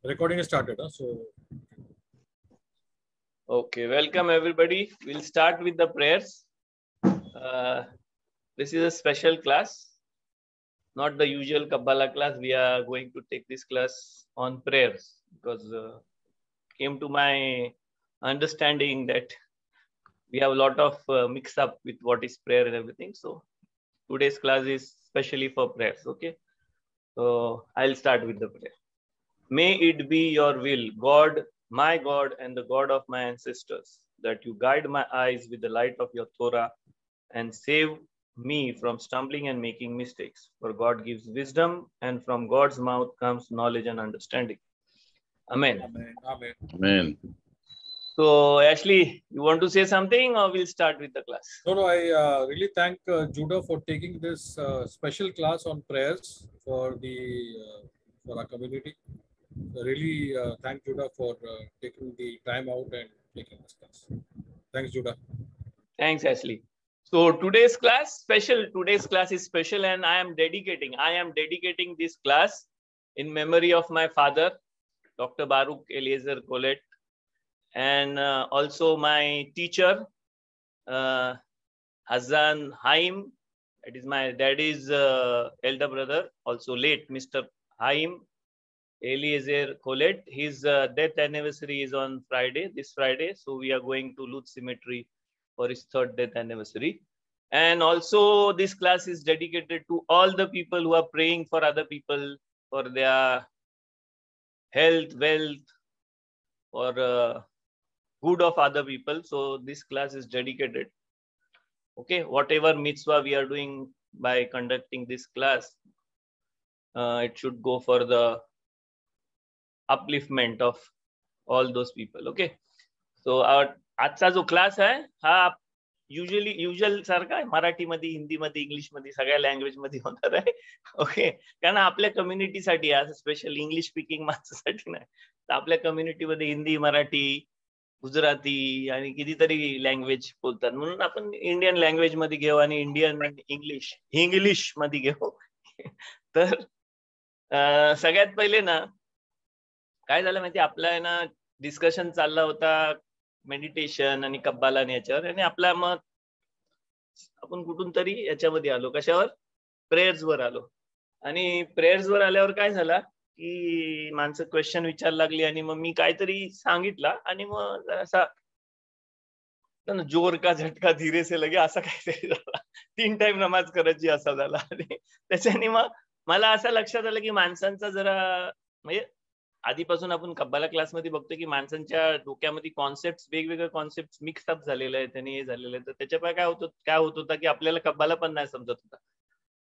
Recording is started, so. Okay, welcome everybody. We'll start with the prayers. This is a special class, not the usual Kabbalah class. We are going to take this class on prayers because came to my understanding that we have a lot of mix up with what is prayer and everything. So today's class is specially for prayers. Okay, so I'll start with the prayer. May it be your will, God, my God, and the God of my ancestors, that you guide my eyes with the light of your Torah and save me from stumbling and making mistakes. For God gives wisdom, and from God's mouth comes knowledge and understanding. Amen. Amen. Amen. Amen. So, Ashley, you want to say something, or we'll start with the class? No, I really thank Judah for taking this special class on prayers for our community. I really thank Judah for taking the time out and taking this class. Thanks, Judah. Thanks, Ashley. So today's class is special, and I am dedicating this class in memory of my father, Dr. Baruch Eliezer Colette, and also my teacher, Hazan Haim. It is my daddy's elder brother, also late Mr. Haim Eliezer Colette. His death anniversary is on this Friday. So we are going to Lutz Cemetery for his 3rd death anniversary. And also this class is dedicated to all the people who are praying for other people, for their health, wealth, or good of other people. So this class is dedicated. Okay, whatever mitzvah we are doing by conducting this class, it should go for the upliftment of all those people. Okay, so आजचा जो class आहे हा usual सारखा आहे, मराठीमध्ये, हिंदीमध्ये, इंग्लिशमध्ये, सगळ्या लँग्वेज मध्ये होणार आहे. ओके, कारण आपल्या कम्युनिटीसाठी असं स्पेशल इंग्लिश स्पीकिंग माणसासाठी नाही, तर आपल्या कम्युनिटीमध्ये हिंदी, मराठी, गुजराती आणि कितीतरी लँग्वेज बोलतात, म्हणून आपण इंडियन लँग्वेज मध्ये घेऊ आणि इंडियन इंग्लिश मध्ये घेऊ. तर सगळ्यात पहिले ना काय झालं माहिती, आपला ना डिस्कशन चालला होता मेडिटेशन आणि कब्बाला याच्यावर, आणि आपला मग आपण कुठून तरी याच्यामध्ये आलो, कशावर, प्रेयर्स वर आलो. आणि प्रेयर्स वर आल्यावर काय झाला की माणसं क्वेश्चन विचारायला लागली, आणि मग मी काहीतरी सांगितलं, आणि मग असा जोर का झटका धीरे से लगे असा काहीतरी झाला, 3 टाइम नमाज करायची असा झाला. आणि त्याच्याने मग मला असं लक्षात आलं की माणसांचा जरा, म्हणजे आधीपासून आपण कब्बाला क्लासमध्ये बघतो की माणसांच्या डोक्यामध्ये कॉन्सेप्ट, वेगवेगळे कॉन्सेप्ट मिक्सअप झालेले आहेत आणि हे झालेलं आहे. तर त्याच्यामुळे काय होत होतं की आपल्याला कब्बाला पण नाही समजत होता.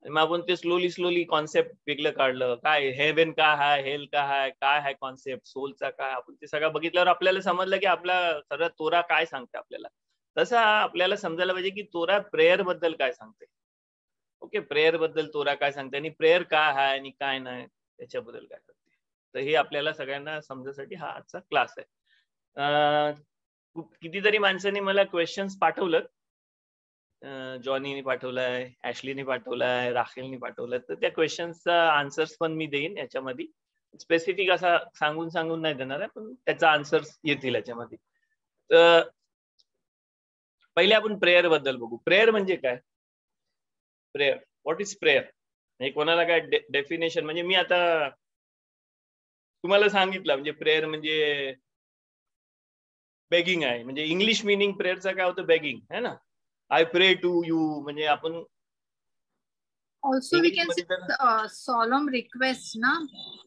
मग आपण ते स्लोली कॉन्सेप्ट वेगळं काढलं, काय हेवन का हाय, हेल का हाय, काय हाय कॉन्सेप्ट, सोलचा काय, आपण ते सगळं बघितल्यावर आपल्याला समजलं की आपला सगळं तोरा काय सांगते आपल्याला. तसा आपल्याला समजायला पाहिजे की तोरा प्रेयर बद्दल काय सांगते. ओके, प्रेयर बद्दल तोरा काय सांगते, आणि प्रेयर काय आहे आणि काय नाही त्याच्याबद्दल काय सांगते. तर हे आपल्याला सगळ्यांना समजण्यासाठी हा आजचा क्लास आहे. कितीतरी माणसांनी मला क्वेश्चन्स पाठवलं, जॉनीने पाठवलाय, ऍशलीने पाठवलाय, राखेलने पाठवलाय. तर त्या क्वेश्चन्सचा आन्सर्स पण मी देईन याच्यामध्ये. स्पेसिफिक असा सांगून नाही देणार आहे, पण त्याचा आन्सर्स येतील याच्यामध्ये. तर पहिले आपण प्रेयर बद्दल बघू. प्रेयर म्हणजे काय, प्रेयर, व्हॉट इज प्रेयर, हे कोणाला काय डेफिनेशन, म्हणजे मी आता तुम्हाला सांगितलं, म्हणजे प्रेयर म्हणजे बेगिंग आहे, म्हणजे इंग्लिश मिनिंग प्रेयरचा काय होतं, बेगिंग है ना. आय प्रे टू यू, म्हणजे आपण also we can say solemn request na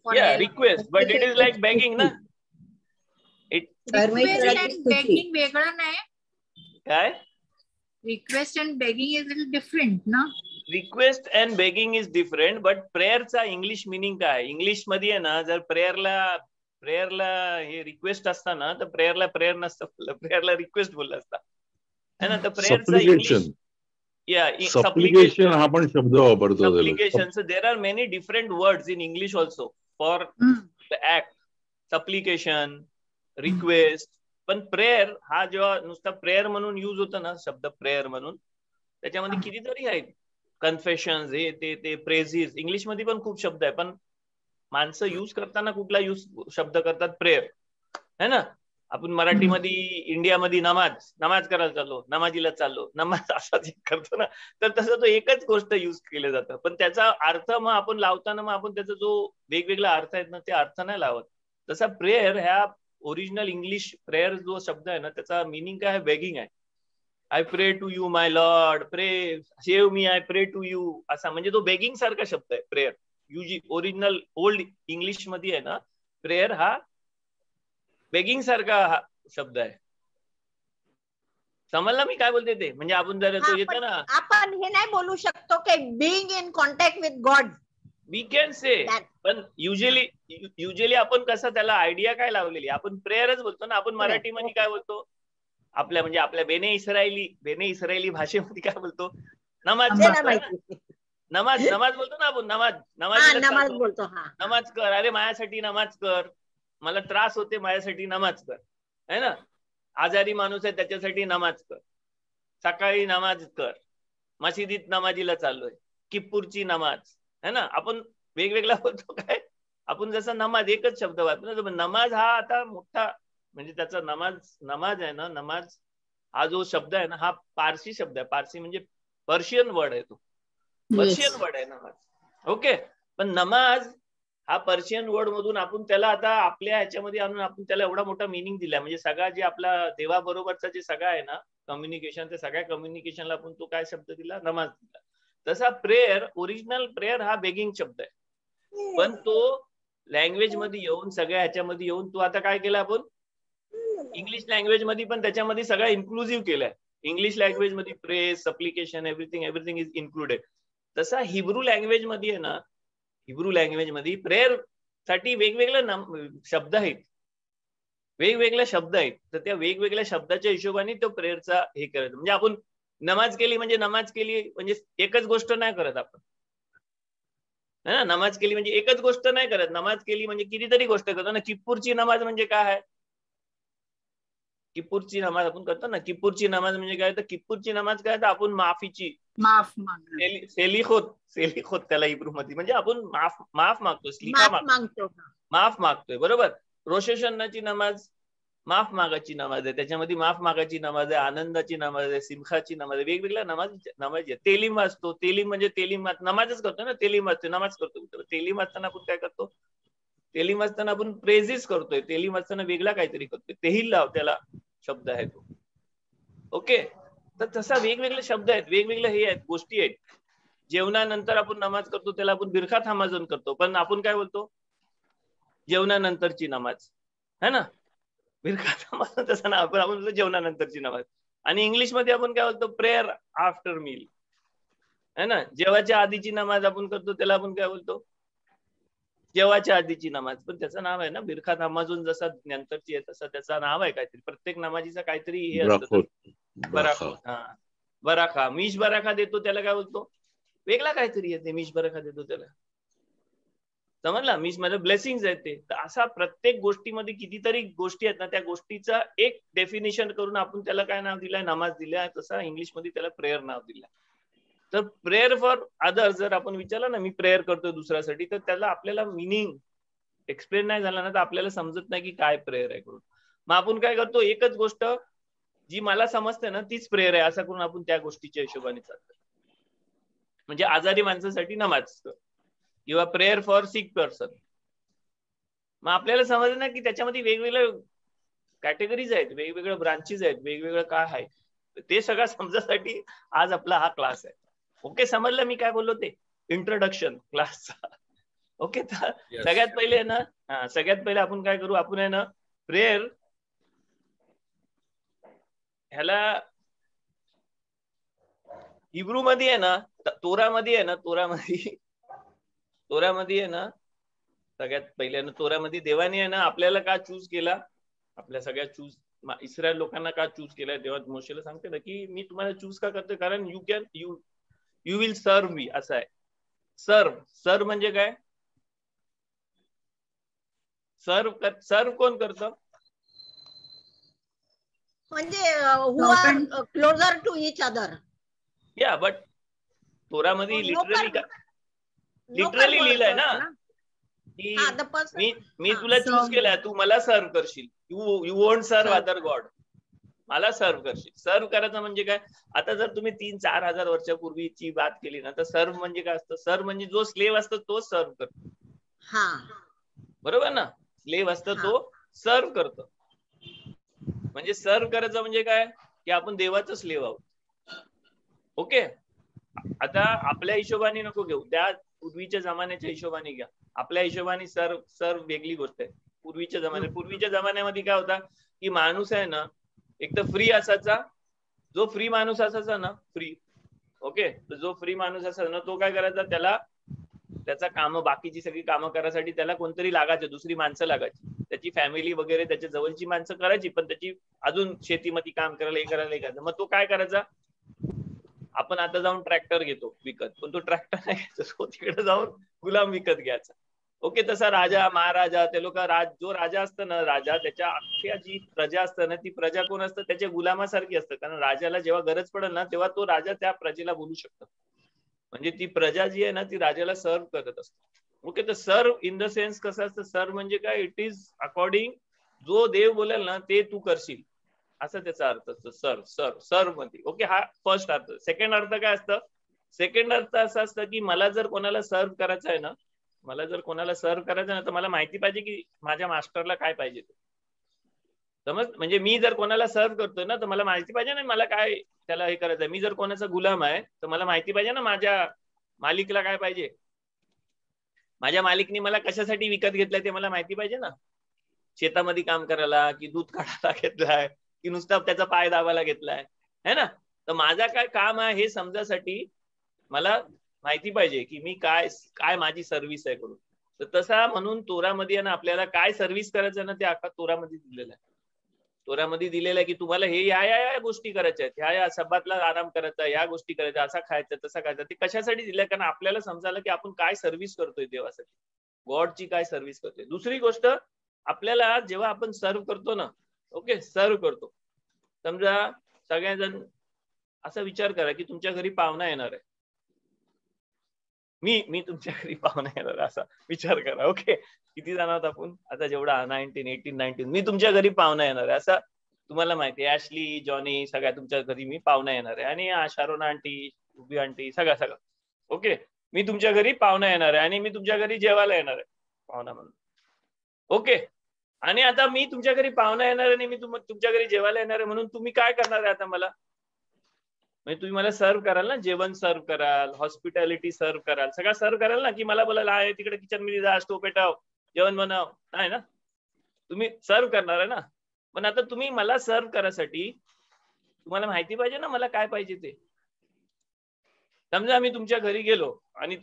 for yeah help. Request, but it is like begging na. Request and begging वेगळा नाही काय, request and begging is a little different na. Request and begging is different, but प्रेयरचा English meaning काय, English मध्ये आहे ना, जर प्रेयरला हे रिक्वेस्ट असताना, तर प्रेयरला प्रेयर नसतं, प्रेयरला रिक्वेस्ट बोललं असता है ना. तर प्रेयरचा इंग्लिश सप्लिकेशन हा पण शब्द वापरतो. Supplication, so there are many different words in English also for the act, supplication, request. पण प्रेयर हा जेव्हा नुसता प्रेयर म्हणून यूज होतो ना, शब्द प्रेयर म्हणून, त्याच्यामध्ये कितीतरी आहेत, कन्फेशन्स, हे ते प्रेझिस, इंग्लिश मध्ये पण खूप शब्द आहे, पण माणसं यूज करताना कुठला शब्द करतात? प्रेयर, है ना. आपण मराठीमध्ये इंडियामध्ये नमाज करायला चाललो, नमाजीला चाललो, नमाज असा जे करतो ना, तर तसं तो एकच गोष्ट यूज केलं जातं. पण त्याचा अर्थ मग आपण लावताना मग आपण त्याचा जो वेगवेगळा अर्थ आहेत ना, ते अर्थ नाही लावत. तसा प्रेयर ह्या ओरिजिनल इंग्लिश प्रेयर जो शब्द आहे ना, त्याचा मिनिंग काय आहे? बेगिंग आहे. आय प्रे टू यू माय लॉर्ड, प्रे सेव्ह मी, आय प्रे टू यू, असा म्हणजे तो बेगिंग सारखा शब्द आहे प्रेयर. ओरिजिनल ओल्ड इंग्लिश मध्ये आहे ना, प्रेयर हा बेगिंग सारखा हा शब्द आहे. समजला मी काय बोलते ते? म्हणजे आपण जर तो येतो ना, आपण हे नाही बोलू शकतो की being in contact with God, we can say. पण युजली आपण कसं त्याला आयडिया काय लावलेली, आपण प्रेयरच बोलतो ना. आपण मराठीमध्ये काय बोलतो? आपल्या बेने इस्रायली भाषेमध्ये काय बोलतो? नमाज बोलतो ना आपण. नमाज बोलतो. नमाज कर, अरे माझ्यासाठी नमाज कर, मला त्रास होते माझ्यासाठी नमाज कर, है ना. आजारी माणूस आहे त्याच्यासाठी नमाज कर, सकाळी नमाज कर, मशिदीत नमाजीला चाललोय, किप्पूरची नमाज, है ना. आपण वेगवेगळा बोलतो काय. आपण जसं नमाज एकच शब्द वापरतो ना, नमाज हा आता मोठा म्हणजे त्याचा नमाज आहे ना, नमाज हा जो शब्द आहे ना, हा पारसी शब्द आहे. पारसी म्हणजे पर्शियन वर्ड आहे, तो पर्शियन वर्ड आहे नमाज. ओके. पण नमाज हा पर्शियन वर्ड मधून आपण त्याला आता आपल्या ह्याच्यामध्ये आणून आपण त्याला एवढा मोठा मिनिंग दिला. म्हणजे सगळा जे आपला देवाबरोबरचा जे सगळा आहे ना कम्युनिकेशन, त्या सगळ्या कम्युनिकेशनला आपण तो काय शब्द दिला? नमाज दिला. तसा प्रेयर, ओरिजिनल प्रेयर हा बेगिंग शब्द आहे. पण तो लँग्वेज मध्ये येऊन, सगळ्या ह्याच्यामध्ये येऊन तो आता काय केलं आपण इंग्लिश लँग्वेज मध्ये पण त्याच्यामध्ये सगळं इन्क्लुझिव्ह केलंय. इंग्लिश लँग्वेज मध्ये प्रेयर, सप्लिकेशन, एव्हरीथिंग इज इन्क्लुडेड. तसा हिब्रू लँग्वेज मध्ये आहे ना, हिब्रू लँग्वेज मध्ये प्रेयर साठी वेगवेगळे शब्द आहेत, तर त्या वेगवेगळ्या शब्दाच्या हिशोबाने तो प्रेयरचा हे करायचं. म्हणजे आपण नमाज केली म्हणजे एकच गोष्ट नाही करत आपण, है ना. नमाज केली म्हणजे एकच गोष्ट नाही करत. नमाज केली म्हणजे कितीतरी गोष्ट करतो ना. किप्पूरची नमाज म्हणजे काय आहे? किप्पूरची नमाज आपण करतो ना. किप्पूरची नमाज म्हणजे काय? तर किप्पूरची नमाज काय? तर आपण सेलिखोत त्याला हिब्रू मध्ये, म्हणजे आपण माफ मागतो, माफ मागतोय, बरोबर. रोश हशनाची नमाज माफ मागाची नमाज आहे. त्याच्यामध्ये माफ मागाची नमाज आहे, आनंदाची नमाज आहे, सिमखाची नमाज आहे, वेगवेगळ्या नमाज आहे. तेलीम वाचतो, तेलीम म्हणजे नमाजच करतो ना. तेलीम वाचतो, नमाज करतो. तेलीम वाचताना आपण काय करतो? तेलीम वाचताना आपण प्रेझिस करतोय. तेलीम वाचताना वेगळा काहीतरी करतोय. तेही लाव त्याला शब्द आहे तो. ओके. तर तसा वेगवेगळे शब्द आहेत, वेगवेगळे हे आहेत, गोष्टी आहेत. जेवणानंतर आपण नमाज करतो त्याला आपण बिरखात हमाजून करतो. पण आपण काय बोलतो? जेवणानंतरची नमाज, है ना. बिरखात हमाजून तसं ना, आपण बोलतो जेवणानंतरची नमाज. आणि इंग्लिश मध्ये आपण काय बोलतो? प्रेयर आफ्टर मील, है ना. जेवायच्या आधीची नमाज आपण करतो त्याला आपण काय बोलतो? जेवायच्या आधीची नमाज. पण त्याचं नाव आहे ना बिरखात हमाजून, जसा नंतरची आहे तसं त्याचं नाव आहे काहीतरी. प्रत्येक नमाजीचा काहीतरी हे असतं. बराखा, मिश बराखा देतो त्याला काय बोलतो? वेगळा काहीतरी येते. मिश बराखा देतो त्याला, समजला. मिश म्हणजे ब्लेसिंग्स आहेत ते. तर असा प्रत्येक गोष्टीमध्ये कितीतरी गोष्टी आहेत ना, त्या गोष्टीचा एक डेफिनेशन करून आपण त्याला काय नाव दिलंय? नमाज दिलाय. तसा इंग्लिश मध्ये त्याला प्रेयर नाव दिलंय. तर प्रेयर फॉर अदर्स जर आपण विचारलं ना, मी प्रेयर करतोय दुसऱ्यासाठी, तर त्याला आपल्याला मिनिंग एक्सप्लेन नाही झाला ना, तर आपल्याला समजत नाही की काय प्रेयर आहे करून. मग आपण काय करतो? एकच गोष्ट जी मला समजते ना तीच प्रेयर आहे असं करून आपण त्या गोष्टीच्या हिशोबाने चालतो. म्हणजे आजारी माणसासाठी नमाज किंवा प्रेयर फॉर सिक पर्सन. मग आपल्याला समजलं ना की त्याच्यामध्ये वेगवेगळे कॅटेगरीज आहेत, वेगवेगळे ब्रांचेस आहेत, वेगवेगळं काय आहे, ते सगळं समजण्यासाठी आज आपला हा क्लास आहे. ओके, समजलं मी काय बोललो ते इंट्रोडक्शन क्लासचा. ओके, सगळ्यात पहिले ना, सगळ्यात पहिले आपण काय करू, आपण आहे ना प्रेयर ह्याला हिब्रू मध्ये आहे ना, तोरामध्ये आहे ना, तोरामध्ये आहे ना, सगळ्यात पहिले ना तोरामध्ये देवाने आहे ना आपल्याला का चूज केला, आपल्या सगळ्या इस्रायल लोकांना का चूज केलाय, तेव्हा मोशेला सांगते ना की मी तुम्हाला चूज का करते, कारण यू विल सर्व मी, असं आहे. सर्व म्हणजे काय, सर्व कोण करतं, म्हणजे who are closer to each other. या बट तोरामध्ये लिटरली लिहिलंय ना, की हा, the person. मी तुला चूज केलाय, तू मला सर्व करशील. यू वोंट सर्व अदर गॉड, मला सर्व करशील. सर्व करायचं म्हणजे काय, आता जर तुम्ही 3-4 हजार वर्षापूर्वीची बात केली ना, तर सर्व म्हणजे काय असतं, सर्व म्हणजे जो स्लेव असतो तो सर्व करतो. हा, बरोबर ना, स्लेव असतो तो सर्व करतो. म्हणजे सर्व करायचं म्हणजे काय, की आपण देवाचं स्लेव आहोत. ओके, आता आपल्या हिशोबाने नको घेऊ, त्या पूर्वीच्या जमान्याच्या हिशोबाने घ्या. आपल्या हिशोबाने सर्व वेगळी गोष्ट आहे. पूर्वीच्या जमान्यामध्ये काय होता, की माणूस आहे ना, एक तर फ्री असायचा. जो फ्री माणूस असायचा ना, फ्री, ओके, तर जो फ्री माणूस असायचा ना, तो काय करायचा, त्याला त्याचा काम, बाकीची सगळी कामं करायसाठी त्याला कोणतरी लागायचं, दुसरी माणसं लागायची. त्याची फॅमिली वगैरे त्याच्या जवळची माणसं करायची, पण त्याची अजून शेतीमध्ये काम करायला हे करायचं. मग तो काय करायचा, आपण आता जाऊन ट्रॅक्टर घेतो विकत, पण तो ट्रॅक्टर नाही घ्यायचा, तो तिकडे जाऊन गुलाम विकत घ्यायचा. ओके, तसा राजा महाराजा, ते लोक, जो राजा असतं ना, राजा त्याच्या अख्ख्या जी प्रजा असतं ना, ती प्रजा कोण असतं, त्याच्या गुलामासारखी असतं. कारण राजाला जेव्हा गरज पडेल ना, तेव्हा तो राजा त्या प्रजेला बोलू शकतो. म्हणजे ती प्रजा जी आहे ना, ती राजाला सर्व करत असते. ओके, तर सर्व इन द सेन्स कसं असतं, सर्व म्हणजे काय, इट इज अकॉर्डिंग जो देव बोलेल ना ते तू करशील, असं त्याचा अर्थ असतो सर्व मध्ये. ओके, हा फर्स्ट अर्थ. सेकंड अर्थ काय असतं, सेकंड अर्थ असं असतं की मला जर कोणाला सर्व करायचं आहे ना, तर मला माहिती पाहिजे की माझ्या मास्टरला काय पाहिजे ते. समज, म्हणजे मी जर कोणाला सर्व करतोय ना, तर मला माहिती पाहिजे ना मला काय त्याला हे करायचं आहे. मी जर कोणाचा गुलाम आहे तर मला माहिती पाहिजे ना माझ्या मालिकला काय पाहिजे. माझ्या मालिकनी मला कशासाठी विकत घेतलंय ते मला माहिती पाहिजे ना. शेतामध्ये काम करायला, की दूध काढायला घेतलाय, की नुसता त्याचा पाय दाबायला घेतलाय, है ना. तर माझा काय काम आहे हे समजासाठी मला माहिती पाहिजे की मी काय माझी सर्व्हिस आहे करून. तर तसा म्हणून तोरामध्ये ना आपल्याला काय सर्व्हिस करायचं ना, ते अख्खा तोरामध्ये दिलेलं आहे. तोरामध्ये दिलेलं आहे की तुम्हाला हे या गोष्टी करायच्या आहेत, ह्या सब्बातला आराम करायचा, या गोष्टी करायच्या, असा खायचं तसा खायचं. ते कशासाठी दिलंय, कारण आपल्याला समजायला की आपण काय सर्व्हिस करतोय देवासाठी, गॉडची काय सर्व्हिस करतोय. दुसरी गोष्ट, आपल्याला जेव्हा आपण सर्व करतो ना, ओके, सर्व करतो, समजा सगळ्याजण असा विचार करा की तुमच्या घरी पाहुणा येणार आहे. मी तुमच्या घरी पाहुणा येणार असा विचार करा. ओके, किती जण आहोत आपण आता, जेवढा 19, 18, 19, मी तुमच्या घरी पाहुणा येणार आहे असं तुम्हाला माहिती आहे. ऍशली, जॉनी, सगळ्या तुमच्या घरी मी पाहुणा येणार आहे. आणि शारोना आंटी, उभी आंटी, सगळं. ओके, मी तुमच्या घरी पाहुणा येणार आहे आणि मी तुमच्या घरी जेवायला येणार आहे पाहुणा म्हणून. ओके, आणि आता मी तुमच्या घरी पाहुणा येणार आहे आणि मी तुमच्या घरी जेवायला येणार आहे, म्हणून तुम्ही काय करणार आहे आता मला, म्हणजे तुम्ही मला सर्व कराल ना, जेवण सर्व कराल, हॉस्पिटॅलिटी सर्व कराल, सगळं सर्व कराल ना, की मला बोलायला आहे तिकडे किचन मध्ये जा, स्टोव पेटव, जेवण बनव, नाही ना, तुम्ही सर्व करणार आहे ना. पण आता तुम्ही मला सर्व करायसाठी तुम्हाला माहिती पाहिजे ना मला काय पाहिजे ते. समजा मी तुमच्या घरी गेलो आणि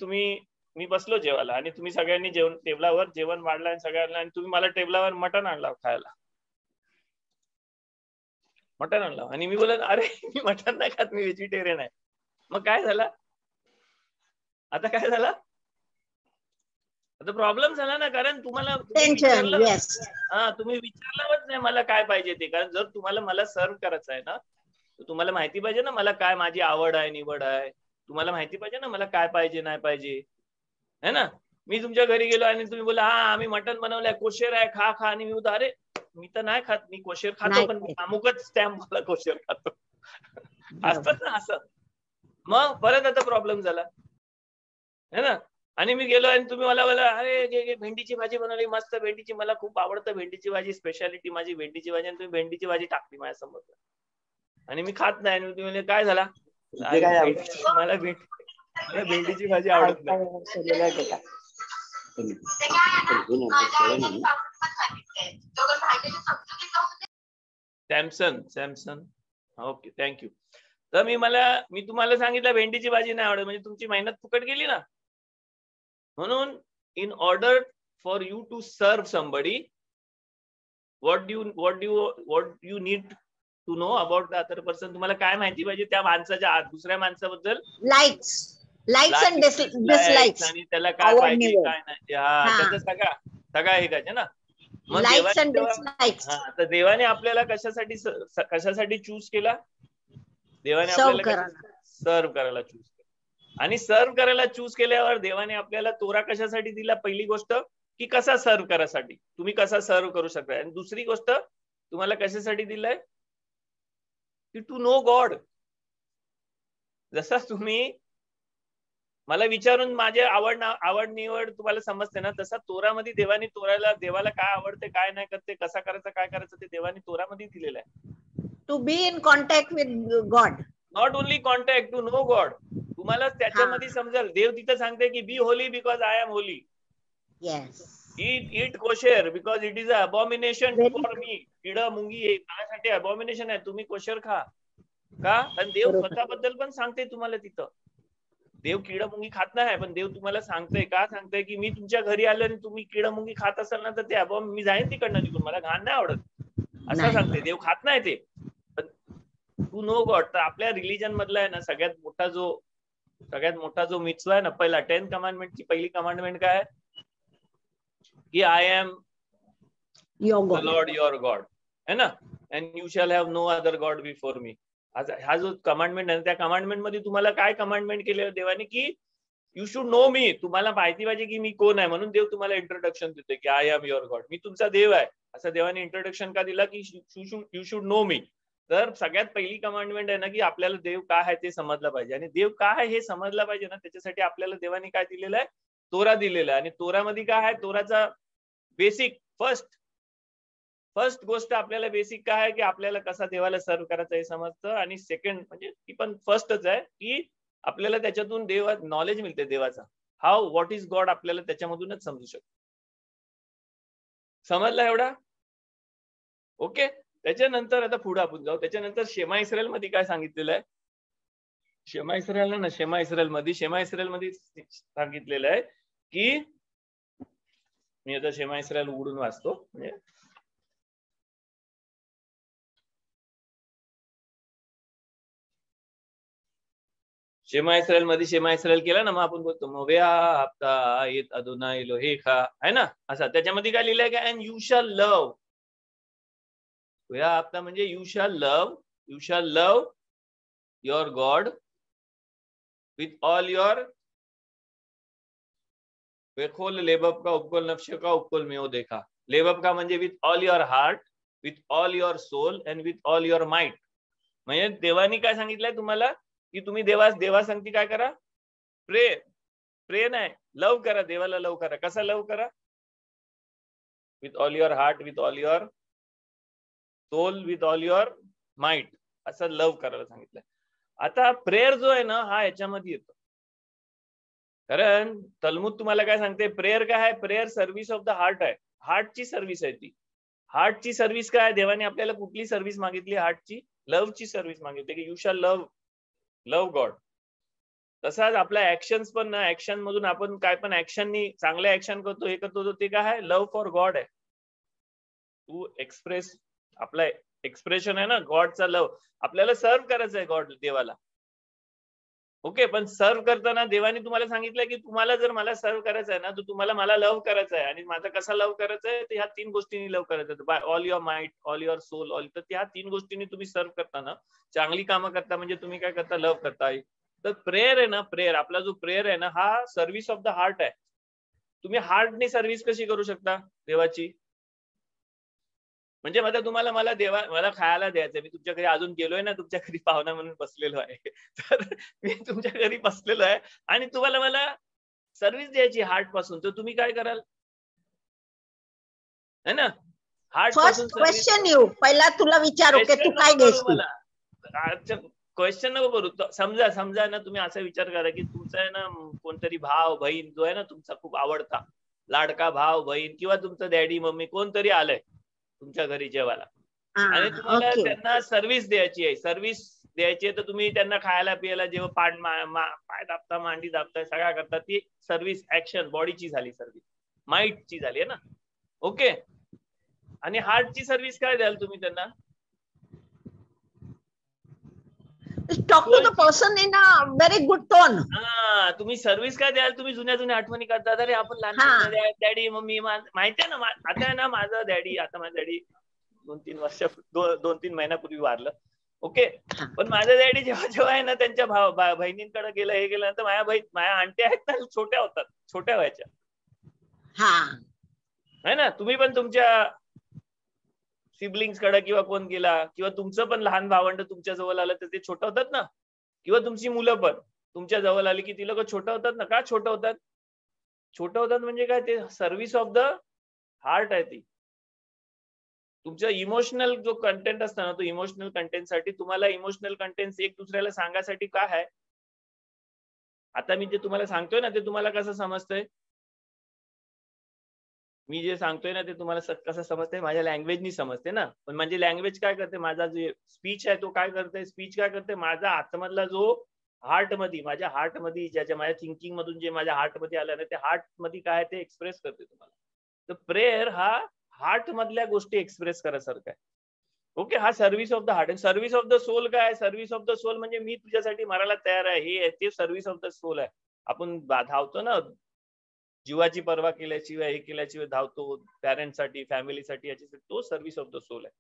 मी बसलो जेवायला आणि तुम्ही सगळ्यांनी टेबलावर जेवण वाढलं आणि सगळ्यांना, आणि तुम्ही मला टेबलावर मटण आणला खायला, मटण आणलं आणि मी बोलत अरे मी मटण नाही खात, मी व्हेजिटेरियन आहे. मग काय झालं, आता काय झालं, आता प्रॉब्लेम झाला ना, कारण तुम्ही विचारलंच नाही मला काय पाहिजे ते. कारण जर तुम्हाला मला सर्व करायचं आहे ना, तर तुम्हाला माहिती पाहिजे ना मला काय माझी आवड आहे, निवड आहे. तुम्हाला माहिती पाहिजे ना मला काय पाहिजे नाही पाहिजे, है ना. मी तुमच्या घरी गेलो आणि तुम्ही बोला हा आम्ही मटण बनवलंय, कोशेर आहे, खा, आणि मी बोलतो अरे मी तर नाही खात, मी कोशेर खातो पण अमुकच स्टॅम्प मला कोशेर खातो असतात ना असं. मग परत आता प्रॉब्लेम झाला, है ना. आणि मी गेलो आणि तुम्ही मला बोला अरे भेंडीची भाजी बनवली मस्त, भेंडीची मला खूप आवडतं, भेंडीची भाजी स्पेशालिटी माझी भेंडीची भाजी, आणि तुम्ही भेंडीची भाजी टाकली माझ्या समोर आणि मी खात नाही. आणि तुम्ही काय झाला, मला भेंडीची भाजी आवडत नाही. Samson okay, thank you. तर मी तुम्हाला सांगितलं भेंडीची भाजी नाही आवडत, म्हणजे तुमची मेहनत फुकट गेली ना. म्हणून in order for you to serve somebody, what do you need to know about the other person. तुम्हाला काय माहिती पाहिजे त्या माणसाच्या दुसऱ्या माणसाबद्दल, लाईक्स अँड डिसलाईक्स, आणि त्याला काय पाहिजे काय नाही, त्याचं सगळं हे काय ना. मग तर देवाने आपल्याला कशासाठी चूज केला, देवाने आपल्याला सर्व करायला चूज केला. आणि सर्व करायला चूज केल्यावर देवाने आपल्याला तोरा कशासाठी दिला, पहिली गोष्ट की कसा सर्व करासाठी, तुम्ही कसा सर्व करू शकता. आणि दुसरी गोष्ट तुम्हाला कशासाठी दिलंय की टू नो गॉड. जसा तुम्ही मला विचारून माझे आवड निवड तुम्हाला समजते ना, तसा तोरामध्ये देवाने देवाला काय आवडते काय नाही करते, कसा करायचं काय करायचं ते देवाने तोरामध्ये दिलेलं आहे. To be in contact with God, not only contact, to know God. तुम्हाला त्याच्यामध्ये समजेल. देव तिथे सांगते की be holy because I am holy. Yes. Eat kosher because it is an abomination for me. किडा मुंगी माझ्यासाठी अबॉमिनेशन आहे, तुम्ही कोशर खा. का? आणि देव स्वतःबद्दल पण सांगते तुम्हाला तिथं. देव किडा मुंगी खात नाही, पण देव तुम्हाला सांगतोय का, सांगतोय की मी तुमच्या घरी आलो आणि तुम्ही किडा मुंगी खात असाल ना तर ते मी जाईन तिकडनं निघून, मला घाण नाही आवडत असं सांगते. देव खात नाही ते. To know God. तर आपल्या रिलीजन मधला आहे ना सगळ्यात मोठा जो मित्वा आहे ना, पहिला 10th कमांडमेंटची पहिली कमांडमेंट काय आहे की I am the lord your God है ना, and you shall have no other God before me. हा जो कमांडमेंट आहे त्या कमांडमेंट मध्ये तुम्हाला काय कमांडमेंट केलं देवाने की यू शुड नो मी. तुम्हाला माहिती पाहिजे की मी कोण आहे, म्हणून देव तुम्हाला इंट्रोडक्शन देतोय की आय एम युअर गॉड, मी तुमचा देव आहे. असं देवाने इंट्रोडक्शन का दिला की यू शुड नो मी. तर सगळ्यात पहिली कमांडमेंट आहे ना की आपल्याला देव काय आहे ते समजलं पाहिजे, आणि देव काय आहे हे समजलं पाहिजे ना, त्याच्यासाठी आपल्याला देवाने काय दिलेलं आहे, तोरा दिलेला आहे. आणि तोरामध्ये काय आहे, तोराचा बेसिक फर्स्ट गोष्ट आपल्याला बेसिक काय आहे की आपल्याला कसा देवाला सर्व करायचं हे समजतं. आणि सेकंड म्हणजे ती पण फर्स्टच आहे की आपल्याला त्याच्यातून नॉलेज मिळते देवाचा, हाऊ व्हॉट इज गॉड, आपल्याला त्याच्यामधूनच समजू शकतो. समजला एवढा? ओके. त्याच्यानंतर आता पुढे आपण जाऊ. त्याच्यानंतर शेमा इस्रायल मध्ये काय सांगितलेलं आहे, शेमा इस्रायल मध्ये सांगितलेलं आहे की मी आता शेमा इस्रायल उघडून वाचतो. म्हणजे शेमा इस्रायल केला ना, मग आपण बोलतो मोव्या हप्ता येत अदोना एलोहेखा आहे ना, असा. त्याच्यामध्ये काय लिहिलंय का, अँड यू शॅल लव. या हप्ता म्हणजे you shall love your God with all your वेखोल लेबब का उपकोल नफ्श का उपकोल मेओ देखा. लेबब का म्हणजे with all your heart, with all your soul and with all your might. म्हणजे देवानी काय सांगितलंय तुम्हाला की तुम्ही देवा सांगते काय करा, प्रे नाही, लव करा, देवाला लव करा. कसा लव करा, with all your heart, with all your soul, with all your might, असं लव करायला सांगितलंय. आता प्रेयर जो आहे ना हा याच्यामध्ये येतो, कारण तलमुद तुम्हाला काय सांगते, प्रेयर काय आहे, prayer service of the heart आहे. हार्टची सर्व्हिस आहे ती. हार्टची सर्व्हिस काय, देवाने आपल्याला कुठली सर्व्हिस मागितली, हार्टची लवची सर्व्हिस मागितली की यू शॅल लव गॉड. तसाच आपल्या ऍक्शन्स पण ना, ऍक्शन मधून आपण काय पण ऍक्शननी चांगल्या ऍक्शन करतो, हे करतो, ते काय आहे, लव फॉर गॉड आहे. टू एक्सप्रेस, आपला एक्सप्रेशन आहे ना गॉडचा लव. आपल्याला सर्व करायचं आहे गॉड, देवाला. ओके. पण सर्व करताना देवाने तुम्हाला सांगितलं की तुम्हाला जर मला सर्व करायचं आहे ना, तर तुम्हाला मला लव्ह करायचं आहे. आणि माझा कसा लव्ह करायचा आहे, तर ह्या 3 गोष्टींनी लव्ह करायचं आहे, by all your might, all your soul, all. तर त्या 3 गोष्टींनी तुम्ही सर्व करताना, चांगली कामं करता, म्हणजे तुम्ही काय करता, लव्ह करता. तर प्रेयर आहे ना, प्रेयर, आपला जो प्रेयर आहे ना हा सर्व्हिस ऑफ द हार्ट आहे. तुम्ही हार्टने सर्व्हिस कशी करू शकता देवाची, म्हणजे तुम्हाला मला खायला द्यायचंय, मी तुमच्या घरी अजून गेलोय ना, तुमच्या घरी पाहुणा म्हणून बसलेलो आहे, तर मी तुमच्या घरी बसलेलो आहे आणि तुम्हाला मला सर्व्हिस द्यायची हार्ट पासून, तर तुम्ही काय कराल, है ना. हार्ट पासून क्वेश्चन येऊ पहिला तुला विचारू की तू काय घेशील. क्वेश्चन नको करू. समजा ना, तुम्ही असा विचार करा की तुमचा आहे ना कोणतरी भाव बहीण जो आहे ना तुमचा खूप आवडता लाडका भाव बहीण किंवा तुमचं डॅडी मम्मी कोणतरी आलंय तुमच्या घरी जेवायला, आणि तुम्हाला त्यांना सर्व्हिस द्यायची आहे, तर तुम्ही त्यांना खायला पियाला जेव्हा पाय दाबता, मांडी दाबता, सगळ्या करता, ती सर्व्हिस ऍक्शन बॉडीची झाली, सर्व्हिस माइंडची झाली आहे ना. ओके. आणि हार्टची सर्व्हिस काय द्याल तुम्ही त्यांना, talk to the person in a very good tone. तुम्ही सर्व्हिस काय द्याल, तुम्ही जुन्या आठवणी करतात, अरे आपण लहान डॅडी मम्मी, माहितीये ना आता आहे ना माझा डॅडी 2-3 महिन्यापूर्वी वारलं. ओके. पण माझा डॅडी जेव्हा आहे ना त्यांच्या बहिणींकडे गेलं, हे गेलं, तर माझ्या आंटी आहेत ना, छोट्या व्हायच्या. है ना. तुम्ही पण तुमच्या सिबलिंग्स कडे किंवा कोण गेला किंवा तुमचं पण लहान भावंड तुमच्या जवळ आलं तर ते छोटं होतात ना, किंवा तुमची मुलं पण तुमच्या जवळ आली की ती लोक छोटं होतात ना. का छोटं होतात? छोटं होतात म्हणजे काय, ते सर्व्हिस ऑफ द हार्ट आहे. ती तुमचा इमोशनल जो कंटेंट असतं ना, तो इमोशनल कंटेंट साठी तुम्हाला इमोशनल कंटेंट एक दुसऱ्याला सांगायसाठी काय आहे. आता मी जे तुम्हाला सांगतोय ना ते तुम्हाला कसं समजतंय, मी जे सांगतोय ना ते तुम्हाला कसं समजतंय, माझ्या लँग्वेजनी समजते ना. पण माझी लँग्वेज काय करते, माझा जे स्पीच आहे तो काय करते, स्पीच काय करते, माझा आतमधला जो हार्ट मध्ये, माझ्या हार्ट मध्ये ज्याच्या माझ्या थिंकिंग मधून जे माझ्या हार्ट मध्ये आलं ना, ते हार्ट मध्ये काय ते एक्सप्रेस करते तुम्हाला. तर प्रेयर हा हार्ट मधल्या गोष्टी एक्सप्रेस करायसारखा आहे. ओके, हा service of the heart. Service of the soul काय? सर्व्हिस ऑफ द सोल म्हणजे मी तुझ्यासाठी मरायला तयार आहे, हे ते सर्व्हिस ऑफ द सोल आहे. आपण धावतो ना, जीवाची पर्वा केल्याशिवाय, हे केल्याशिवाय धावतो पॅरेंट्ससाठी, फॅमिलीसाठी, याच्यासाठी, तो सर्व्हिस ऑफ द सोल आहे.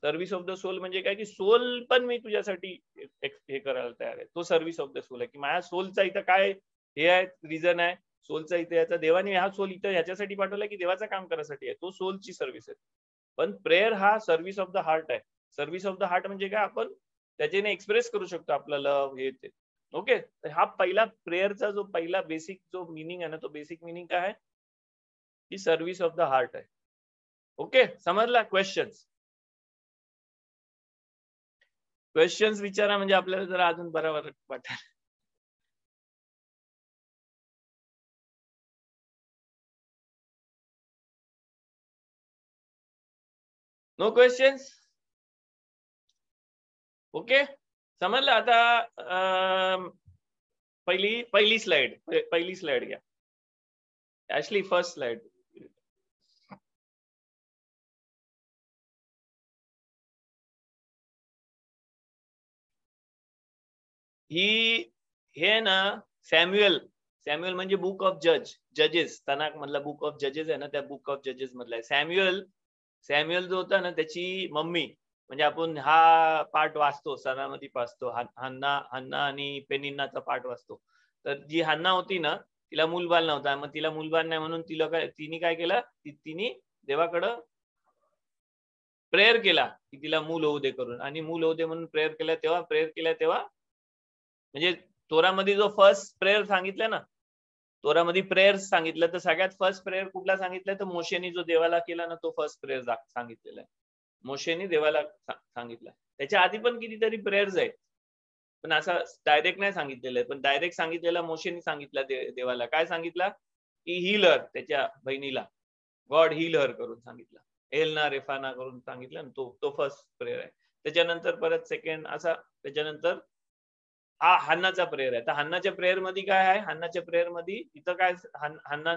सर्व्हिस ऑफ द सोल म्हणजे काय की सोल पण मी तुझ्यासाठी हे करायला तयार आहे. तो सर्व्हिस ऑफ द सोल आहे की माझ्या सोलचा इथं काय हे आहे, रिझन आहे सोलचा इथे, याचा देवाने हा सोल इथं ह्याच्यासाठी पाठवला की देवाचं काम करायसाठी आहे. तो सोलची सर्व्हिस आहे. पण प्रेयर हा सर्व्हिस ऑफ द हार्ट आहे. सर्व्हिस ऑफ द हार्ट म्हणजे काय, आपण त्याच्याने एक्सप्रेस करू शकतो आपला लव, हे ते. ओके, तर हा पहिला प्रेयरचा जो पहिला बेसिक जो मिनिंग आहे ना, तो बेसिक मिनिंग काय आहे की सर्व्हिस ऑफ द हार्ट आहे. ओके, समजला? क्वेश्चन्स विचारा म्हणजे आपल्याला जरा अजून बरोबर वाटेल. No questions? ओके, समजलं. आता पहिली स्लाइड घ्या. Actually first slide. हे ना सॅम्युएल म्हणजे बुक ऑफ जजेस, तनाक मधला बुक ऑफ जजेस आहे ना, त्या बुक ऑफ जजेस मधला आहे. सॅम्युएल जो होता ना, त्याची मम्मी, म्हणजे आपण हा पार्ट वाचतो, सणामध्ये वाचतो, हन्ना आणि पेनिन्नाचा पार्ट वाचतो. तर जी हन्ना होती ना, तिला मूलबाल नव्हता. मग तिला मूलबाल नाही म्हणून तिने काय केलं, तिने देवाकडं प्रेयर केला की तिला मूल होऊ दे करून, आणि मूल होऊ दे म्हणून प्रेयर केल्या. म्हणजे तोरामध्ये जो फर्स्ट प्रेयर सांगितलं ना, तोरामध्ये प्रेयर सांगितलं, तर सगळ्यात फर्स्ट प्रेयर कुठला सांगितलं, तर मोशेनी जो देवाला केला ना, तो फर्स्ट प्रेयर सांगितलेला आहे. मोशेनी देवाला सांगितलं. त्याच्या आधी पण कितीतरी प्रेयर्स आहेत, पण असं डायरेक्ट नाही सांगितलेलं आहे. पण डायरेक्ट सांगितलेला मोशेनी सांगितलं देवाला. काय सांगितलं की हील हर, त्याच्या बहिणीला गॉड हील हर करून सांगितलं, एलना रेफाना करून सांगितलं. तो फर्स्ट प्रेयर आहे. त्याच्यानंतर परत सेकंड असा, त्याच्यानंतर हा हन्नाचा प्रेयर आहे. तर हन्नाच्या प्रेयर मध्ये काय आहे, हन्नाच्या प्रेयर मध्ये इथं काय,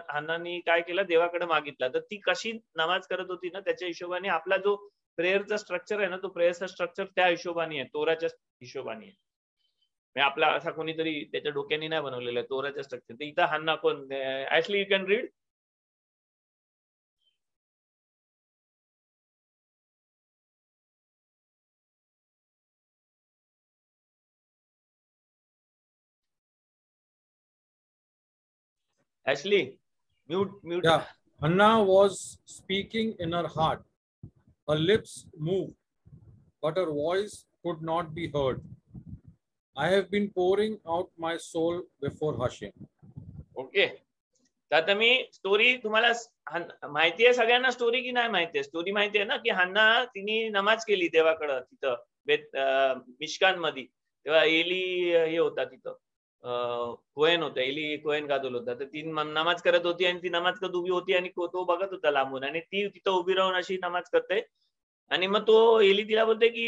हन्नानी काय केलं, देवाकडे मागितलं. तर ती कशी नमाज करत होती ना, त्याच्या हिशोबाने आपला जो प्रेयरचा स्ट्रक्चर आहे ना, तो प्रेयरचा स्ट्रक्चर त्या हिशोबाने आहे, तोराच्या हिशोबाने आहे. आपला असा कोणीतरी त्याच्या डोक्याने नाही बनवलेलं आहे तोराच्या स्ट्रक्चर. तर इथं हन्ना कोण, actually you can read. Ashley, mute. Yeah, Hannah was speaking in her heart. Her lips moved, but her voice could not be heard. I have been pouring out my soul before Hashem. Okay. तर आता मी story तुम्हाला माहिती आहे सगळ्यांना story की नाही माहिती आहे? स्टोरी माहिती आहे ना, की हन्ना तिने नमाज केली देवाकडं तिथं मिशकान मध्ये. तेव्हा एली हे होता तिथं, कोहेन होता, एली कोहेन गादोल होता. तर ती नमाज करत होती आणि ती नमाज करत उभी होती आणि तो बघत होता लांबून, आणि ती तिथं उभी राहून अशी नमाज करते. आणि मग तो एली तिला बोलते की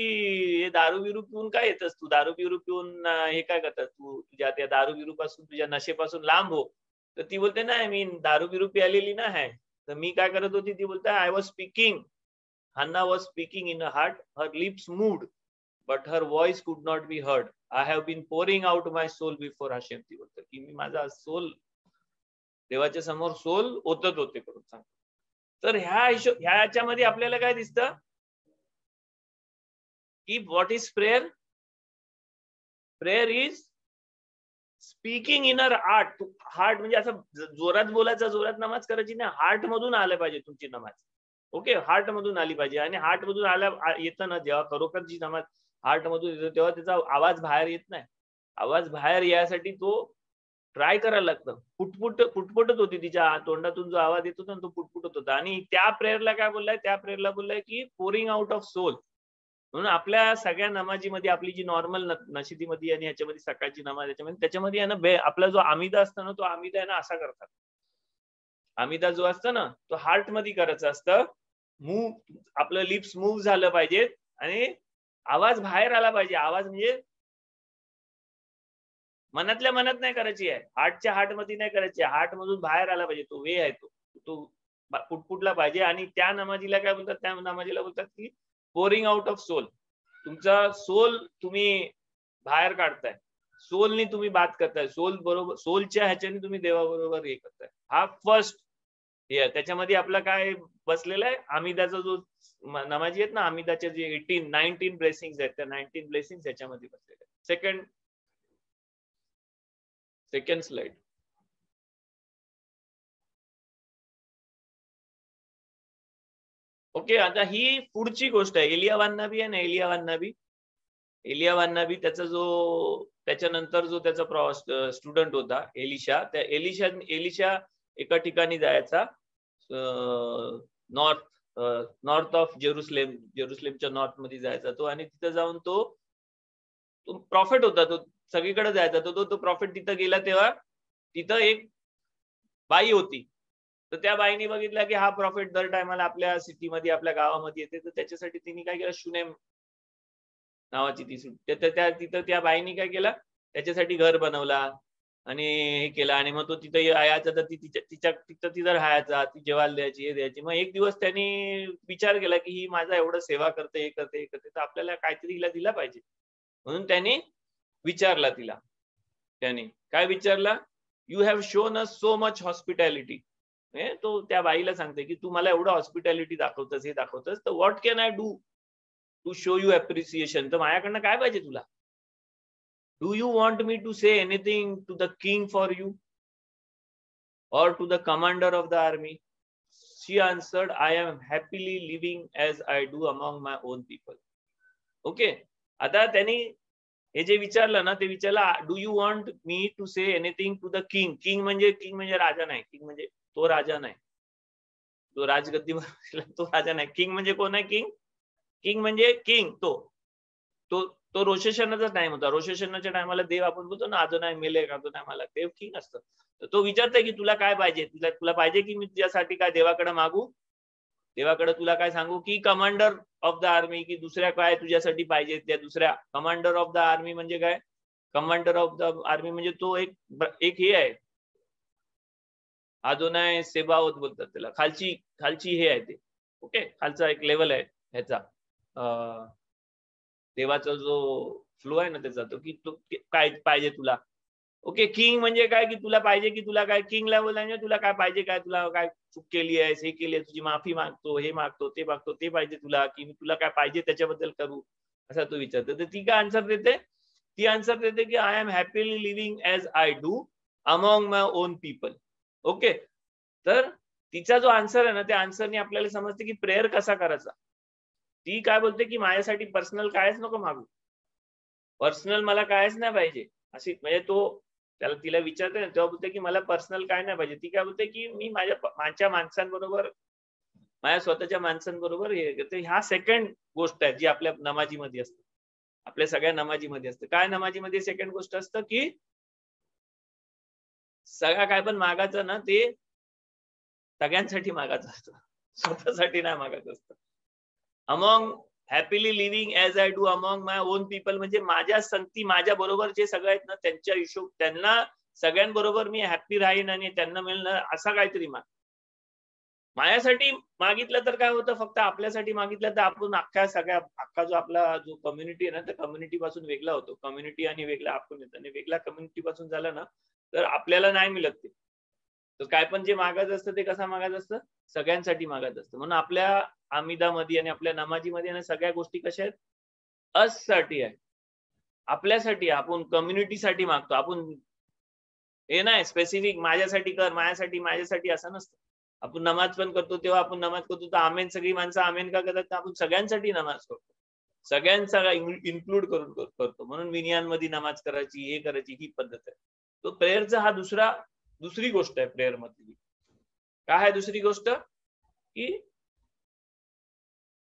हे दारू बिरू पिऊन काय येतस तू, दारू बिरू पिऊन हे काय करतात तू, तुझ्या त्या दारू बिरू पासून, तुझ्या नशेपासून लांब हो. तर ती बोलते नाही, मी दारू बिरू प्यालेली ना आहे. तर मी काय करत होती, ती बोलते I was speaking, Hannah was speaking in a heart, her lips moved but her voice could not be heard. I have been pouring out my soul before Hashem. ती बोलते की मी माझा सोल देवाच्या समोर सोल ओतत होते करून सांगतो. तर ह्याच्यामध्ये आपल्याला काय दिसतं की what is prayer? Prayer is speaking inner heart. Heart म्हणजे असं जोरात बोलायचं, जोरात नमाज करायची नाही, हार्ट मधून आलं पाहिजे तुमची नमाज. ओके, हार्ट मधून आली पाहिजे. आणि हार्ट मधून येतं ना, जेव्हा खरोखरची नमाज हार्ट मधून येतो तेव्हा त्याचा आवाज बाहेर येत नाही. आवाज बाहेर यासाठी तो ट्राय करायला लागतं. पुटपुटत होती तिच्या तोंडातून, जो आवाज येत होता तो पुटपुटत होता. आणि त्या प्रेयरला काय बोललाय, त्या प्रेयरला बोललाय की पोरिंग आउट ऑफ सोल. म्हणून आपल्या सगळ्या नमाजीमध्ये, आपली जी नॉर्मल नशिदीमध्ये आणि ह्याच्यामध्ये सकाळची नमाज, त्याच्यामध्ये आहे ना, आपला जो आमिदा असतो ना, तो आमिदा आहे ना असा करतात. आमिदा जो असतो ना तो हार्ट मध्ये करायचं असतं. आपलं लिप्स मूव्ह झालं पाहिजेत आणि आवाज बाहेर आला पाहिजे. आवाज म्हणजे मनातल्या मनात नाही करायची आहे, हार्टच्या हार्ट मध्ये नाही करायची आहे, हार्ट मधून बाहेर आला पाहिजे. तो वे आहे, तो पुटपुटला पाहिजे. आणि त्या नमाजीला काय बोलतात, त्या नमाजीला बोलतात की पोरिंग आउट ऑफ सोल. तुमचा सोल तुम्ही बाहेर काढताय, सोलनी तुम्ही बात करताय, सोल बरोबर, सोलच्या ह्याच्याने तुम्ही देवाबरोबर हे करताय. हा फर्स्ट हे. त्याच्यामध्ये आपला काय बसलेला आहे, आमिदाचा जो नमाजी आहेत ना, आमिदाचे जे 19 ब्लेसिंग्स आहेत, त्या 19 ब्लेसिंग्स याच्यामध्ये बसलेले आहेत. Second slide. ओके, आता ही पुढची गोष्ट आहे. एलिया नबी आहे ना, एलिया नबी त्याचा त्याच्यानंतर जो त्याचा स्टुडंट होता एलिशा, त्या एलिशा एका ठिकाणी जायचा, नॉर्थ ऑफ जेरुसलेमच्या नॉर्थ मध्ये जायचा तो. आणि तिथं जाऊन तो प्रॉफिट होता, तो सगळीकडे जायचा. तो प्रॉफिट तिथं गेला तेव्हा तिथं एक बाई होती. तर त्या बाईने बघितलं की हा प्रॉफिट दर टायमाला आपल्या सिटीमध्ये, आपल्या गावामध्ये येते. तर त्याच्यासाठी तिने काय केलं, शुनेम नावाची तिथं त्या बाईने काय केलं, त्याच्यासाठी घर बनवला आणि हे केलं. आणि मग तो तिथं यायचा, तर तिथं राहायचा, ती जेवायला द्यायची, हे द्यायची. मग एक दिवस त्यांनी विचार केला की ही माझा एवढं सेवा करते, हे करते, तर आपल्याला काहीतरी हिला दिला पाहिजे. म्हणून त्यांनी विचारला तिला. त्याने काय विचारला, you have shown us so much hospitality. तो त्या बाईला सांगते की तू मला एवढं हॉस्पिटॅलिटी दाखवतस, हे दाखवतस, तर what can I do to show you appreciation. तर माझ्याकडनं काय पाहिजे तुला. Do you want me to say anything to the king for you or to the commander of the army? She answered, I am happily living as I do among my own people. Okay, आता त्यांनी हे जे विचारलं ना, ते विचारलं, do you want me to say anything to the king. King म्हणजे राजा नाही, किंग म्हणजे तो राजा नाही, तो राजगद्दीवर तो राजा नाही. किंग म्हणजे कोण आहे, किंग म्हणजे किंग, तो रोशेशनाचा टाइम होता. रोशेशनाच्या टायमाला देव आपण बोलतो ना, अजून मेलेक, अजून मला देव किंग असतं. तर तो विचारतोय की तुला काय पाहिजे, तुला पाहिजे की मी तुझ्यासाठी काय देवाकडे मागू, देवाकडे तुला काय सांगू, की कमांडर ऑफ द आर्मी, की दुसऱ्या काय तुझ्यासाठी पाहिजे. त्या दुसऱ्या कमांडर ऑफ द आर्मी म्हणजे काय, कमांडर ऑफ द आर्मी म्हणजे तो एक हे आहे, अदोनाय सेबावत बोलतात त्याला, खालची हे आहे ते. ओके, खालचा एक लेवल आहे ह्याचा, देवाचा जो फ्लो आहे ना त्याचा, तो की तो काय पाहिजे तुला. ओके, किंग म्हणजे काय, की तुला पाहिजे, की तुला काय, किंग लेवल म्हणजे तुला काय पाहिजे, काय तुला काय चूक केली आहे, हे केली आहे, तुझी माफी मागतो, हे मागतो, ते मागतो, ते पाहिजे तुला, की मी तुला काय पाहिजे त्याच्याबद्दल करू, असा तो विचारतो. तर ती काय आन्सर देते, ती आन्सर देते की I am happily living as I do among my own people. Okay, तर तिचा जो आन्सर आहे ना, त्या आन्सरने आपल्याला समजते की प्रेयर कसा करायचा. ती काय बोलते की माझ्यासाठी पर्सनल कायच नको मागू, पर्सनल मला कायच नाही पाहिजे अशी. म्हणजे तो तिला विचारते ना, तेव्हा बोलते की मला पर्सनल काय नाही पाहिजे. ती काय बोलते की मी माझ्या माणसांबरोबर, माझ्या स्वतःच्या माणसांबरोबर हे करते. हा सेकंड गोष्ट आहे जी आपल्या नमाजीमध्ये असते, आपल्या सगळ्या नमाजीमध्ये असते. काय नमाजीमध्ये सेकंड गोष्ट असतं की सगळं काय पण मागायचं ना, ते सगळ्यांसाठी मागायचं असतं, स्वतःसाठी नाही मागायचं असतं. Among happily living as I do among my own people म्हणजे माझ्या संगती, माझ्या बरोबर जे सगळे आहेत ना, त्यांच्या हिशोब, त्यांना सगळ्यांबरोबर मी हॅपी राहीन आणि त्यांना मिळणं असा काहीतरी माग. माझ्यासाठी मागितलं तर काय होतं, फक्त आपल्यासाठी मागितलं तर आपण अख्खा जो आपला जो कम्युनिटी आहे ना, त्या कम्युनिटी पासून वेगळा होतो. कम्युनिटी आणि वेगळा आपण येतो, आणि वेगळ्या कम्युनिटी पासून झालं ना तर आपल्याला नाही मिळत ते. तर काय पण जे मागायचं असतं ते कसं मागायचं असतं, सगळ्यांसाठी मागायचं असतं. म्हणून आपल्या आमिदामध्ये आणि आपल्या नमाजीमध्ये आणि सगळ्या गोष्टी कशा आहेत, अस साठी आहे, आपल्यासाठी. आपण कम्युनिटीसाठी मागतो, आपण हे नाही स्पेसिफिक माझ्यासाठी कर, माझ्यासाठी असं नसतं. आपण नमाज पण करतो तेव्हा आपण नमाज करतो तर आमेन, सगळी माणसं आमेन का करतात? आपण सगळ्यांसाठी नमाज करतो, सगळ्यांचा इन्क्लूड करून करतो. म्हणून मिनियांमध्ये नमाज करायची, हे करायची, ही पद्धत आहे. तो प्रेयरचा हा दुसरी गोष्ट आहे प्रेयर मधली. काय आहे दुसरी गोष्ट? की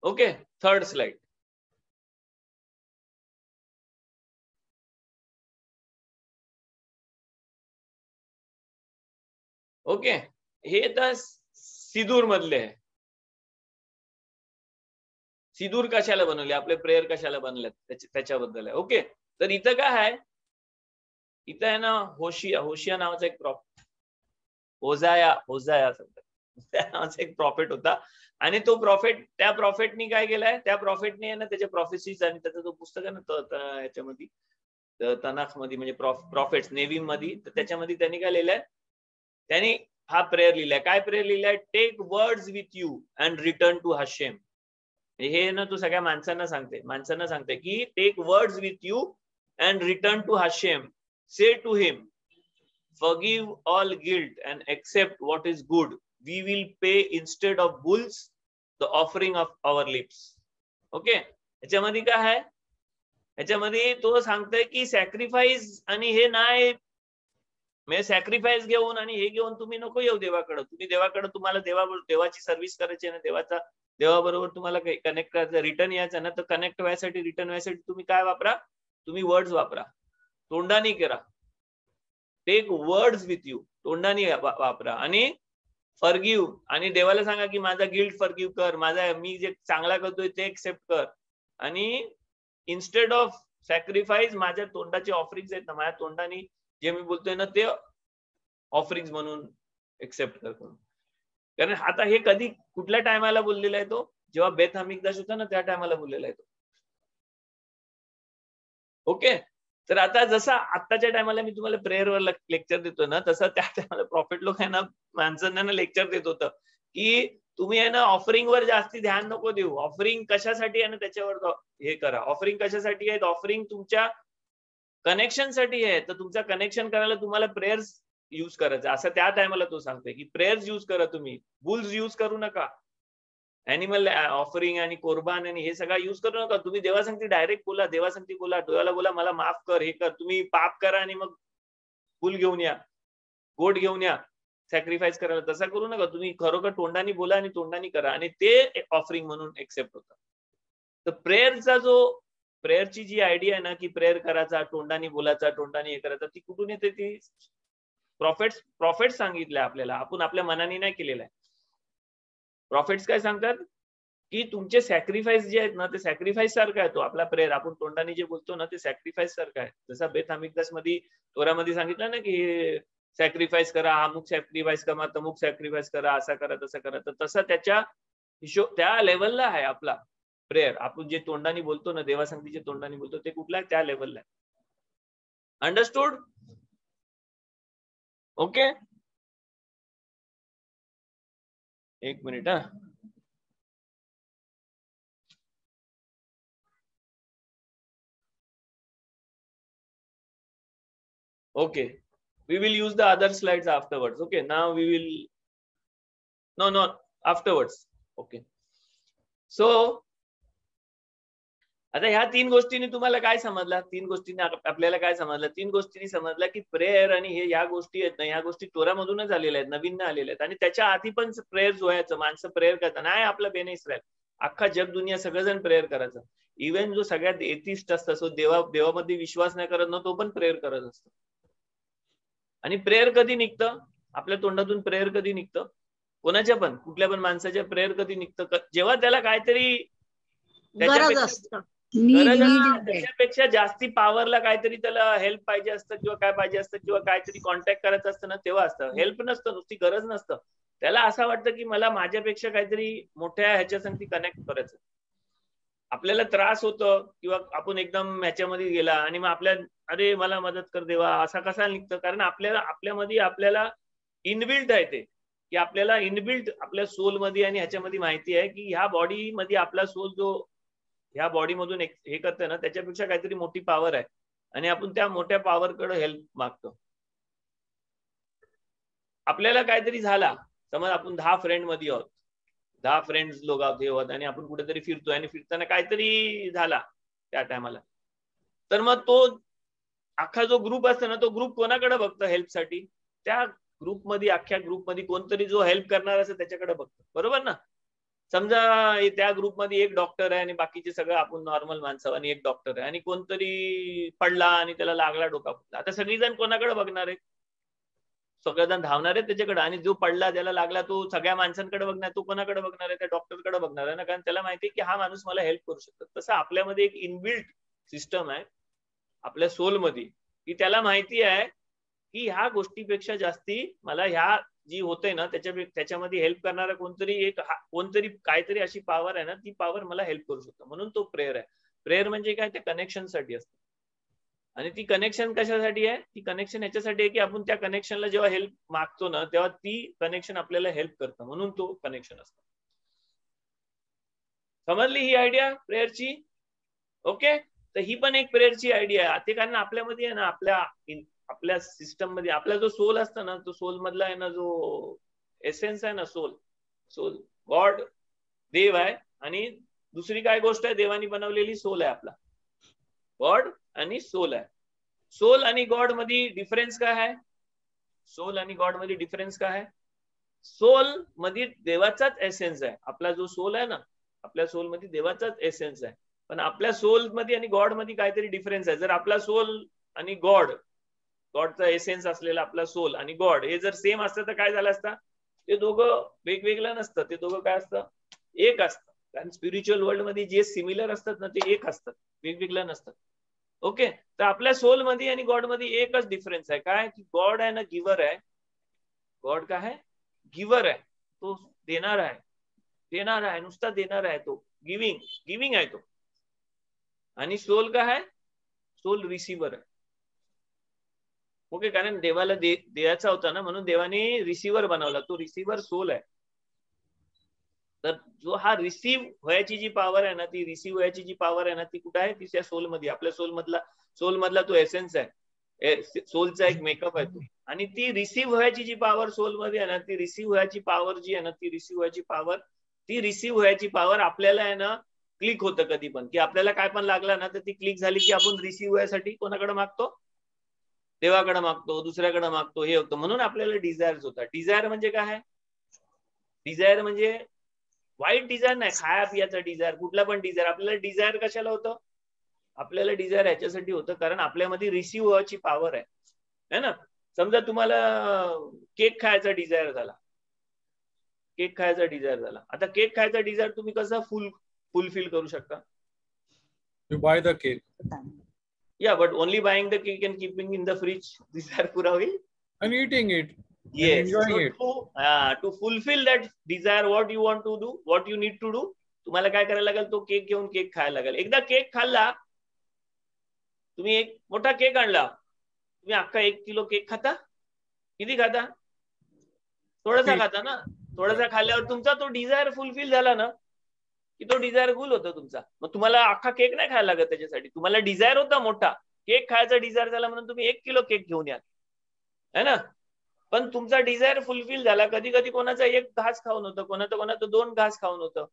ओके, थर्ड स्लाइड. ओके, हे तर सिदूर मधले आहे. सिदूर कशाला बनवले, आपले प्रेयर कशाला बनले त्याच्याबद्दल आहे. ओके, तर इथं काय आहे, इथं आहे ना होशिया नावाचा एक प्रॉफिट, होजाया नावाचा एक प्रॉफिट होता. आणि तो प्रॉफिट, त्या प्रॉफिटनी काय केलंय, त्या प्रॉफिटने ना त्याच्या प्रॉफेसीज आणि त्याचा जो पुस्तक आहे ना याच्यामध्ये तनाख मध्ये म्हणजे प्रॉफिट्स नेव्ही मध्ये, तर त्याच्यामध्ये त्यांनी काय लिहिलंय, त्यांनी हा प्रेयर लिहिलाय. काय प्रेयर लिहिलाय? Take words with you and return to Hashem. हे ना तू सगळ्या माणसांना सांगते की take words with you and return to Hashem, say to him forgive all guilt and accept what is good. We will pay instead of bulls the offering of our lips. Okay, याच्यामध्ये काय आहे, याच्यामध्ये तो सांगतोय की sacrifice आणि हे नाही, म्हणजे सॅक्रिफाईस घेऊन आणि हे घेऊन तुम्ही नको येऊ देवाकडे. तुम्ही देवाकडे, तुम्हाला देवाची सर्व्हिस करायची ना, देवाबरोबर तुम्हाला कनेक्ट करायचं, रिटर्न यायचं ना, तर कनेक्ट व्हायसाठी, रिटर्न व्हायसाठी तुम्ही काय वापरा, तुम्ही वर्ड्स वापरा, तोंडाने करा. टेक वर्ड्स विथ यू, तोंडाने वापरा. आणि फॉरगिव्ह, आणि देवाला सांगा की माझा गिल्ट फॉरगिव्ह कर, मी जे चांगला करतोय ते एक्सेप्ट कर. आणि इन्स्टेड ऑफ सॅक्रिफाईस माझ्या तोंडाचे ऑफरिंग्स आहेत ना, माझ्या तोंडाने जे मी बोलतोय ना ते ऑफरिंग्स म्हणून एक्सेप्ट कर. कारण आता हे कधी कुठल्या टायमाला बोललेला आहे तो, जेव्हा बेथ हमिकदास होता ना त्या टायमाला बोललेला आहे तो. ओके, तर आता जसं आत्ताच्या टायमाला मी तुम्हाला प्रेयरवर लेक्चर देतो ना, तसं त्या टायमाला प्रॉफिट लोक आहे ना माणसांना लेक्चर देत होतं की तुम्ही आहे ना ऑफरिंग वर जास्ती ध्यान नको देऊ. ऑफरिंग कशासाठी आहे ना त्याच्यावर हे करा. ऑफरिंग कशासाठी आहेत? ऑफरिंग तुमच्या कनेक्शन साठी आहे. तर तुमचा कनेक्शन करायला तुम्हाला प्रेयर्स यूज करायचं, असं त्या टायमाला तो सांगतोय की प्रेयर्स यूज करा, तुम्ही बुल्स यूज करू नका, अॅनिमल ऑफरिंग आणि कोरबान आणि हे सगळं यूज करू नका. तुम्ही देवा सांगते डायरेक्ट बोला, देवा सांगते बोला, देवाला बोला मला माफ कर, हे कर. तुम्ही पाप करा आणि मग फुल घेऊन या, गोट घेऊन या सॅक्रिफाईस करायला, तसं करू नका. तुम्ही खरोखर तोंडाने बोला आणि तोंडाने करा, आणि ते ऑफरिंग म्हणून एक्सेप्ट होतं. तर प्रेयरची जी आयडिया आहे ना की प्रेयर करायचा, तोंडाने बोलायचा, तोंडाने हे करायचं, ती कुठून येते? ती प्रॉफिट सांगितलंय आपल्याला, आपण आपल्या मनाने नाही केलेलं आहे. प्रॉफिट्स काय सांगतात की तुमचे सॅक्रिफाईस जे आहेत ना ते सॅक्रिफाईस सारखं आहे. तो आपला प्रेयर आपण तोंडाने जे बोलतो ना ते सॅक्रिफाईस सारखं आहे. जसा बेथ हमिकदास मध्ये तोरामध्ये सांगितलं ना की सॅक्रिफाईस करा, अमुक सॅक्रिफाईस करा, तमुक सॅक्रिफाईस करा, असा करा, तसं करा. तर तसं त्या लेवलला आहे आपला प्रेयर. आपण जे तोंडाने बोलतो ना, देवासंगतीचे तोंडाने बोलतो, ते कुठला आहे? त्या लेवलला आहे. अंडरस्टूड? ओके, एक मिनिट हा. Okay, we will use the other slides afterwards. Okay, now we will no afterwards. Okay, so आता ह्या तीन गोष्टींनी तुम्हाला काय समजलं? तीन गोष्टींनी आपल्याला काय समजलं? तीन गोष्टींनी समजलं की प्रेयर आणि हे या गोष्टी आहेत ना, ह्या गोष्टी तोरामधूनच आलेल्या आहेत, नवीन आलेल्या आहेत. आणि त्याच्या आधी पण प्रेयर व्हायचं, माणसं प्रेयर करतात. नाही आपला बेन इस्रायल, अख्खा जग दुनिया सगळेजण प्रेयर करायचं. इव्हन जो सगळ्यात एथिस्ट असतो, सो देवामध्ये विश्वास नाही करत ना, तो पण प्रेयर करत असतो. आणि प्रेयर कधी निघतं? आपल्या तोंडातून प्रेयर कधी निघतं? कोणाच्या पण, कुठल्या पण माणसाच्या प्रेयर कधी निघतं? जेव्हा त्याला काहीतरी त्याच्यापेक्षा जास्ती पॉवरला काहीतरी त्याला हेल्प पाहिजे असतं, किंवा काय पाहिजे असतं, किंवा काहीतरी कॉन्टॅक्ट करायचं असतं ना, तेव्हा असतं. हेल्प नसतं, नुसती गरज नसतं. त्याला असं वाटतं की मला माझ्यापेक्षा काहीतरी मोठ्या ह्याच्यासाठी कनेक्ट करायचं. आपल्याला त्रास होतो किंवा आपण एकदम ह्याच्यामध्ये गेला आणि मग अरे मला मदत कर देवा, असा कसा निघतं? कारण आपल्यामध्ये आपल्याला इनबिल्ट आहे ते, की आपल्याला इनबिल्ट आपल्या सोल मध्ये आणि ह्याच्यामध्ये माहिती आहे की ह्या बॉडी मध्ये आपला सोल जो ह्या बॉडी मधून हे करतोय ना, त्याच्यापेक्षा काहीतरी मोठी पॉवर आहे, आणि आपण त्या मोठ्या पॉवरकडे हेल्प मागतो. आपल्याला काहीतरी झाला, समज आपण 10 फ्रेंड मध्ये आहोत, 10 फ्रेंड्स लोक आहोत आणि आपण कुठेतरी फिरतोय आणि फिरताना काहीतरी झाला त्या टायमाला, तर मग तो अख्खा जो ग्रुप असतो ना, तो ग्रुप कोणाकडे बघतो हेल्पसाठी? त्या ग्रुपमध्ये, अख्ख्या ग्रुपमध्ये कोणतरी जो हेल्प करणार असेल त्याच्याकडे बघतो, बरोबर ना? समजा त्या ग्रुपमध्ये एक डॉक्टर आहे आणि बाकीचे सगळं आपण नॉर्मल माणसं आणि एक डॉक्टर आहे आणि कोणतरी पडला आणि त्याला लागला डोका फुटला, आता सगळीजण कोणाकडे बघणार आहेत? सगळेजण धावणार आहेत त्याच्याकडे, आणि जो पडला ज्याला लागला तो सगळ्या माणसांकडे बघणार, तो कोणाकडे बघणार आहे? त्या डॉक्टरकडे बघणार आहे ना, कारण त्याला माहिती आहे की हा माणूस मला हेल्प करू शकतो. तसं आपल्यामध्ये एक इनबिल्ट सिस्टम आहे आपल्या सोलमध्ये, की त्याला माहिती आहे की ह्या गोष्टीपेक्षा जास्ती मला ह्या जी होते ना त्याच्यामध्ये हेल्प करणारा कोणतरी काहीतरी अशी पॉवर आहे ना, ती पॉवर मला हेल्प करू शकतो. म्हणून तो प्रेयर आहे. प्रेयर म्हणजे काय? ते कनेक्शन साठी असतं. आणि ती कनेक्शन कशासाठी आहे? ती कनेक्शन याच्यासाठी आहे की आपण त्या कनेक्शनला जेव्हा हेल्प मागतो ना, तेव्हा ती कनेक्शन आपल्याला हेल्प करतं, म्हणून तो कनेक्शन असतो. समजली ही आयडिया प्रेयरची? ओके, तर ही पण एक प्रेयरची आयडिया आहे. ते कारण आपल्यामध्ये आहे ना, आपल्या सिस्टम मध्ये आपला जो सोल असतो ना, तो सोल मधला आहे ना, जो एसेन्स आहे ना, सोल गॉड, देव आहे. आणि दुसरी काय गोष्ट आहे? देवानी बनवलेली सोल आहे आपला. गॉड आणि सोल आहे. सोल आणि गॉड मध्ये डिफरन्स काय आहे? सोल आणि गॉड मध्ये डिफरन्स काय आहे? सोल मध्ये देवाचाच एसेन्स आहे. आपला जो सोल आहे ना, आपल्या सोल मध्ये देवाचाच एसेन्स आहे. पण आपल्या सोल मध्ये आणि गॉड मध्ये काहीतरी डिफरन्स आहे. जर आपला सोल आणि गॉडचा एसेन्स असलेला आपला सोल आणि गॉड हे जर सेम असतं तर काय झालं असतं? ते दोघं वेगवेगळं नसतं, ते दोघं काय असतं? एक असतं. कारण स्पिरिच्युअल वर्ल्ड मध्ये जे सिमिलर असतात ना, ते एक असतात, वेगवेगळं नसतात. ओके, तर आपल्या सोल मध्ये आणि गॉड मध्ये एकच डिफरन्स आहे. काय? की गॉड आहे ना, गिव्हर आहे. गॉड काय आहे? गिव्हर आहे. तो देणार आहे, नुसता देणार आहे. तो गिविंग आहे तो. आणि सोल काय आहे? सोल रिसिव्हर आहे. ओके, कारण देवाला द्यायचा होता ना, म्हणून देवाने रिसिव्हर बनवला. तो रिसिव्हर सोल आहे. तर जो हा रिसिव्ह व्हायची जी पॉवर आहे ना, ती रिसिव्ह व्हायची जी पॉवर आहे ना, ती कुठे आहे? तिच्या सोल मध्ये. आपल्या सोल मधला तो एसेन्स आहे, सोलचा एक मेकअप आहे तो. आणि ती रिसिव्ह व्हायची जी पॉवर सोल मध्ये आहे ना, ती रिसिव्ह व्हायची पॉवर जी आहे ना, ती रिसिव्ह व्हायची पॉवर आपल्याला आहे ना, क्लिक होतं कधी पण, की आपल्याला काय पण लागलं ना, तर ती क्लिक झाली की आपण रिसिव्ह व्हायसाठी कोणाकडे मागतो? देवाकडे मागतो, दुसऱ्याकडे मागतो, हे होतं. म्हणून आपल्याला डिझायर्स होतात. डिझायर म्हणजे काय आहे? डिझायर म्हणजे वाईट डिझायर नाही, खाया पियाचा डिझायर, कुठला पण डिझायर. आपल्याला डिझायर कशाला होतं? आपल्याला डिझायर ह्याच्यासाठी होतं कारण आपल्यामध्ये रिसिव्ह व्हायची पॉवर आहे ना. समजा तुम्हाला केक खायचा डिझायर झाला, आता केक खायचा डिझायर तुम्ही कसं फुलफिल करू शकता? You buy the cake. Yeah, but only buying the cake and keeping in the fridge, desire pura hoil? And eating it. Yes. And enjoying it. To fulfill that desire, what you want to do, what you need to do, तुम्हाला काय करायला लागेल? तो cake घेऊन cake खायला लागेल. एकदा cake खाल्ला, तुम्ही एक मोठा केक आणला, तुम्ही अख्खा 1 किलो केक खाता? किती खाता? थोडासा खाता ना. थोडासा खाल्ल्यावर तुमचा तो डिझायर फुलफिल झाला ना, की तो डिझायर फुल होतो तुमचा. मग तुम्हाला अख्खा केक नाही खायला लागत त्याच्यासाठी. तुम्हाला डिझायर होता मोठा, केक खायचा डिझायर झाला म्हणून तुम्ही 1 किलो केक घेऊन या, है ना. पण तुमचा डिझायर फुलफिल झाला. कधी कधी कोणाचा 1 घास खाऊन होतं, कोणाचं 2 घास खाऊन होतं.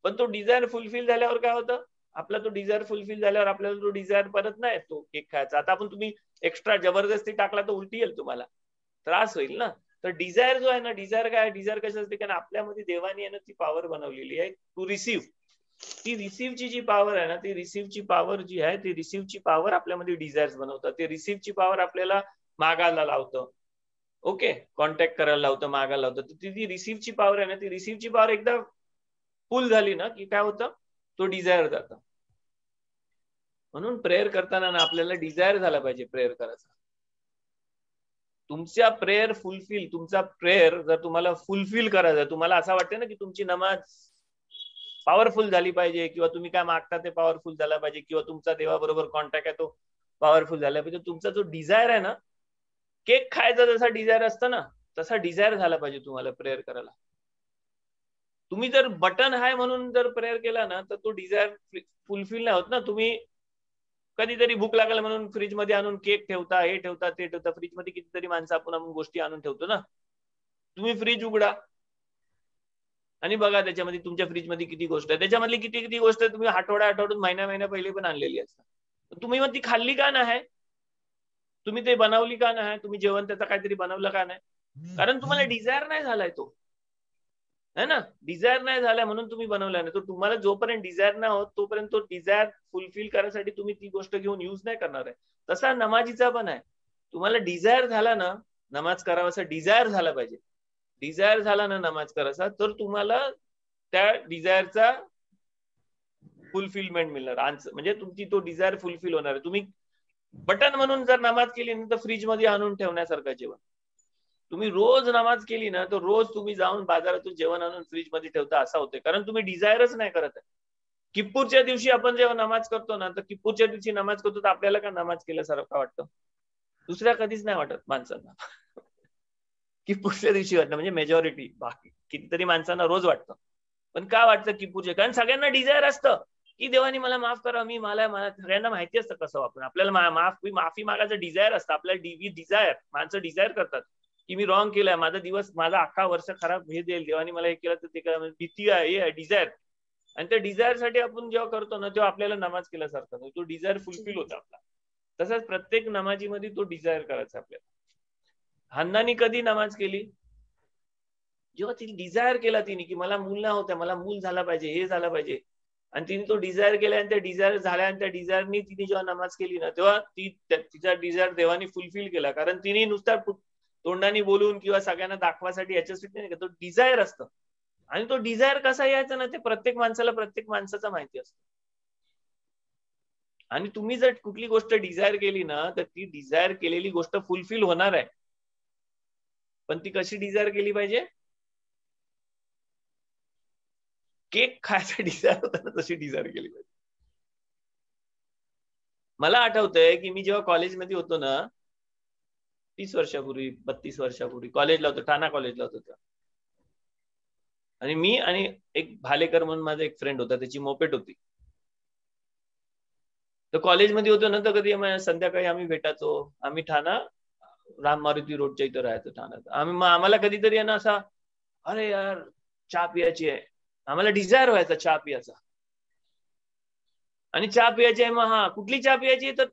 पण तो डिझायर फुलफिल झाल्यावर काय होतं? आपला तो डिझायर फुलफिल झाल्यावर आपल्याला तो डिझायर परत नाही तो केक खायचा. आता आपण तुम्ही एक्स्ट्रा जबरदस्ती टाकला तर उलटी येईल, तुम्हाला त्रास होईल ना. तर डिझायर जो आहे ना, डिझायर काय? डिझायर कशासाठी? कारण आपल्यामध्ये देवानी आहे ना, ती पॉवर बनवलेली आहे टू रिसिव्ह. ती रिसिव्हची जी पॉवर आहे ना, ती रिसिव्हची पॉवर जी आहे, ती रिसिव्हची पॉवर आपल्यामध्ये डिझायर्स बनवतात. ते रिसिव्हची पॉवर आपल्याला मागायला लावतं. ओके, कॉन्टॅक्ट करायला लावतं, मागायला लावतं. तर ती रिसिव्हची पॉवर आहे ना, ती रिसिव्हची पॉवर एकदा फुल झाली ना, की काय होतं? तो डिझायर जातं. म्हणून प्रेयर करताना ना आपल्याला डिझायर झाला पाहिजे प्रेयर करायचा. तुमचा प्रेयर जर तुम्हाला फुलफिल करायचं, तुम्हाला असं वाटतं ना की तुमची नमाज पॉवरफुल झाली पाहिजे, किंवा तुम्ही काय मागता ते पॉवरफुल झाला पाहिजे, किंवा तुमचा देवाबरोबर कॉन्टॅक्ट आहे तो पॉवरफुल झाला पाहिजे. तुमचा जो डिझायर आहे ना, केक खायचा जसा डिझायर असतं ना, तसा डिझायर झाला पाहिजे तुम्हाला प्रेयर करायला. तुम्ही जर बटन आहे म्हणून जर प्रेयर केला ना, तर तो डिझायर फुलफिल नाही होत ना. तुम्ही कधीतरी भूक लागेल म्हणून फ्रीज मध्ये आणून केक ठेवता, हे ठेवता, ते ठेवता. फ्रीज मध्ये कितीतरी माणसं आपण गोष्टी आणून ठेवतो ना. तुम्ही फ्रीज उघडा आणि बघा त्याच्यामध्ये तुमच्या फ्रीजमध्ये किती गोष्ट आहे, त्याच्यामधली किती किती गोष्ट तुम्ही आठवड्यातून महिन्या पहिले पण आणलेली असतात. तुम्ही मग ती खाल्ली का नाही, तुम्ही ते बनवली का नाही, तुम्ही जेवण त्याचा काहीतरी बनवलं का नाही, कारण तुम्हाला डिझायर नाही झालाय तो, है ना. डिझायर नाही झालाय म्हणून तुम्ही बनवला नाही. तो तुम्हाला जोपर्यंत डिझायर नाही होत तोपर्यंत तो डिझायर फुलफिल करण्यासाठी तुम्ही ती गोष्ट घेऊन यूज नाही करणार आहे. तसा नमाजीचा पण आहे. तुम्हाला डिझायर झाला ना नमाज करावासा, डिझायर झाला पाहिजे, डिझायर झाला ना नमाज करायचा, तर तुम्हाला त्या डिझायरचा फुलफिलमेंट मिळणार, म्हणजे तुमची तो डिझायर फुलफिल होणार आहे. तुम्ही बटन म्हणून जर नमाज केली ना तर फ्रीज मध्ये आणून ठेवण्यासारखं जेवण. तुम्ही रोज नमाज केली ना तर रोज तुम्ही जाऊन बाजारातून जेवण आणून फ्रीज मध्ये ठेवता असं होते, कारण तुम्ही डिझायरच नाही करत आहे. किप्पूरच्या दिवशी आपण जेव्हा नमाज करतो ना तर किप्पूरच्या दिवशी नमाज करतो तर आपल्याला का नमाज केल्यासारखं वाटतं, दुसऱ्या कधीच नाही वाटत माणसांना. किप्पूरच्या दिवशी वाटतं, म्हणजे मेजॉरिटी, बाकी कितीतरी माणसांना रोज वाटतं. पण का वाटतं किप्पूरच्या, कारण सगळ्यांना डिझायर असतं की देवानी मला माफ करा, मला सगळ्यांना माहिती असतं कसं आपण, आपल्याला माफी मागायचं डिझायर असतं आपल्याला. डिझायर, माणसं डिझायर करतात की मी रॉंग केलंय, माझा अख्खा वर्ष खराब हे देईल देवानी मला हे केलं तर ते केलं, भीती आहे, हे आहे डिझायर. आणि त्या डिझायर साठी आपण जेव्हा करतो ना तेव्हा आपल्याला नमाज केल्यासारखं तो डिझायर फुलफिल होतो आपला. तसंच प्रत्येक नमाजीमध्ये तो डिझायर करायचा आपल्याला. हन्नानी कधी नमाज केली, जेव्हा तिने डिझायर केला तिने की मला मूल नाही होतं, मला मूल झाला पाहिजे, हे झालं पाहिजे, आणि तिने तो डिझायर केला आणि त्या डिझायर झाल्या, आणि त्या डिझायरनी तिने जेव्हा नमाज केली ना तेव्हा तिचा डिझायर देवानी फुलफिल केला. कारण तिने नुसता तोंडाने बोलून किंवा सगळ्यांना दाखवासाठी याच्यासाठी नाही, तो डिझायर असतं. आणि तो डिझायर कसा यायचा ना ते प्रत्येक माणसाचा माहिती असतं. आणि तुम्ही जर कुठली गोष्ट डिझायर केली ना तर ती डिझायर केलेली गोष्ट फुलफिल होणार आहे. पण ती कशी डिझायर केली पाहिजे, केक खायचा डिझायर होता ना तशी डिझायर केली पाहिजे. मला आठवतंय की मी जेव्हा कॉलेजमध्ये होतो ना 30 वर्षापूर्वी 32 वर्षापूर्वी कॉलेजला होतो, ठाणा कॉलेजला होतो, आणि मी आणि एक भालेकर म्हणून माझा एक फ्रेंड होता, त्याची मोपेट होती. तर कॉलेजमध्ये होतो ना तर कधी संध्याकाळी आम्ही भेटायचो. आम्ही ठाणा राम मारुती रोडच्या इथं राहायचो ठाण्यात. आम्हाला कधीतरी आहे ना असा, अरे यार चहा पियाची आहे, आम्हाला डिझायर व्हायचा चहा पियाचा, आणि चहा पियाची आहे. मग कुठली चहा पियाची, तर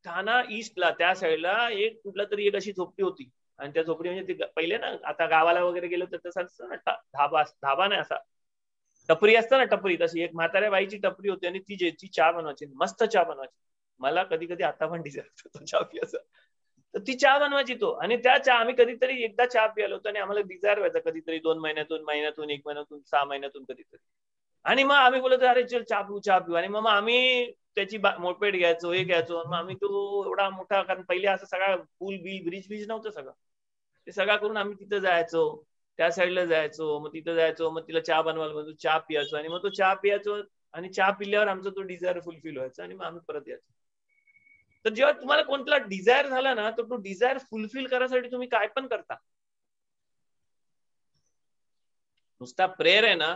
ठाणा ईस्टला त्या साईडला एक कुठला तरी एक अशी झोपडी होती, आणि त्या झोपडी म्हणजे ते पहिले ना आता गावाला वगैरे गेलो तर तसं असतं ना, धाबा नाही असा टपरी असतं ना, टपरी तशी एक म्हाताऱ्या बाईची टपरी होती, आणि ती चहा बनवायची, मस्त चहा बनवायची. मला कधी कधी आता पण डिझायर होतो चहा पियाचा, तर ती चहा बनवायची तो, आणि त्या चहा आम्ही कधीतरी एकदा चहा प्यायलो होतो, आणि आम्हाला डिझायर व्हायचा कधीतरी 2 महिन्यातून 1 महिन्यातून 6 महिन्यातून कधीतरी. आणि मग आम्ही बोलतो अरे चल चहा पिऊ, आणि मग आम्ही त्याची मोपेड घ्यायचो, हे घ्यायचो, मग आम्ही तो एवढा मोठा, कारण पहिले असं सगळा पूल बिल ब्रिज नव्हतं सगळं, ते सगळं करून आम्ही तिथं जायचो, त्या साईडला जायचो, मग तिथं जायचो, मग तिला चहा बनवायला म्हणतो, चहा पियाचो, आणि मग तो चहा पियाचो, आणि चहा पिल्यावर आमचा तो डिझायर फुलफिल व्हायचा, आणि मग आम्ही परत यायचो. तर जेव्हा तुम्हाला कोणता डिझायर झाला ना तर तो डिझायर फुलफिल करायसाठी तुम्ही काय पण करता. नुसता प्रेयर आहे ना,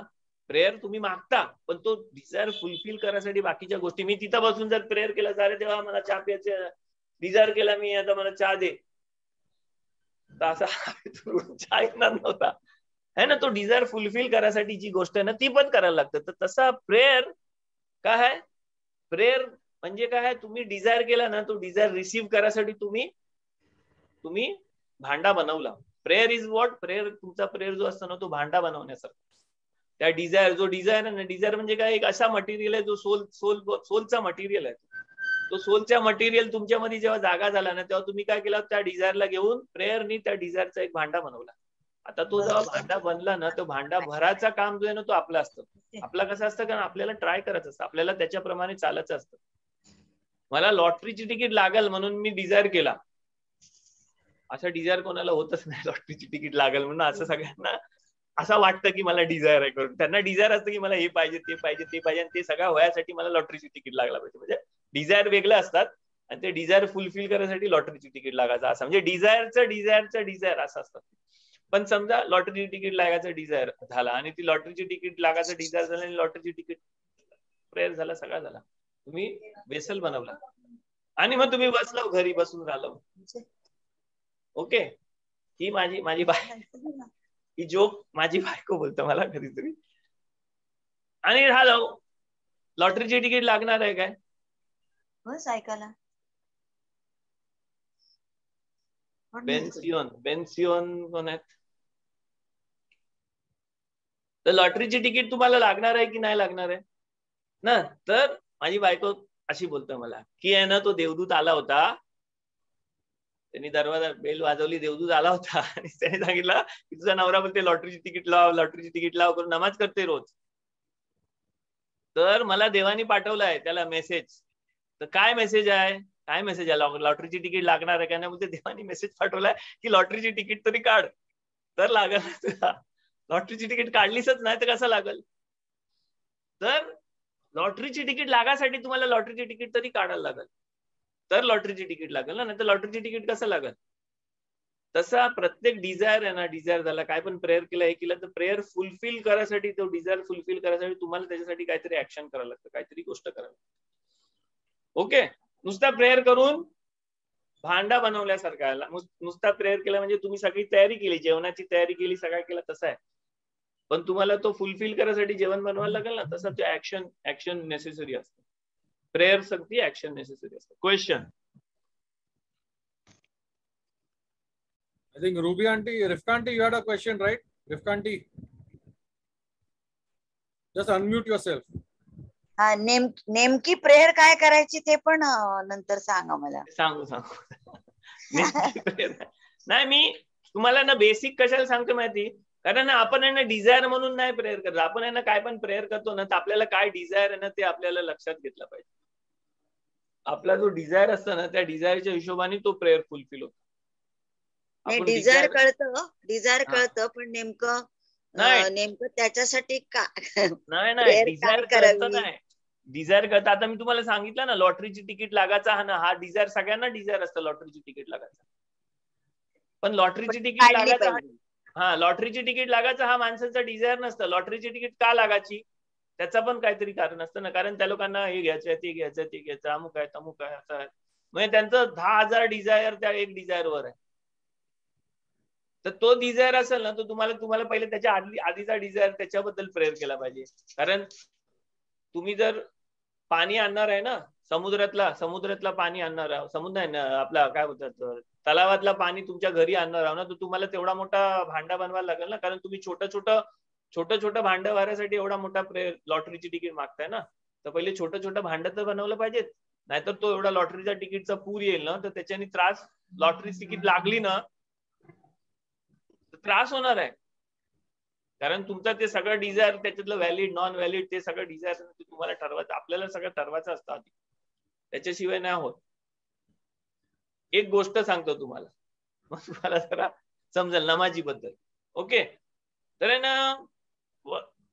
प्रेयर तुम्ही मागता, पण तो डिझायर फुलफिल करायसाठी बाकीच्या गोष्टी, मी तिथं बसून जर प्रेयर केला अरे तेव्हा मला चहा प्यायचे डिझायर केला मी, आता मला चहा दे, तर असा चहा येणार नव्हता, है ना. तो डिझायर फुलफिल करायसाठी जी गोष्ट आहे ना ती पण करायला लागतं. तर तसा प्रेयर काय आहे, प्रेयर म्हणजे काय आहे, तुम्ही डिझायर केला ना तो डिझायर रिसीव्ह करायसाठी तुम्ही भांडा बनवला. प्रेयर इज व्हॉट, प्रेयर तुमचा प्रेयर जो असतो ना तो भांडा बनवण्यासारखा. त्या डिझायर जो डिझायर आहे ना, डिझायर म्हणजे काय, एक असा मटेरियल आहे जो सोलचा मटेरियल आहे. तो सोलचा मटेरियल तुमच्यामध्ये जेव्हा जागा झाला ना तेव्हा तुम्ही काय केलं, त्या डिझायरला घेऊन प्रेयरनी त्या डिझायरचा एक भांडा बनवला. आता तो जेव्हा भांडा बनला ना तो भांडा भराचा काम जो आहे ना तो आपला असतं. आपला कसं असतं, कारण आपल्याला ट्राय करायचं असतं, आपल्याला त्याच्याप्रमाणे चालायचं असतं. मला लॉटरीची तिकीट लागल म्हणून मी डिझायर केला, असं डिझायर कोणाला होतच नाही लॉटरीची तिकीट लागल म्हणून. असं सगळ्यांना असं वाटतं की मला डिझायर आहे करून, त्यांना डिझायर असतं की मला हे पाहिजे ते पाहिजे ते पाहिजे, आणि ते सगळं व्हायसाठी मला लॉटरीची तिकीट लागला पाहिजे. म्हणजे डिझायर वेगळं असतात, आणि ते डिझायर फुलफिल करण्यासाठी लॉटरीची तिकीट लागायचं असं, म्हणजे डिझायर असं असतं. पण समजा लॉटरी तिकीट लागायचं डिझायर झाला, आणि ती लॉटरीची तिकीट लागायचं डिझायर झालं, आणि लॉटरीची तिकीट प्रेयर झाला, सगळा झाला, तुम्ही वेसल बनवला, आणि मग तुम्ही बसलो घरी बसून राहिलो. ओके, ही माझी बाय ही जोक माझी बायको बोलतो मला कधीतरी. आणि राहिलो लॉटरीची तिकीट लागणार आहे काय? बस ऐकायला. बेन्सिओन कोण आहेत? तर लॉटरीची तिकीट तुम्हाला लागणार आहे की नाही लागणार आहे ना? तर माझी बायको अशी बोलतो मला की आहे ना, तो देवदूत आला होता, त्यांनी दरवाजा बेल वाजवली, देवदूत आला होता आणि त्याने सांगितलं की तुझा नवरा बोलते लॉटरीची तिकीट लाव, लॉटरीची तिकीट लाव करून नमाज करते रोज. तर मला देवानी पाठवलाय त्याला मेसेज. तर काय मेसेज आहे? काय मेसेज आहे? लॉटरीची तिकीट लागणार आहे का नाही बोलते. देवानी मेसेज पाठवलाय की लॉटरीची तिकीट तरी काढ तर लागल तुला. लॉटरीची तिकीट काढलीच नाही तर कसं लागल? तर लॉटरीची तिकीट लागासाठी तुम्हाला लॉटरीची तिकीट तरी काढायला लागल, तर लॉटरीची तिकीट लागेल ना, नाही तर लॉटरीची तिकीट कसं लागल? तसा प्रत्येक डिझायर आहे ना, डिझायर झाला काय पण प्रेयर केलं हे केलं तर प्रेयर फुलफिल करायसाठी, तो डिझायर फुलफिल करायसाठी तुम्हाला त्याच्यासाठी काहीतरी ऍक्शन करायला लागतं, काहीतरी गोष्ट करायला लागतं. ओके, नुसता प्रेयर करून भांडा बनवल्यासारखा आहे. नुसता प्रेयर केला म्हणजे तुम्ही सगळी तयारी केली, जेवणाची तयारी केली, सगळं केलं तसं आहे, पण तुम्हाला तो फुलफिल करायसाठी जेवण बनवायला लागेल ना, तसं ते ऍक्शन नेसेसरी असतं. प्रेयर साठी ऍक्शन नेसेसरी असतं. Question? I think Ruby auntie, Rifka auntie, you had a question, right? Rifka auntie, just unmute yourself. नेमकी प्रेयर काय करायची ते पण नंतर सांगा मला. सांगू नेमकी प्रेयर नाही, मी तुम्हाला ना बेसिक कशाला सांगतो माहिती? कारण आपण आहे ना डिझायर म्हणून नाही प्रेयर करत. आपण आहे ना काय पण प्रेयर करतो ना, तर आपल्याला काय डिझायर आहे ना ते आपल्याला लक्षात घेतलं पाहिजे. आपला जो डिझायर असतो ना, त्या डिझायरच्या हिशोबाने तो प्रेयर फुलफिल होतो. डिझायर कळतं पण नेमकं त्याच्यासाठी नाही डिझायर करत नाही. डिझायर करता आता मी तुम्हाला सांगितलं ना, लॉटरीची तिकीट लागायचा हा डिझायर, सगळ्यांना डिझायर असतं लॉटरीची तिकीट लागायचा. पण लॉटरीची तिकीट लागायचा लॉटरीची तिकीट लागायचा हा माणसाचा डिझायर नसतं. लॉटरीची तिकीट का लागायची त्याचा पण काहीतरी कारण असतं ना, कारण त्या लोकांना हे घ्यायचं, ते घ्यायचं, ते घ्यायचं, अमुक आहे तमुक आहे असं आहे. म्हणजे त्यांचं 10,000 डिझायर त्या एक डिझायर वर आहे. तर तो डिझायर असेल ना, तर तुम्हाला पहिले त्याच्या आधीचा डिझायर त्याच्याबद्दल प्रेयर केला पाहिजे. कारण तुम्ही जर पाणी आणणार आहे ना, समुद्रातला पाणी आणणार आहे, समुद्र आपला काय बोलतात तलावातला पाणी तुमच्या घरी आणणार आहोत ना, तर तुम्हाला तेवढा मोठा भांडा बनवायला लागेल ना. कारण तुम्ही छोटं भांडं भरण्यासाठी एवढा मोठा प्रेयर लॉटरीची तिकीट मागताय ना, तर पहिले छोटं भांडं तर बनवलं पाहिजेत. नाहीतर तो एवढा लॉटरीच्या तिकीटचा पूर येईल ना, तर त्याच्याने त्रास, लॉटरी तिकीट लागली ना त्रास होणार आहे. कारण तुमचं ते सगळं डिझायर, त्याच्यातलं व्हॅलिड नॉन व्हॅलिड ते सगळं डिझायर तुम्हाला ठरवायचं, आपल्याला सगळं ठरवायचं असतं आधी, त्याच्याशिवाय नाही होत. एक गोष्ट सांगतो तुम्हाला, मग तुम्हाला जरा समजेल नमाजी बद्दल. ओके, तर आहे ना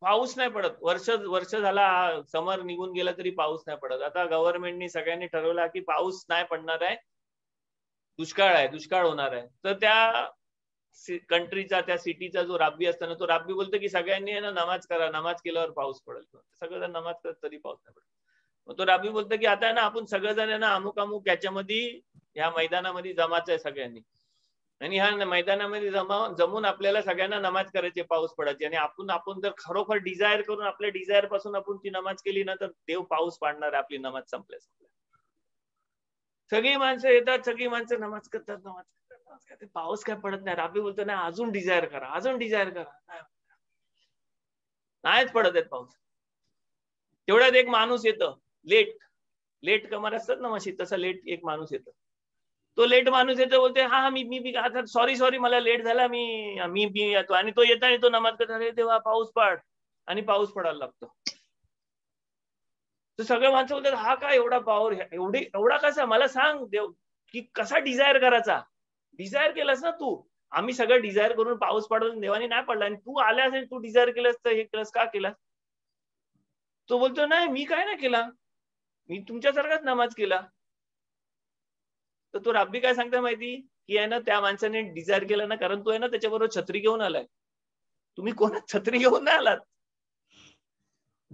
पाऊस नाही पडत, वर्ष झाला, समर निघून गेला तरी पाऊस नाही पडत. आता गव्हर्नमेंटनी सगळ्यांनी ठरवलं की पाऊस नाही पडणार आहे, दुष्काळ होणार आहे. तर त्या कंट्रीचा, त्या सिटीचा जो राब्बी असताना तो राब्बी बोलतो की सगळ्यांनी आहे ना नमाज करा, नमाज केल्यावर पाऊस पडेल. सगळेजण नमाज करत तरी पाऊस नाही पडत. मग तो राब्बी बोलतो की आता ना आपण सगळेजण आहे ना अमुक याच्यामध्ये, ह्या मैदानामध्ये जमायचं आहे सगळ्यांनी, आणि ह्या मैदानामध्ये जमून आपल्याला सगळ्यांना नमाज करायची, पाऊस पडायची. आणि आपण जर खरोखर डिझायर करून आपल्या डिझायर पासून आपण ती नमाज केली ना, तर देव पाऊस पाडणार आहे आपली नमाज संपल्या. सगळी माणसं येतात, सगळी माणसं नमाज करतात, पाऊस काय पडत नाही. राबी बोलतो ना अजून डिझायर करा, नाहीच पडत आहेत पाऊस. तेवढ्यात एक माणूस येतं, लेट कमर असतात ना मशी, तसा लेट एक माणूस येतो. तो लेट माणूस येतो, बोलते हा मी आता सॉरी मला लेट झाला, मी येतो. आणि तो येतो आणि तो नमाज करतो, अरे देवा पाऊस पाड, आणि पाऊस पडायला लागतो. तर सगळे माणसं बोलतात हा काय एवढा पॉवर, एवढा कसा, मला सांग देव की कसा डिझायर करायचा. डिझायर केलंस ना तू, आम्ही सगळं डिझायर करून पाऊस पडून देवानी नाही पडला, आणि तू आल्यास तू डिझायर केलंस तर हे केलंस का केलास? तो बोलतो नाही मी काय नाही केला, मी तुमच्यासारखाच नमाज केला. तर तो राब्बी काय सांगता माहिती की आहे ना, त्या माणसाने डिझायर केला ना, कारण तो आहे ना त्याच्याबरोबर छत्री घेऊन आलाय, तुम्ही कोणाच छत्री घेऊन नाही आलात.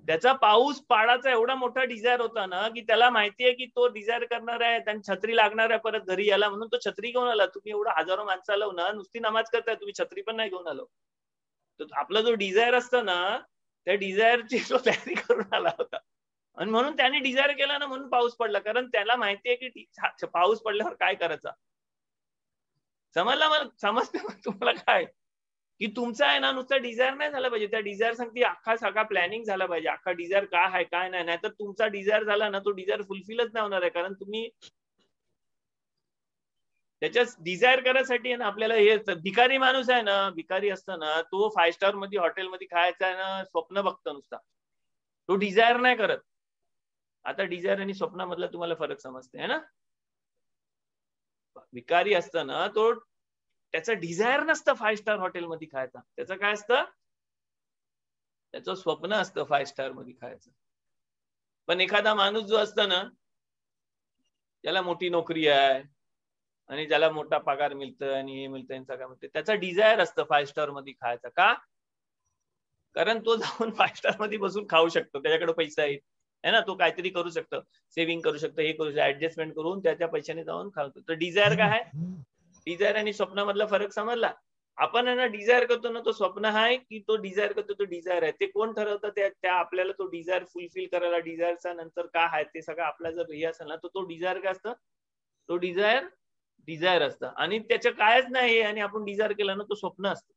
त्याचा पाऊस पाडाचा एवढा मोठा डिझायर होता ना, की त्याला माहितीये की तो डिझायर करणार आहे, त्यांनी छत्री लागणार आहे परत घरी यायला, म्हणून तो छत्री घेऊन आला. तुम्ही एवढा हजारो माणसं आलो ना, नुसती नमाज करताय, तुम्ही छत्री पण नाही घेऊन आलो. तर आपला जो डिझायर असतं ना, त्या डिझायरची तो तयारी करून आला होता आणि म्हणून त्याने डिझायर केला ना, म्हणून पाऊस पडला. कारण त्याला माहिती आहे की पाऊस पडल्यावर काय करायचा. समजला मला? समजते तुम्हाला काय की तुमचा आहे ना नुसता डिझायर नाही झाला पाहिजे, त्या डिझायर सांगते अख्खा सगळा प्लॅनिंग झाला पाहिजे, अख्खा डिझायर काय आहे काय नाही. नाहीतर तुमचा डिझायर झाला ना, तो डिझायर फुलफिलच नाही होणार आहे. कारण तुम्ही त्याच्यात डिझायर करायसाठी आहे ना आपल्याला हे भिकारी माणूस आहे ना, भिकारी असतं ना, तो 5 स्टार मध्ये हॉटेलमध्ये खायचा आहे ना, स्वप्न बघतो नुसता, तो डिझायर नाही करत. आता डिझायर आणि स्वप्नामधला तुम्हाला फरक समजते है ना. भिकारी असतं ना, तो त्याचं डिझायर नसतं 5 स्टार हॉटेलमध्ये खायचा, त्याचं काय असतं, त्याचं स्वप्न असतं 5 स्टार मध्ये खायचं. पण एखादा माणूस जो असतो ना, त्याला मोठी नोकरी आहे आणि ज्याला मोठा पगार मिळतं आणि हे मिळतं सगळं मिळतं, त्याचा डिझायर असतं 5 स्टार मध्ये खायचा. का? कारण तो जाऊन 5 स्टार मध्ये बसून खाऊ शकतो, त्याच्याकडे पैसा आहे है ना, तो काहीतरी करू शकतो, सेव्हिंग करू शकतो, हे करू शकतो, ऍडजस्टमेंट करून त्याच्या पैशाने जाऊन खातो. तर डिझायर काय आहे, डिझायर आणि स्वप्नामधला फरक समजला. आपण ना डिझायर करतो ना, तो स्वप्न आहे की तो डिझायर करतो तो डिझायर आहे, ते कोण ठरवतं? त्या आपल्याला तो डिझायर फुलफिल करायला डिझायरचा नंतर काय आहे ते सगळं आपला जर हे असेल ना, तर तो डिझायर काय असतं, तो डिझायर असतं. आणि त्याचं कायच नाही आणि आपण डिझायर केलं ना, तो स्वप्न असतं.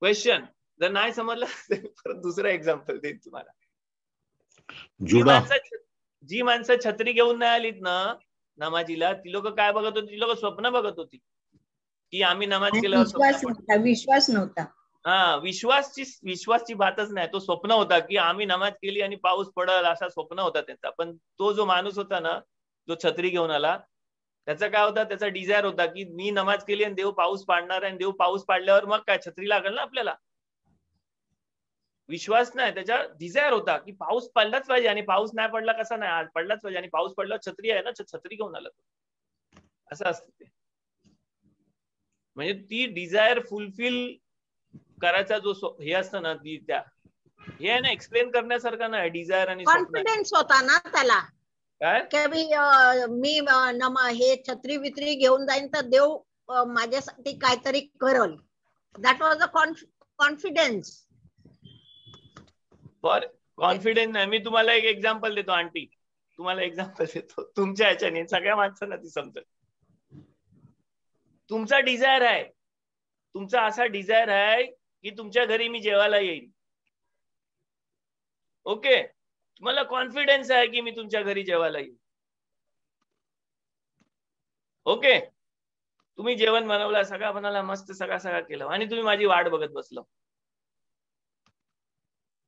क्वेश्चन जर नाही समजलं तर परत दुसरं एक्झाम्पल देईन तुम्हाला. जी माणसं छत्री घेऊन नाही आलीत ना नमाजीला, ती लोक काय बघत होती, ती लोक स्वप्न बघत होती की आम्ही नमाज केल्यावर विश्वास नव्हता. हा, विश्वासची बातच नाही, तो स्वप्न होता की आम्ही नमाज केली आणि पाऊस पडल, असा स्वप्न होता त्यांचा. पण तो जो माणूस होता ना, जो छत्री घेऊन आला, त्याचा काय होता, त्याचा डिझायर होता की मी नमाज केली आणि देव पाऊस पाडणार आहे, आणि देव पाऊस पाडल्यावर मग काय छत्री लागेल ना आपल्याला. विश्वास नाही, त्याचा डिझायर होता की पाऊस पडलाच पाहिजे, आणि पाऊस नाही पडला कसा नाही, आज पडलाच पाहिजे, आणि पाऊस पडला छत्री आहे ना, छत्री घेऊन आला. असं असतं ते. म्हणजे ती डिझायर फुलफिल करायचा जो हे असतं ना, ती त्या हे आहे ना, एक्सप्लेन करण्यासारखं नाही डिझायर आणि कॉन्फिडन्स होता ना त्याला, काय मी हे छत्री बित्री घेऊन जाईन तर देव माझ्यासाठी काहीतरी करल. That was a confidence. For confidence नाही. मी तुम्हाला एक एक्झाम्पल देतो आंटी, तुम्हाला एक्झाम्पल देतो तुमच्या ह्याच्याने, सगळ्या माणसांना ती समजेल. तुमचा डिझायर आहे, तुमचा असा डिझायर आहे की तुमच्या घरी मी जेवायला येईल. ओके, तुम्हाला कॉन्फिडन्स आहे की मी तुमच्या घरी जेवायला येईल. ओके, तुम्ही जेवण बनवलं, सगळं बनवला, मस्त सगळं केलं, आणि तुम्ही माझी वाट बघत बसलो.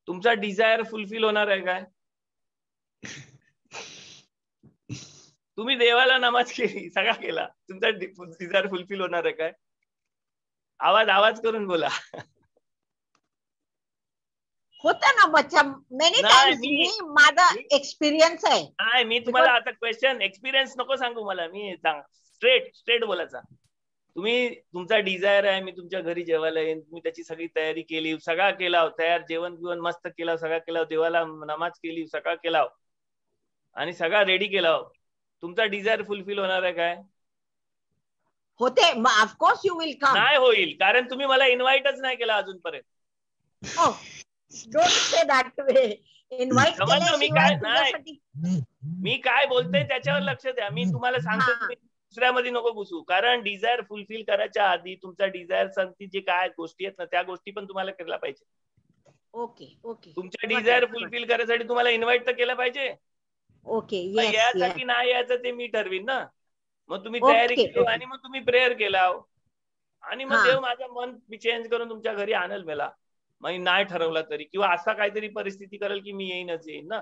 तुमचा डिझायर फुलफिल होणार आहे काय? तुम्ही देवाला नमाज केली, सगळा केला, तुमचा डिझायर फुलफिल होणार आहे काय? आवाज करून बोला. होतं ना बच्चा, मेनी टाइम्स. माझा एक्सपिरियन्स आहे. नाही, मी तुम्हाला आता क्वेश्चन एक्सपिरियन्स नको सांगू मला, मी स्ट्रेट बोलायचा. तुम्ही तुमचा डिझायर आहे मी तुमच्या घरी जेवायला येईन, तुम्ही त्याची सगळी तयारी केली, सगळा केला, तयार जेवण बिवण मस्त केला, सगळा केला, देवाला नमाज केली, सगळा केला आणि सगळा रेडी केला, तुमचा डिझायर फुलफिल होणार आहे काय? होते, ऑफकोर्स यू विल कम. नाही होईल, कारण तुम्ही मला इन्व्हाइटच नाही केला अजूनपर्यंत. Don't say that way. Invite केल्याशिवाय मी काय बोलतोय त्याच्यावर लक्ष द्या. मी तुम्हाला सांगतो, तुम्ही दुसऱ्यामध्ये नको घुसू, कारण डिझायर फुलफिल करायच्या आधी तुमचा डिझायर सांगते जे काय गोष्टी आहेत ना, त्या गोष्टी पण तुम्हाला केल्या पाहिजे. Okay okay. तुमच्या डिझायर फुलफिल करायसाठी तुम्हाला इन्व्हाइट तर केलं पाहिजे. ओके, यासाठी नाही यायचं ते मी ठरवीन ना. मग तुम्ही तयारी केली आणि मग तुम्ही प्रेयर केला आणि मग देव माझं मन चेंज करून तुमच्या घरी आणल मला, मग नाही ठरवला तरी, किंवा असा काहीतरी परिस्थिती करेल की मी येईनच येईन ना.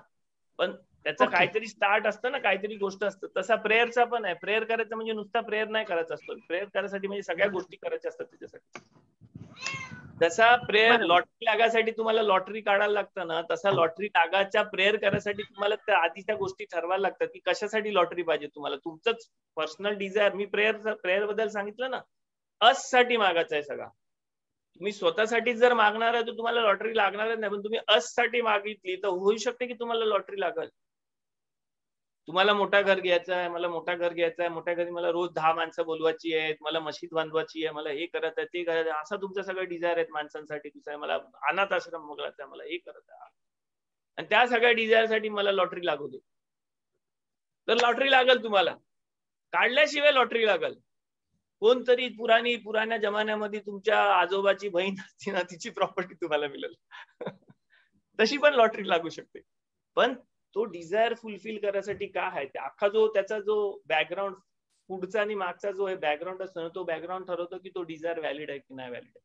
पण त्याचं काहीतरी स्टार्ट असतं ना, काहीतरी गोष्ट असतं. तसा प्रेयरचा पण आहे. प्रेयर करायचं म्हणजे नुसता प्रेयर नाही करायचा असतो, प्रेयर करायसाठी म्हणजे सगळ्या गोष्टी करायच्या असतात त्याच्यासाठी. जसा प्रेयर लॉटरी लागायसाठी तुम्हाला लॉटरी काढायला लागतं ना, तसा लॉटरी लागायच्या प्रेयर करायसाठी तुम्हाला त्या आधीच्या गोष्टी ठरवायला लागतात की कशासाठी लॉटरी पाहिजे तुम्हाला. तुमचंच पर्सनल डिझायर, मी प्रेयर बद्दल सांगितलं ना, अस साठी मागायचं आहे सगळा. तुम्ही स्वतःसाठी जर मागणार आहे तर तुम्हाला लॉटरी लागणारच नाही, पण तुम्ही अस साठी मागितली तर होऊ शकते की तुम्हाला लॉटरी लागेल. तुम्हाला मोठा घर घ्यायचं आहे, मला मोठा घर घ्यायचं आहे, मोठ्या घरी मला रोज 10 माणसं बोलवायची आहेत, मला मशीद बांधवायची आहे, मला हे करत आहे, ते करत आहे, असं तुमचं सगळं डिझायर आहेत माणसांसाठी. दुसरं मला अनाथ आश्रम मोकळायचा आहे, मला हे करत आहे. आणि त्या सगळ्या डिझायर साठी मला लॉटरी लागू दे. तर लॉटरी लागल तुम्हाला, काढल्याशिवाय लॉटरी लागल. कोणतरी पुराण्या जमान्यामध्ये तुमच्या आजोबाची बहीण असती ना, तिची प्रॉपर्टी तुम्हाला मिळेल. तशी पण लॉटरी लागू शकते. पण तो डिझायर फुलफिल करायसाठी काय आहे, अख्खा जो त्याचा जो बॅकग्राऊंड, पुढचा आणि मागचा जो बॅकग्राऊंड असतो ना, तो बॅकग्राऊंड ठरवतो की तो डिझायर व्हॅलिड आहे की नाही व्हॅलिड आहे.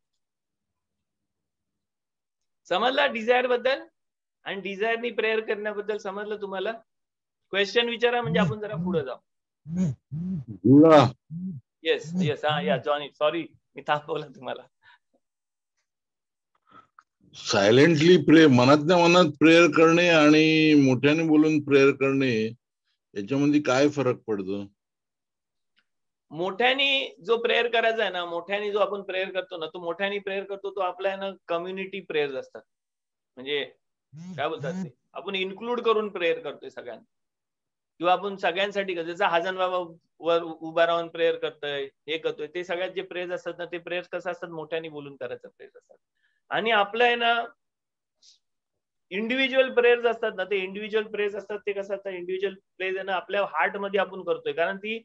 समजला डिझायर बद्दल आणि डिझायरनी प्रेयर करण्याबद्दल समजलं तुम्हाला? क्वेश्चन विचारा म्हणजे आपण जरा पुढे जाऊ. येस येस, हा या जॉनी, सॉरी मी थांबवलं तुम्हाला. सायलेंटली प्रे, मनातल्या मनात प्रेयर करणे आणि मोठ्याने बोलून प्रेयर करणे याच्यामध्ये काय फरक पडतो? मोठ्याने जो प्रेयर करायचा आहे ना, मोठ्याने जो आपण प्रेयर करतो ना, तो मोठ्याने प्रेयर करतो तो आपल्या ना कम्युनिटी प्रेयर्स असतात. म्हणजे काय बोलतात ते, आपण इन्क्लूड करून प्रेयर करतोय सगळ्यांना, किंवा आपण सगळ्यांसाठी करतो. जसं हजन बाबा वर उभा राहून प्रेयर करतोय, हे करतोय, ते सगळ्यात जे प्रेयर्स असतात ना, ते प्रेयर्स कसं असतात, मोठ्याने बोलून करायचं प्रेयर्स असतात. आणि आपलं आहे ना इंडिव्हिज्युअल प्रेयर्स असतात ना, ते इंडिव्हिज्युअल प्रेयर्स असतात, ते कसं असतं, इंडिव्हिज्युअल प्रेयर्स आहे ना आपल्या हार्ट मध्ये आपण करतोय, कारण ती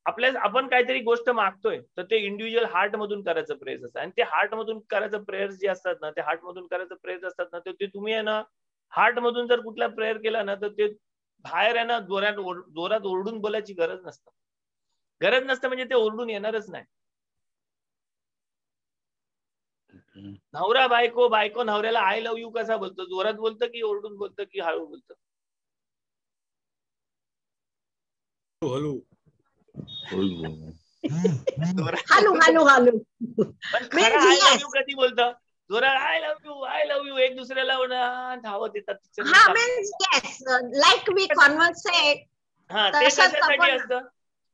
आपण काहीतरी गोष्ट मागतोय, तर ते इंडिव्हिज्युअल हार्ट मधून करायचं प्रेयर्स असतं. आणि ते हार्ट मधून करायचं प्रेयर्स जे असतात ना, ते हार्ट मधून करायचं प्रेयर्स असतात ना, ते तुम्ही आहे ना हार्ट मधून जर कुठला प्रेयर केला ना, तर ते बाहेर आहे ना जोरात ओरडून बोलायची गरज नसतं, म्हणजे ते ओरडून येणारच नाही. नवरा बायको नवऱ्याला आय लव्ह यू कसा बोलतो? जोरात बोलतं की ओरडून बोलतं की हळू बोलतं? हॅलो. पण खरं आय लव्ह यू कधी बोलतं? जोरात आय लव्ह यू एक दुसऱ्याला धावत येतात. Like we conversate. हा, ते कशासाठी असतं?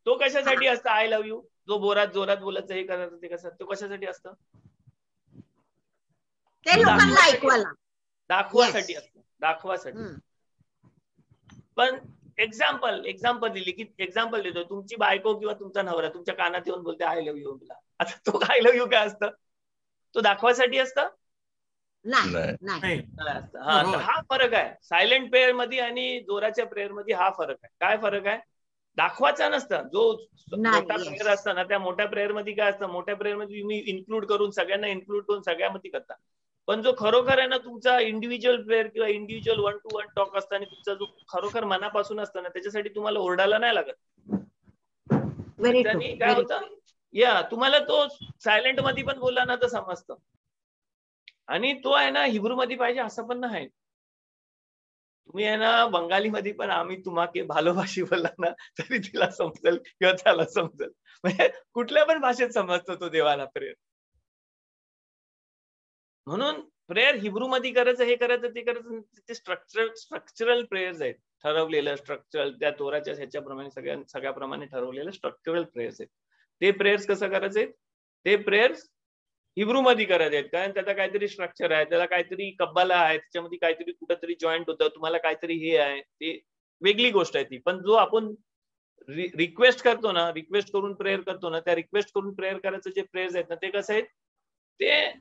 तो कशासाठी असतं आय लव्ह यू? जो जोरात बोलायचं, हे करायचं, ते कसं, तो कशासाठी असतं? ते लोकांना ऐकवायला, दाखवासाठी. पण एक्झाम्पल दिली की एक्झाम्पल देतो, तुमची बायको किंवा तुमचा नवरा तुमच्या कानात येऊन बोलते आय लव्ह यू तुला. आता तो आय लव्ह यू काय असतं? तो दाखवासाठी असतं? नाही. हा फरक आहे सायलेंट प्रेयर मध्ये आणि जोराच्या प्रेयर मध्ये. हा फरक आहे. काय फरक आहे? दाखवायचा नसतं. जो मोठा प्रेयर असतं ना, त्या मोठ्या प्रेयर मध्ये काय असतं, मोठ्या प्रेयर मध्ये तुम्ही सगळ्यांना इन्क्लूड करून सगळ्यामध्ये करता. पण जो खरोखर आहे ना तुमचा इंडिव्हिज्युअल प्रेयर किंवा इंडिव्हिज्युअल 1-to-1 टॉक असतं आणि तुमचा जो खरोखर मनापासून असतं ना, त्याच्यासाठी तुम्हाला ओरडायला नाही लागत. त्याच्यानी काय होतं, तुम्हाला तो सायलेंट मध्ये पण बोलला ना तर समजतं. आणि तो आहे ना हिब्रू मध्ये पाहिजे असं पण नाही. तुम्ही आहे ना बंगाली मध्ये पण आम्ही तुम्हाके भालोबाशी बोलला ना तरी तिला समजेल किंवा त्याला समजेल. म्हणजे कुठल्या पण भाषेत समजतो तो देवाला प्रेयर. म्हणून प्रेयर हिब्रू मध्ये करायचं, हे करायचं, ते करायचं, ते स्ट्रक्चरल प्रेयर्स आहेत. ठरवलेलं स्ट्रक्चरल, त्या तोराच्या ह्याच्याप्रमाणे सगळ्याप्रमाणे ठरवलेलं स्ट्रक्चरल प्रेयर्स आहेत. ते प्रेयर्स कसं करायचे? ते प्रेयर्स हिब्रू मध्ये करायचे आहेत, कारण त्याचा काहीतरी स्ट्रक्चर आहे, त्याला काहीतरी कब्बाला आहे, त्याच्यामध्ये काहीतरी कुठंतरी जॉईंट होतं, तुम्हाला काहीतरी हे आहे, ते वेगळी गोष्ट आहे ती. पण जो आपण रिक्वेस्ट करतो ना, रिक्वेस्ट करून प्रेयर करतो ना, त्या रिक्वेस्ट करून प्रेयर करायचं जे प्रेयर्स आहेत ना, ते कसं आहेत, ते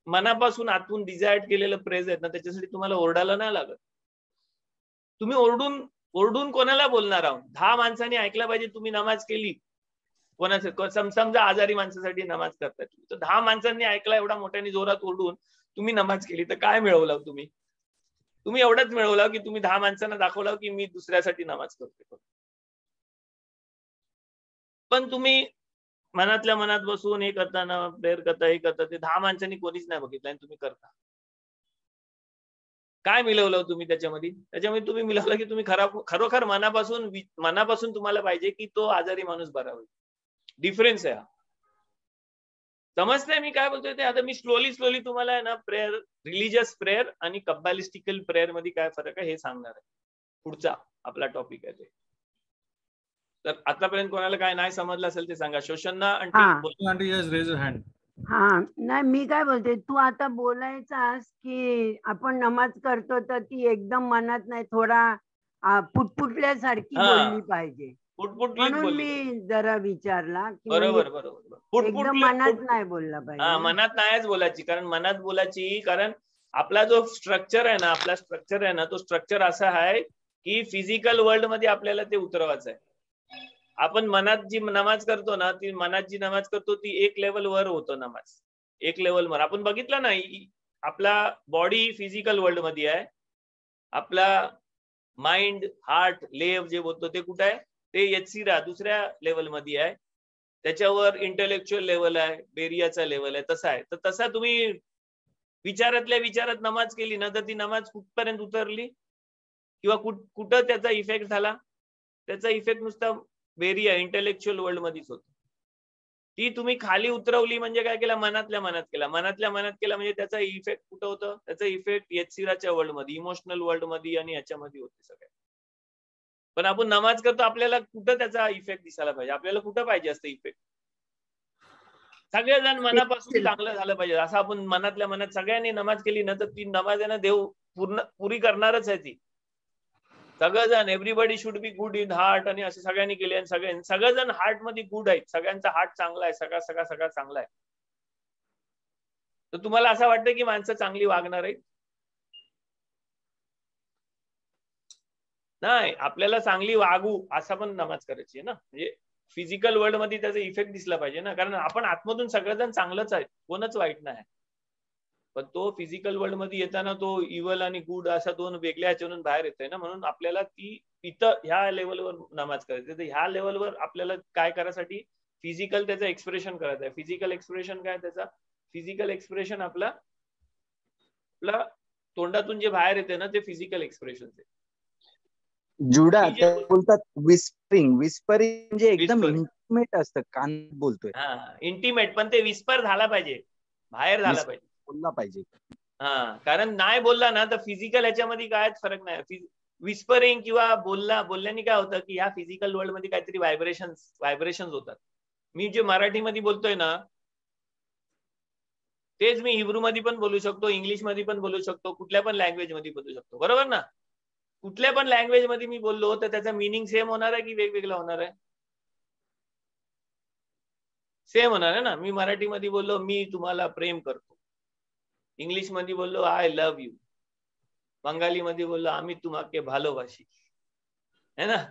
मनापासून आतून डिझायर्ड केलेलं प्रेयर्स आहेत ना, त्याच्यासाठी तुम्हाला ओरडायला नाही लागत. तुम्ही ओरडून कोणाला बोलणार आहोत? 10 माणसांनी ऐकलं पाहिजे तुम्ही नमाज केली, कोणाचं समजा आजारी माणसासाठी नमाज करताय, तर 10 माणसांनी ऐकला एवढा मोठ्याने जोरात ओरडून तुम्ही नमाज केली, तर काय मिळवलं तुम्ही एवढंच मिळवलं की तुम्ही 10 माणसांना दाखवलं की मी दुसऱ्यासाठी नमाज करतो. पण तुम्ही मनातल्या मनात बसून हे करताना प्रेयर करता, हे करता, ते 10 माणसांनी कोणीच नाही बघितलं आणि तुम्ही करता. काय मिळवलं तुम्ही त्याच्यामध्ये? तुम्ही मिळवलं की तुम्ही खरोखर मनापासून तुम्हाला पाहिजे की तो आजारी माणूस बरा होईल. डिफरन्स आहे. समजतंय मी काय बोलतोय ते? आता मी स्लोली तुम्हाला आहे ना प्रेयर, रिलीजियस प्रेयर आणि कब्बालिस्टिकल प्रेयर मध्ये काय फरक आहे हे सांगणार आहे. पुढचा आपला टॉपिक आहे ते. तर आतापर्यंत कोणाला काय नाही समजलं असेल ते सांगा. शोषणना हँड. हा, नाही मी काय बोलते, तू आता बोलायचास की आपण नमाज करतो तर ती एकदम मनात नाही, थोडा पुटपुटल्यासारखी हा. बोलली पाहिजे. पुटपुटलीच म्हणून बोलली मी जरा विचारला की बरोबर म्हणजे बरोबर एकदम मनात नाही बोलला पाहिजे हा ना. मनात नाहीच बोलायची, कारण मनात बोलायची, कारण आपला जो स्ट्रक्चर आहे ना, आपला स्ट्रक्चर आहे ना, तो स्ट्रक्चर असा आहे की फिजिकल वर्ल्ड मध्ये आपल्याला ते उतरवायचं आहे. आपण मनात जी नमाज करतो ना, ती मनात जी नमाज करतो ती एक लेवल वर होतो नमाज, एक लेवल वर. आपण बघितलं ना, आपला बॉडी फिजिकल वर्ल्ड मध्ये आहे, आपला माइंड हार्ट लेव जे बोलतो ते कुठे आहे, ते यत्सिरा दुसऱ्या लेवल मध्ये आहे. त्याच्यावर इंटेलेक्च्युअल लेवल आहे, बेरियाचा लेवल आहे. तसा आहे. तर तसा तुम्ही विचारातल्या विचारात नमाज केली ना, तर ती नमाज कुठपर्यंत उतरली किंवा कुठं त्याचा इफेक्ट झाला, त्याचा इफेक्ट नुसता बेरिया इंटेलेक्च्युअल वर्ल्ड मध्येच होतो. ती तुम्ही खाली उतरवली म्हणजे काय केला, मनातल्या मनात केला, मनातल्या मनात केला म्हणजे त्याचा इफेक्ट कुठं होतं, त्याचा इफेक्ट यत्सिराच्या वर्ल्ड मध्ये, इमोशनल वर्ल्ड मध्ये आणि याच्यामध्ये होते सगळे. पण आपण नमाज करतो, आपल्याला कुठं त्याचा इफेक्ट दिसायला पाहिजे, आपल्याला कुठं पाहिजे असतं इफेक्ट, सगळेजण मनापासून चांगलं झालं पाहिजे असं आपण मनातल्या मनात सगळ्यांनी नमाज केली ना, तर ती नमाज आहे ना देव पुरी करणारच आहे ती. सगळेजण everybody should be good in heart आणि असं सगळ्यांनी केले, आणि सगळेजण हार्ट मध्ये गुड आहेत, सगळ्यांचा हार्ट चांगला आहे, सगळा चांगला आहे. तर तुम्हाला असं वाटतं की माणसं चांगली वागणार आहेत? नाही, आपल्याला चांगली वागू असं पण नमाज करायची आहे ना, म्हणजे फिजिकल वर्ल्ड मध्ये त्याचा इफेक्ट दिसला पाहिजे ना, कारण आपण आतमधून सगळेजण चांगलंच आहे, कोणच वाईट नाही. पण तो फिजिकल वर्ल्ड मध्ये येताना तो इव्हल आणि गुड अशा दोन वेगळ्या ह्याच्यातून बाहेर येतोय ना, म्हणून आपल्याला ती इथं ह्या लेवलवर नमाज करायची. तर ह्या लेवलवर आपल्याला काय करायसाठी, फिजिकल त्याचं एक्सप्रेशन करायचं आहे. फिजिकल एक्सप्रेशन काय त्याचा, फिजिकल एक्सप्रेशन आपला तोंडातून जे बाहेर येते ना, ते फिजिकल एक्सप्रेशन आहे. जुडा बोलतात विस्परिंग म्हणजे एकदम इंटिमेट असतं, कान बोलतोय. हा इंटिमेट, पण ते विस्पर झाला पाहिजे, बाहेर झाला पाहिजे, बोलला पाहिजे. हा, कारण नाही बोलला ना तर फिजिकल ह्याच्यामध्ये कायच फरक नाही. विस्परिंग किंवा बोलल्याने काय होतं की ह्या फिजिकल वर्ल्ड मध्ये काहीतरी व्हायब्रेशन होतात. मी जे मराठीमध्ये बोलतोय ना, तेच मी हिब्रू मध्ये पण बोलू शकतो, इंग्लिश मध्ये पण बोलू शकतो, कुठल्या पण लँग्वेज मध्ये बोलू शकतो, बरोबर ना. कुठल्या पण लँग्वेज मध्ये मी बोललो तर त्याचा मिनिंग सेम होणार आहे की वेगवेगळा होणार आहे? सेम होणार आहे ना. मी मराठीमध्ये बोललो मी तुम्हाला प्रेम करतो, इंग्लिश मध्ये बोललो आय लव्ह यू, बंगाली मध्ये बोललो आम्ही तुम्हाला भालोबाशी, है ना.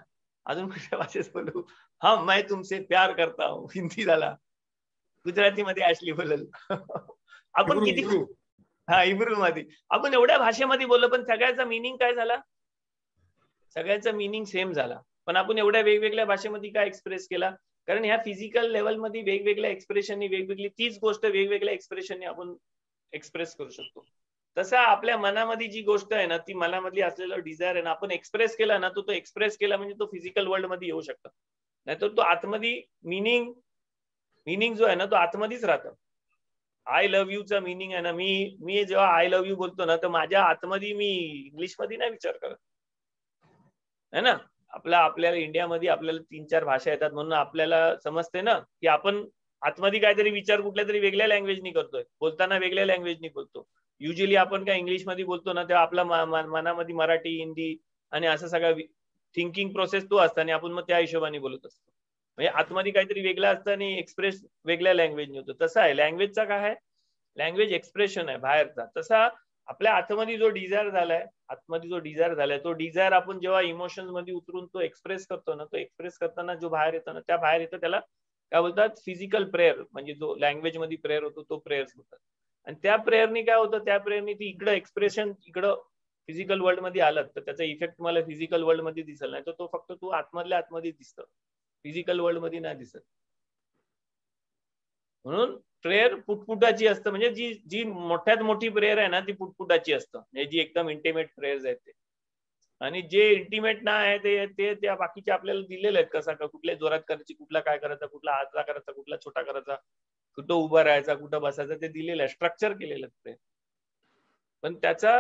अजून कुठल्या भाषेत बोलू, हा मैं तुमसे प्यार करता हूँ, हिंदी झाला. गुजरातीमध्ये ऍशली बोलल. आपण किती, हा हिब्रू मध्ये आपण एवढ्या भाषेमध्ये बोललो, पण सगळ्याचा मिनिंग काय झाला, सगळ्याचा मिनिंग सेम झाला. पण आपण एवढ्या वेगवेगळ्या भाषेमध्ये काय एक्सप्रेस केला, कारण ह्या फिजिकल लेवलमध्ये वेगवेगळ्या एक्सप्रेशननी वेगवेगळी तीच गोष्ट वेगवेगळ्या एक्सप्रेशननी आपण एक्सप्रेस करू शकतो. तसा आपल्या मनामध्ये जी गोष्ट आहे ना, ती मनामधली असलेला डिझायर आहे ना, आपण एक्सप्रेस केला ना, तो एक्सप्रेस केला म्हणजे तो फिजिकल वर्ल्ड मध्ये येऊ शकतो. नाहीतर तो आतमध्ये मिनिंग जो आहे ना, तो आतमध्येच राहतो. आय लव्ह यू चा मिनिंग आहे ना, मी जेव्हा आय लव्ह यू बोलतो ना, तर माझ्या आतमध्ये मी इंग्लिश मध्ये नाही विचार करत, है ना. आपल्याला इंडियामध्ये आपल्याला 3-4 भाषा येतात, म्हणून आपल्याला समजते ना की आपण आतमध्ये काहीतरी विचार कुठल्या तरी वेगळ्या लँग्वेजनी करतोय, बोलताना वेगळ्या लँग्वेजनी बोलतो. युजली आपण काय इंग्लिश मध्ये बोलतो ना, तेव्हा आपल्या मनामध्ये मराठी, हिंदी आणि असं सगळं थिंकिंग प्रोसेस तो असतो, आणि आपण मग त्या हिशोबाने बोलत असतो. म्हणजे आतमध्ये काहीतरी वेगळं असतं आणि एक्सप्रेस वेगळ्या लँग्वेजने होतो. तसं आहे लँग्वेजचा काय आहे, लँग्वेज एक्सप्रेशन आहे बाहेरचा. तसा आपल्या आतमध्ये जो डिझायर झालाय, तो डिझायर आपण जेव्हा इमोशन्स मध्ये उतरून तो एक्सप्रेस करतो ना, तो एक्सप्रेस करताना जो बाहेर येतो ना, त्या बाहेर येतं त्याला काय बोलतात, फिजिकल प्रेयर. म्हणजे जो लँग्वेज मध्ये प्रेयर होतो तो प्रेयर्स होतात. आणि त्या प्रेयरनी काय होतं, त्या प्रेयरनी ती इकडं एक्सप्रेशन इकडं फिजिकल वर्ल्ड मध्ये आलं तर त्याचा इफेक्ट मला फिजिकल वर्ल्ड मध्ये दिसेल, नाही तर तो फक्त तू आतमधल्या आतमध्ये दिसतं, फिजिकल वर्ल्ड मध्ये नाही दिसत. म्हणून प्रेयर पुटपुटाची असतं, म्हणजे जी मोठ्यात मोठी प्रेयर आहे ना, ती पुटपुटाची असतं, म्हणजे जी एकदम इंटिमेट प्रेयर्स आहेत ते. आणि जे इंटिमेट नाही आहे ते त्या बाकीचे आपल्याला दिलेले आहेत, कसा कुठल्या जोरात करायची, कुठला काय करायचा, कुठला हातला करायचा, कुठला छोटा करायचा, कुठं उभं राहायचा, कुठं बसायचं, ते दिलेलं आहे, स्ट्रक्चर केलेलं आहे प्रेयर. पण त्याचा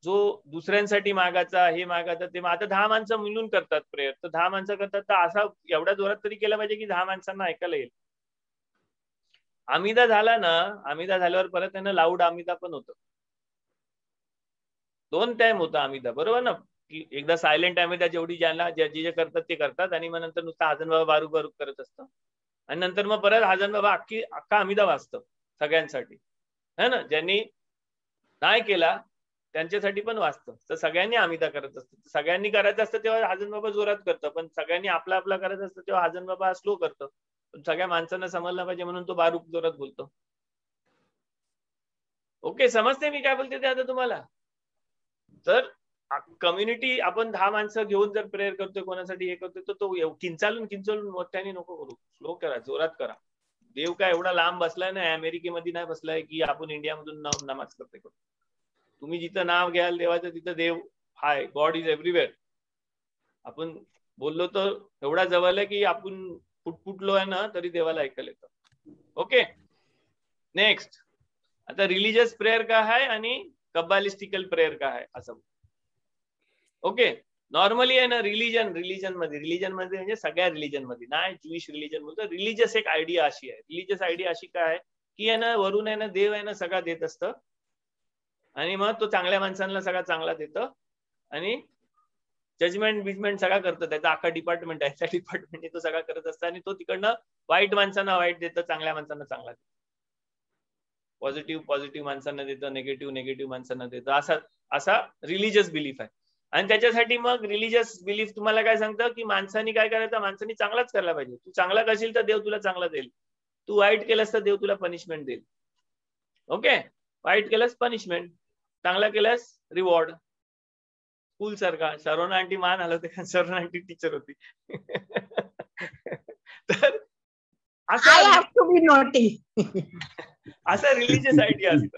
जो दुसऱ्यांसाठी मागायचा, हे मागायचं, ते आता 10 माणसं मिळून करतात प्रेयर, तर 10 माणसं करतात, तर असा एवढ्या जोरात तरी केला पाहिजे की 10 माणसांना ऐकायला येईल. आमिदा झाला ना, आमिदा झाल्यावर परत त्यांना लाऊड आमिदा पण होतं, 2 टाइम होता आमिदा, बरोबर ना. की एकदा सायलेंट अमिता जेवढी ज्यांना जे जे करतात ते करतात आणि मग नंतर नुसतं हाजन बाबा बारूक बारूक करत असतं आणि नंतर मग परत हाजन बाबा अख्खा अमिता वाचतं सगळ्यांसाठी, है ना. ज्यांनी नाही केला त्यांच्यासाठी पण वाचतं. तर सगळ्यांनी अमिता करत असतं. सगळ्यांनी करायचं असतं तेव्हा हाजन बाबा जोरात करतं, पण सगळ्यांनी आपला आपला करायचं असतं तेव्हा हाजन बाबा स्लो करतं. पण सगळ्या माणसांना समजलं पाहिजे म्हणून तो बारूक जोरात बोलतो. ओके, समजते मी काय बोलते ते आता तुम्हाला. तर कम्युनिटी आपण 10 माणसं घेऊन जर प्रेयर करतोय कोणासाठी हे करतोय तर तो किंचाळून मोठ्याने नको करू, स्लो करा, जोरात करा. देव काय एवढा लांब बसलाय ना, अमेरिकेमध्ये नाही बसलाय की आपण इंडियामधून नमाज करतोय. तुम्ही जिथं नाव घ्याल देवाचं तिथं देव हाय. God is everywhere. आपण बोललो तर एवढा जवळ आहे की आपण फुटफुटलो आहे ना तरी देवाला ऐकायला येतं. Okay, next. आता रिलीजियस प्रेयर काय आहे आणि कब्बालिस्टिकल प्रेयर काय आहे असं. ओके, नॉर्मली आहे ना रिलीजन मध्ये म्हणजे सगळ्या रिलीजन मध्ये नाही, ज्युइश रिलीजन मध्ये रिलीजियस एक आयडिया अशी आहे. रिलीजियस आयडिया अशी काय आहे की आहे ना वरून आहे ना देव आहे ना सगळा देत असतं आणि मग तो चांगल्या माणसांना सगळा चांगला देतं आणि जजमेंट सगळा करतो. त्याचा अख्खा डिपार्टमेंट आहे, त्या डिपार्टमेंटने तो सगळा करत असतं आणि तो तिकडनं वाईट माणसांना वाईट देतं, चांगल्या माणसांना चांगला देतं. पॉझिटिव्ह माणसांना देतं, नेगेटिव्ह माणसांना देतं. असा रिलीजियस बिलीफ आहे. आणि त्याच्यासाठी मग रिलीजियस बिलीफ तुम्हाला काय सांगतं की माणसांनी काय करायचं, माणसांनी चांगलाच करायला पाहिजे. तू चांगला करशील तर देव तुला चांगला देईल, तू वाईट केलंस तर देव तुला पनिशमेंट देईल. ओके, वाईट केलंस पनिशमेंट, चांगला केलंस रिवॉर्ड. स्कूल सारखा. शरोना आंटी मान आलं होते कारण शरोना आंटी टीचर होती. तर असं रिलीजियस आयडिया असतं.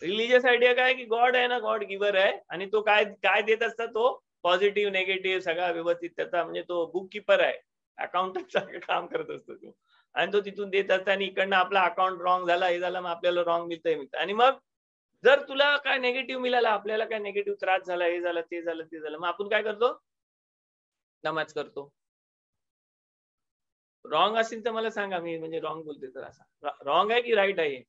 रिलीजियस आयडिया काय की गॉड आहे ना, गॉड गिव्हर आहे आणि तो काय देत असता, तो पॉझिटिव्ह नेगेटिव्ह सगळा व्यवस्थित त्याचा म्हणजे तो बुक किपर आहे, अकाउंटंट सारखं काम करत असतो तो आणि तो तिथून देत असता आणि इकडनं आपला अकाउंट रॉंग झाला हे झालं मग आपल्याला रॉंग मिळतं आणि मग जर तुला काय नेगेटिव्ह मिळाला, आपल्याला काय नेगेटिव्ह त्रास झाला, हे झालं ते झालं मग आपण काय करतो, नमाज करतो. रॉंग असेल तर मला सांगा, मी म्हणजे रॉंग बोलते तर असा रॉंग आहे की राईट आहे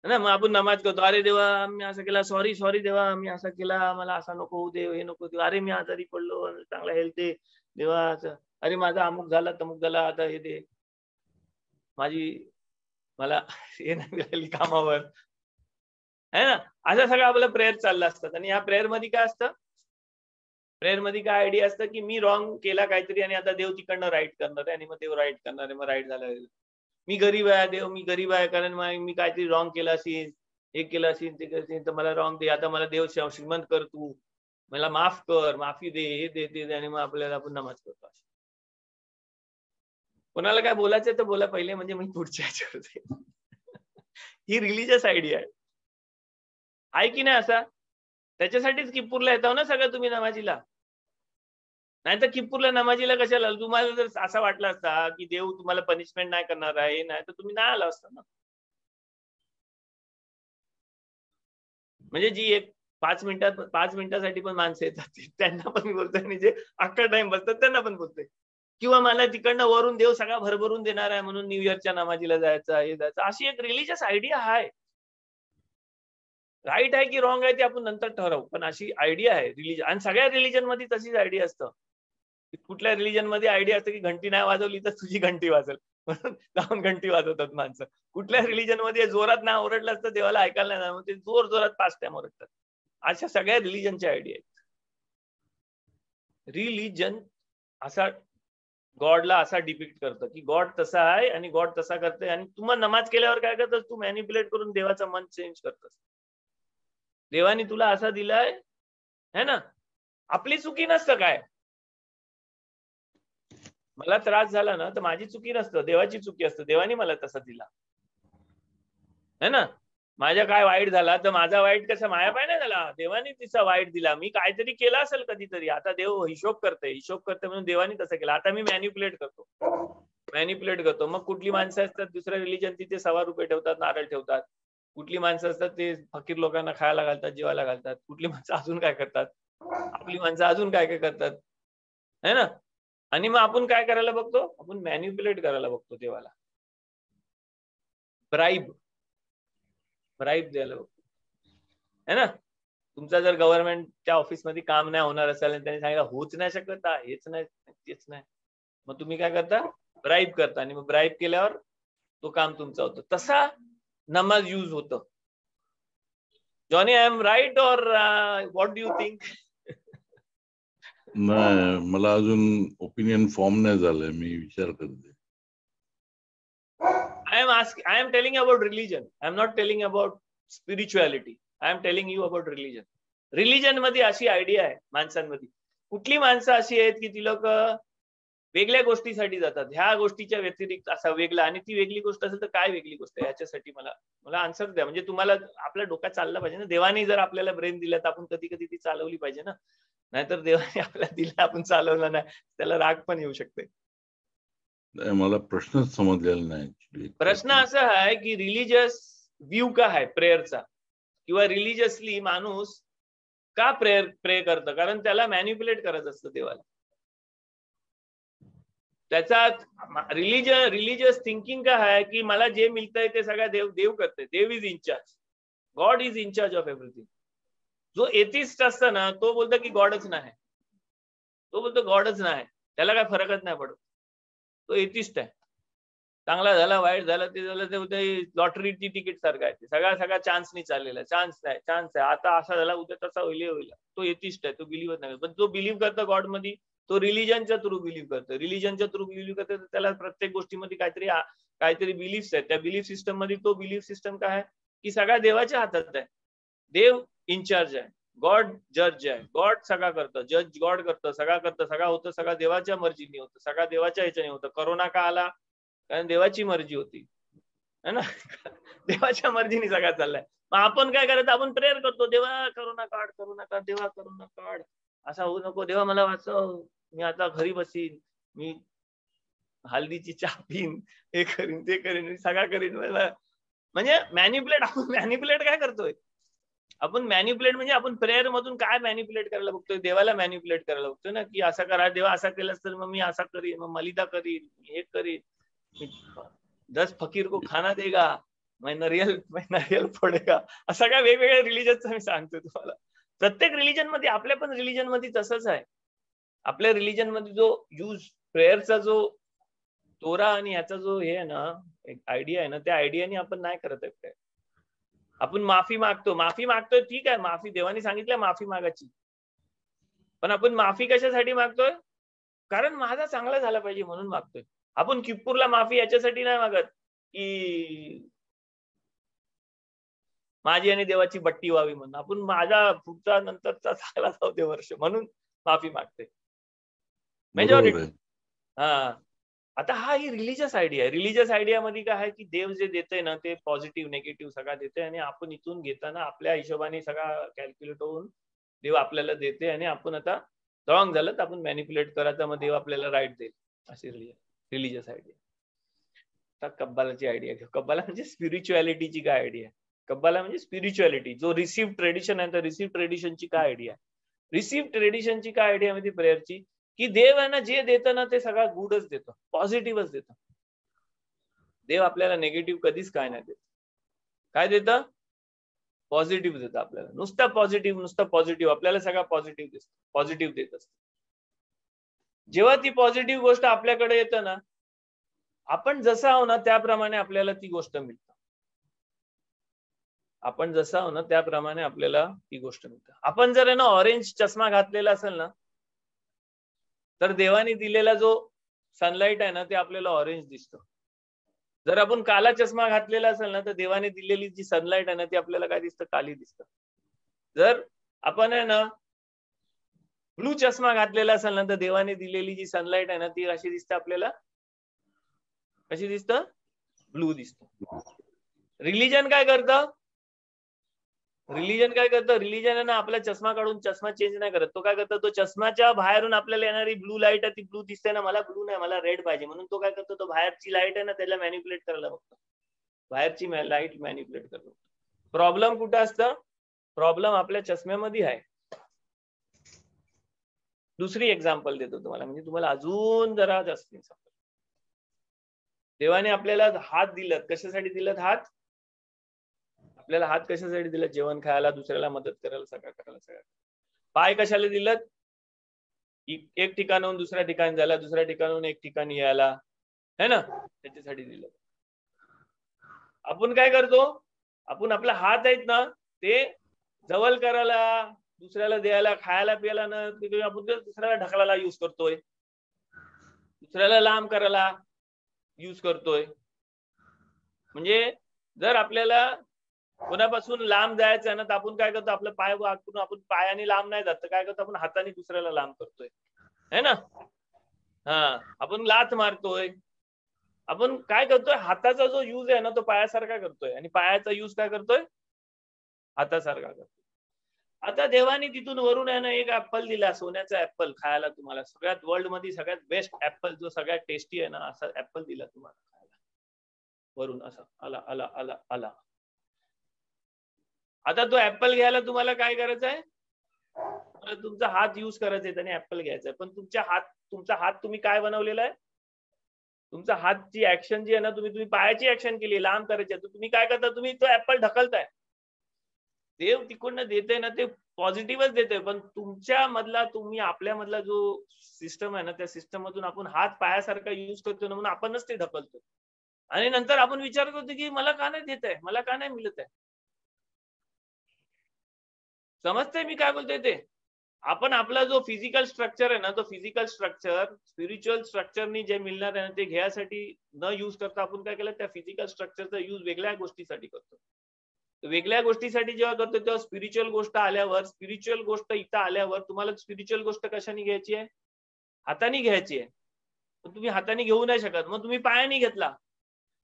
ना. मग आपण नमाज करतो, अरे देवा मी असं केला, सॉरी देवा मी असं केला, मला असा नको होऊ दे, हे नको देऊ, अरे मी आजारी पडलो, चांगला हेल्थ दे देवा, असं अरे माझा अमुक झाला तमुक झाला, आता हे दे, मला हे नाही मिळाली कामावर, है ना. असं सगळं आपलं प्रेयर चाललं असतात. आणि या प्रेयर मध्ये काय असतं, प्रेयर मध्ये काय आयडिया असतं की मी रॉंग केला काहीतरी आणि आता देव तिकडनं राईट करणार आहे आणि मग देव राईट करणार आहे, मग राईट झालं. मी गरीब आहे देव, मी गरीब आहे कारण मी काहीतरी रॉंग केलं असेल, हे केलं असेल ते असेल तर मला रॉंग दे, आता मला देव श्रीमंत कर, तू मला माफ कर, माफी दे, हे दे ते दे, आणि मग आपल्याला आपण नमाज करतो. कोणाला काय बोलायचं तर बोला पहिले, म्हणजे मी पुढच्या ह्याच्यावर. ही रिलीजियस आयडिया आहे की नाही असा. त्याच्यासाठीच किप्पूरला येतो ना सगळं तुम्ही नमाजीला, नाही तर किप्पूरला नमाजीला कशाला. तुम्हाला जर असा वाटला असता की देव तुम्हाला पनिशमेंट नाही करणार आहे नाही तर तुम्ही नाही आला असता ना. म्हणजे जी एक 5 मिनिटासाठी पण माणसं येतात त्यांना पण मी बोलतोय आणि जे अख्खा टाइम बसतात त्यांना पण बोलतोय. किंवा मला तिकडनं वरून देव सगळा भरभरून देणार आहे म्हणून न्यू इयरच्या नमाजीला जायचं, हे जायचं, अशी एक रिलीजियस आयडिया आहे. राईट आहे की रॉंग आहे ते आपण नंतर ठरवू, पण अशी आयडिया आहे रिलीजन. आणि सगळ्या रिलीजन मध्ये तशीच आयडिया असतं. कुठल्या रिलीजन मध्ये आयडिया असतं की घंटी नाही वाजवली तर तुझी घंटी वाजल, म्हणून जाऊन घंटी वाजवतात माणसं. कुठल्या रिलीजन मध्ये जोरात नाही ओरडलं असतं देवाला ऐकायला नाही, ते जोर जोरात 5 टाइम ओरडतात. अशा सगळ्या रिलीजनच्या आयडिया आहेत. रिलीजन असा गॉडला असा डिपिक्ट करतं की गॉड तसा आहे आणि गॉड तसा करतोय, आणि तुम्हाला नमाज केल्यावर काय करतोस, तू मॅनिप्युलेट करून देवाचं मन चेंज करतोस. देवाने तुला असा दिलाय है ना. आपली चुकी नसतं काय, मला त्रास झाला ना तर माझी चुकी नसतं, देवाची चुकी असतं. देवाने मला तसा दिला है ना. माझ्या काय वाईट झाला तर माझा वाईट कसं माया पाय नाही झाला, देवाने तिचा वाईट दिला. मी काहीतरी केलं असेल कधीतरी, आता देव हिशोब करते म्हणून देवाने तसं केलं. आता मी मॅनिप्युलेट करतो. मग कुठली माणसं असतात दुसऱ्या रिलीजन तिथे ₹1.25 ठेवतात, नारळ ठेवतात. कुठली माणसं असतात ते फकीर लोकांना खायला घालतात, जेवायला घालतात. कुठली माणसं अजून काय करतात, आपली माणसं अजून काय काय करतात है ना. आणि मग आपण काय करायला बघतो, आपण मॅनिप्युलेट करायला बघतो देवाला, ब्राईब द्यायला बघतो है ना. तुमचा जर गव्हर्नमेंटच्या ऑफिसमध्ये काम नाही होणार असेल आणि त्यांनी सांगितलं होच नाही शकत, हेच नाही तेच नाही, मग तुम्ही काय करता, ब्राईब करता, आणि मग ब्राईब केल्यावर तो काम तुमचा होतो. तसा नमाज यूज होतं. Johnny, I am right or what do you think? नाही, मला अजून ओपिनियन फॉर्म नाही झालंय, मी विचार करते. I am telling you about religion. I am not telling you about spirituality. I am telling you about religion. Religion मध्ये अशी idea आहे माणसांमध्ये. कुठली माणसं अशी आहेत की ती लोक वेगळ्या गोष्टीसाठी जातात, ह्या गोष्टीच्या व्यतिरिक्त असा वेगळा, आणि ती वेगळी गोष्ट असेल तर काय वेगळी गोष्ट आहे याच्यासाठी मला आन्सर द्या. म्हणजे तुम्हाला आपला डोका चालला पाहिजे ना. देवाने जर आपल्याला ब्रेन दिला तर आपण कधी कधी ती चालवली पाहिजे ना. नाहीतर देवाने आपल्याला दिला, आपण चालवलं नाही, त्याला राग पण येऊ शकते. मला प्रश्नच समजलेला नाही. प्रश्न असा आहे की रिलिजियस व्ह्यू का आहे प्रेयरचा, किंवा रिलिजियसली माणूस का प्रे करतं, कारण त्याला मॅन्युप्युलेट करायचं असतं देवाला. त्याचा रिलिजियस थिंकिंग का आहे की मला जे मिळतंय ते सगळं देव करते. देव is in charge, God is in charge of everything. जो एथिस्ट असतं ना तो बोलतो की गॉडच नाही, तो बोलतो गॉडच नाही, त्याला काय फरकच नाही पडत, तो एथिस्ट आहे. चांगला झाला वाईट झालं ते झालं ते लॉटरीची तिकीट सारखं आहे, ते सगळा चान्सनी चाललेला आहे, चान्स आहे, आता असा झाला उद्या तसा होईल. तो एथिस्ट आहे, तो बिलीव्ह नाही. पण जो बिलीव्ह करतो गॉड मध्ये तो रिलिजनच्या थ्रू बिलीव्ह करतो. रिलिजनच्या थ्रू बिलीव्ह करतो तर त्याला प्रत्येक गोष्टीमध्ये काहीतरी बिलीफ्स आहेत. त्या बिलीफ सिस्टम मध्ये तो बिलीफ सिस्टम काय आहे की सगळ्या देवाच्या हातात आहे. देव इन्चार्ज आहे, गॉड जज आहे, गॉड सगळा करतं, जज गॉड करतं, सगळं होतं, सगळं देवाच्या मर्जीने होतं, सगळं देवाच्या ह्याच्याने होतं. करोना का आला कारण देवाची मर्जी होती है ना. देवाच्या मर्जीने सगळा चाललाय. मग आपण काय करायचं, आपण प्रेयर करतो, देवा करोना काढ, देवा करोना काढ, असा होऊ नको, देवा मला वाचव, मी आता घरी बसीन, मी हल्दीची चहा पिन, हे करीन ते करीन, सगळा करीन. म्हणजे आपण मॅन्युप्युलेट काय करतोय, आपण मॅन्युप्युलेट म्हणजे आपण प्रेयर मधून काय मॅन्युप्युलेट करायला बघतोय, देवाला मॅन्युप्युलेट करायला बघतोय ना, की असं करा, देवा असा केलास तर मग मी असा करीन, मग मलिदा करीन, हे करीन, 10 फकीर को खाना देगा, मैं नरियल फोडेगा. असं काय वेगवेगळ्या रिलिजनचं मी सांगतोय तुम्हाला. प्रत्येक रिलिजन मध्ये, आपल्या पण रिलिजन मध्ये तसंच आहे. आपल्या रिलिजन मध्ये जो यूज प्रेयरचा जो तोरा आणि याचा जो हे आहे ना, एक आयडिया आहे ना, त्या आयडियाने आपण नाही करत आहे. आपण माफी मागतोय ठीक आहे, माफी देवाने सांगितलं माफी मागायची, पण आपण माफी कशासाठी मागतोय, कारण माझा चांगला झाला पाहिजे म्हणून मागतोय. आपण किप्पूरला माफी याच्यासाठी नाही मागत की माझी आणि देवाची बट्टी व्हावी म्हणून, आपण माझा पुढचा नंतरचा चांगला जाऊ दे वर्ष म्हणून माफी मागते मेजॉरिटी. आता ही रिलिजियस आयडिया आहे. रिलिजियस आयडिया मध्ये काय आहे की देव जे देते ना ते पॉझिटिव्ह निगेटिव्ह सगळा देते, आणि आपण इथून घेताना आपल्या हिशोबाने सगळा कॅल्क्युलेट होऊन देव आपल्याला देते, आणि आपण आता रॉंग झालं तर आपण मॅनिप्युलेट करायचं, मग देव आपल्याला राईट देईल, अशी रिलिजियस आयडिया. आता कब्बालाची आयडिया घेऊ. कब्बाला म्हणजे स्पिरिच्युअलिटीची काय आयडिया आहे. कब्बाला म्हणजे स्पिरिच्युअलिटी, जो रिसिव्ह ट्रेडिशन आहे, तर रिसिव्ह ट्रेडिशनची काय आयडिया आहे. रिसिव्ह ट्रेडिशनची काय आयडिया म्हणजे प्रेयरची, की देव आहे ना जे देतं ना ते सगळं गुडच देतं, पॉझिटिव्हच देतं. देव आपल्याला नेगेटिव्ह कधीच काय नाही देत. काय देतं, पॉझिटिव्ह देतं आपल्याला, नुसतं पॉझिटिव्ह आपल्याला सगळं पॉझिटिव्ह देत असतं. जेव्हा ती पॉझिटिव्ह गोष्ट आपल्याकडे येतं ना, आपण जसं आहो ना त्याप्रमाणे आपल्याला ती गोष्ट मिळतं. आपण जसं आहो ना त्याप्रमाणे आपल्याला ती गोष्ट मिळतं. आपण जर ना ऑरेंज चष्मा घातलेला असेल ना, तर देवाने दिलेला जो सनलाइट आहे ना ते आपल्याला ऑरेंज दिसतं. जर आपण काला चष्मा घातलेला असेल ना तर देवाने दिलेली जी सनलाइट आहे ना ती आपल्याला काय दिसतं, काली दिसतं. जर आपण आहे ना ब्लू चष्मा घातलेला असेल ना तर देवाने दिलेली जी सनलाइट आहे ना ती अशी दिसतं आपल्याला, कशी दिसतं, ब्लू दिसतं. रिलिजन काय करतं, रिलिजन आहे ना आपला चष्मा काढून चष्मा चेंज नाही करत. तो काय करतो, तो चष्माच्या बाहेरून आपल्याला येणारी ब्लू लाईट आहे ती ब्लू दिसते ना, मला ब्लू नाही मला रेड पाहिजे, म्हणून तो काय करतो, तो बाहेरची लाईट आहे ना त्याला मॅनिप्युलेट करायला बघतो, बाहेरची लाईट मॅनिप्युलेट करतो. प्रॉब्लेम कुठं असतं, प्रॉब्लेम आपल्या चष्म्यामध्ये आहे. दुसरी एक्झाम्पल देतो तुम्हाला, म्हणजे तुम्हाला अजून जरा जास्त समजेल. देवाने आपल्याला हात दिलं, कशासाठी दिलं हात, आपल्याला हात कशासाठी दिले? जेवण खायला, दुसऱ्याला मदत करायला, सगळं करायला, सगळं. पाय कशाला दिलेत? एक ठिकाणाहून दुसऱ्या ठिकाणी जायला, दुसऱ्या ठिकाणाहून एक ठिकाणी यायला, है ना, त्याच्यासाठी दिलं. आपण काय करतो? आपण आपला हात आहेत ना ते जवळ करायला, दुसऱ्याला द्यायला, खायला प्यायला ना, आपण दुसऱ्याला ढकलायला युज करतोय, दुसऱ्याला लांब करायला युज करतोय. म्हणजे जर आपल्याला कोणापासून लांब जायचं आहे ना, तर आपण काय करतो? आपलं पाय वाकून आपण पायाने लांब नाही जात, तर काय करतो? आपण हाताने दुसऱ्याला लांब करतोय, है ना. हा, आपण लाथ मारतोय. आपण काय करतोय? हाताचा जो यूज आहे ना तो पायासारखा करतोय, आणि पायाचा यूज काय करतोय? हातासारखा करतोय. आता देवाने तिथून वरून आहे ना एक ऍपल दिला, सोन्याचा ऍपल खायला तुम्हाला. सगळ्यात वर्ल्ड मध्ये सगळ्यात बेस्ट ऍपल, जो सगळ्यात टेस्टी आहे ना, असा ऍपल दिला तुम्हाला खायला वरून. असा आला आला आला आला. आता तो ऍपल घ्यायला तुम्हाला काय करायचं आहे? तुमचा हात यूज करायचा आहे आणि ऍपल घ्यायचा आहे. पण तुमचा हात तुम्ही काय बनवलेला आहे? तुमचा हातची ऍक्शन जी आहे ना, तुम्ही पायाची ऍक्शन केली, लांब करायची. तर तुम्ही काय करता? तुम्ही तो ऍपल ढकलताय. देव तिकडनं देते ना ते पॉझिटिव्हच देते, पण तुमच्या मधला, तुम्ही आपल्या मधला जो सिस्टम आहे ना, त्या सिस्टम मधून आपण हात पायासारखा युज करतो ना, म्हणून आपणच ते ढकलतो. आणि नंतर आपण विचार करतो की मला का नाही देत आहे, मला का नाही मिळत आहे. समजतंय मी काय बोलतोय ते? आपण आपला जो फिजिकल स्ट्रक्चर आहे ना, तो फिजिकल स्ट्रक्चर स्पिरिच्युअल स्ट्रक्चरनी जे मिळणार आहे ना, ते घ्यायसाठी न यूज करता आपण काय केलं? त्या फिजिकल स्ट्रक्चरचा यूज वेगळ्या गोष्टीसाठी करतो. वेगळ्या गोष्टीसाठी जेव्हा करतो तेव्हा स्पिरिच्युअल गोष्ट आल्यावर, स्पिरिच्युअल गोष्ट इथं आल्यावर तुम्हाला स्पिरिच्युअल गोष्ट कशाने घ्यायची आहे? हाताने घ्यायची आहे. तुम्ही हाताने घेऊ नाही शकत, मग तुम्ही पायाने घेतला.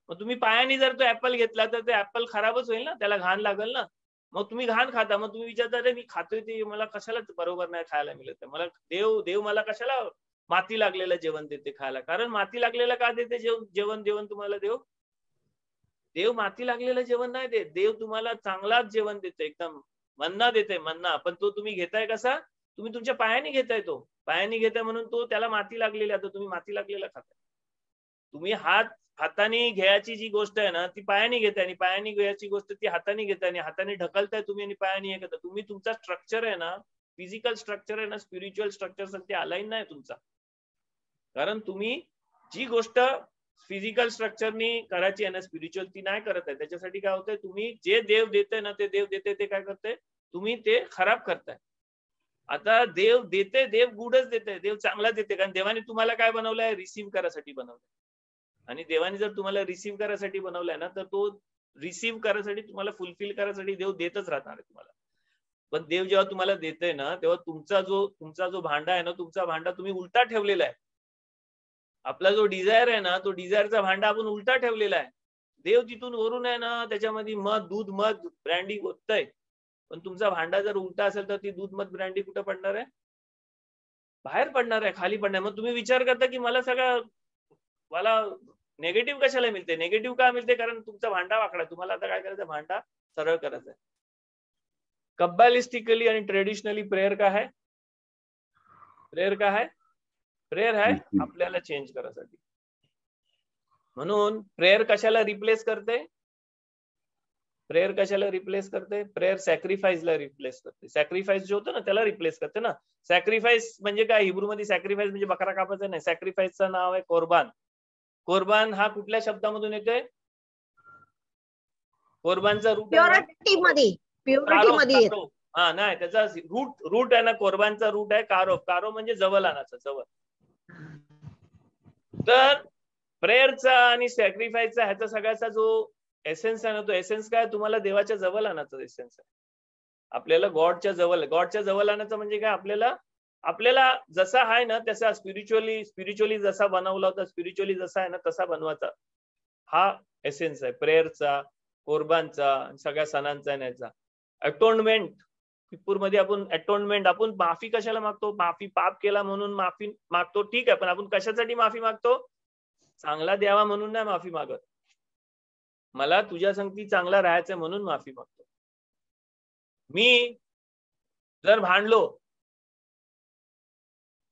मग तुम्ही पायाने जर तो ऍपल घेतला तर ते ऍपल खराबच होईल ना, त्याला घाण लागेल ना. मग तुम्ही घाण खाता, मग तुम्ही विचारता अरे मी खातोय ते मला कशाला बरोबर नाही खायला मिळत, मला देव मला कशाला माती लागलेलं जेवण देते खायला? कारण माती लागलेलं का देते जेवण तुम्हाला? देव माती लागलेलं जेवण नाही देत. देव तुम्हाला चांगलाच जेवण देते, एकदम मन्ना देते, मन्ना. पण तो तुम्ही घेताय कसा? तुम्ही तुमच्या पायाने घेताय. तो पायाने घेताय म्हणून तो त्याला माती लागलेली आहे, तुम्ही माती लागलेला खाताय. तुम्ही हाताने घ्यायची जी गोष्ट आहे ना ती पायाने घेताय, आणि पायाने घ्यायची गोष्ट ती हाताने घेताय, आणि हाताने ढकलताय तुम्ही आणि पायाने हे करताय. तुम्ही तुमचा स्ट्रक्चर आहे ना, फिजिकल स्ट्रक्चर आहे ना, स्पिरिच्युअल स्ट्रक्चर साठी अलाइन नाही तुमचा. कारण तुम्ही जी गोष्ट फिजिकल स्ट्रक्चरनी करायची आहे ना, स्पिरिच्युअल ती नाही करत आहे. त्याच्यासाठी काय होतंय? तुम्ही जे देव देते ना, ते देव देते ते काय करते? तुम्ही ते खराब करताय. आता देव देते, देव गुडच देते, देव चांगला देते. कारण देवाने तुम्हाला काय बनवलंय? रिसीव्ह करायसाठी बनवलंय. आणि देवाने जर तुम्हाला रिसीव्ह करायसाठी बनवलाय ना, तर तो रिसीव्ह करायसाठी, तुम्हाला फुलफिल करायसाठी देव देतच राहणार आहे तुम्हाला. पण देव जेव्हा तुम्हाला देते ना, तेव्हा तुमचा जो भांडा आहे ना, तुमचा भांडा तुम्ही उलटा ठेवलेला आहे. आपला जो डिझायर आहे ना, तो डिझायरचा भांडा आपण उलटा ठेवलेला आहे. देव तिथून वरून आहे ना, त्याच्यामध्ये दूध मध ब्रँडी ओततंय. पण तुमचा भांडा जर उलटा असेल तर ती दूध मध ब्रँडी कुठं पडणार आहे? बाहेर पडणार आहे, खाली पडणार. मग तुम्ही विचार करता की मला नेगेटिव्ह कशाला मिळते? नेगेटिव्ह का मिळते? कारण तुमचा भांडा वाकडा. तुम्हाला आता काय करायचं? भांडा सरळ करायचा आहे. कब्बालिस्टिकली आणि ट्रेडिशनली प्रेयर काय आहे? प्रेयर आहे आपल्याला चेंज करायसाठी. म्हणून प्रेयर कशाला रिप्लेस करते? प्रेयर सॅक्रिफाईसला रिप्लेस करते. सॅक्रिफाईस जो होतं ना त्याला रिप्लेस करते ना. सॅक्रिफाईस म्हणजे काय? हिब्रू मध्ये सॅक्रिफाईस म्हणजे बकरा कापायचा नाही. सॅक्रिफाईसचं नाव आहे कोरबान. कोरबान हा कुठल्या शब्दामधून येतोय? कोरबानचा रूट प्युरिटी मध्ये हा नाही, त्याचा रूट आहे ना, कोरबानचा रूट आहे कारो म्हणजे जवळ आणायचं, जवळ. तर प्रेयरचा आणि सॅक्रिफाईसचा ह्याचा सगळ्याचा जो एसेन्स आहे ना, तो एसेन्स काय? तुम्हाला देवाच्या जवळ आणायचा एसेन्स आहे. आपल्याला गॉडच्या जवळ आणायचं म्हणजे काय? आपल्याला जसा आहे ना तसा स्पिरिच्युअली जसा बनवला होता, स्पिरिच्युअली जसा आहे ना तसा बनवायचा. हा एसेन्स आहे प्रेयरचा, कोरबानचा, सगळ्या सणांचा. याचा अटोनमेंट, मध्ये आपण अटोनमेंट, आपण माफी कशाला मागतो? माफी पाप केला म्हणून माफी मागतो, ठीक आहे. पण आपण कशासाठी माफी मागतो? चांगला द्यावा म्हणून नाही माफी मागत. मला तुझ्या संगती चांगला राहायचं म्हणून माफी मागतो. मी जर भांडलो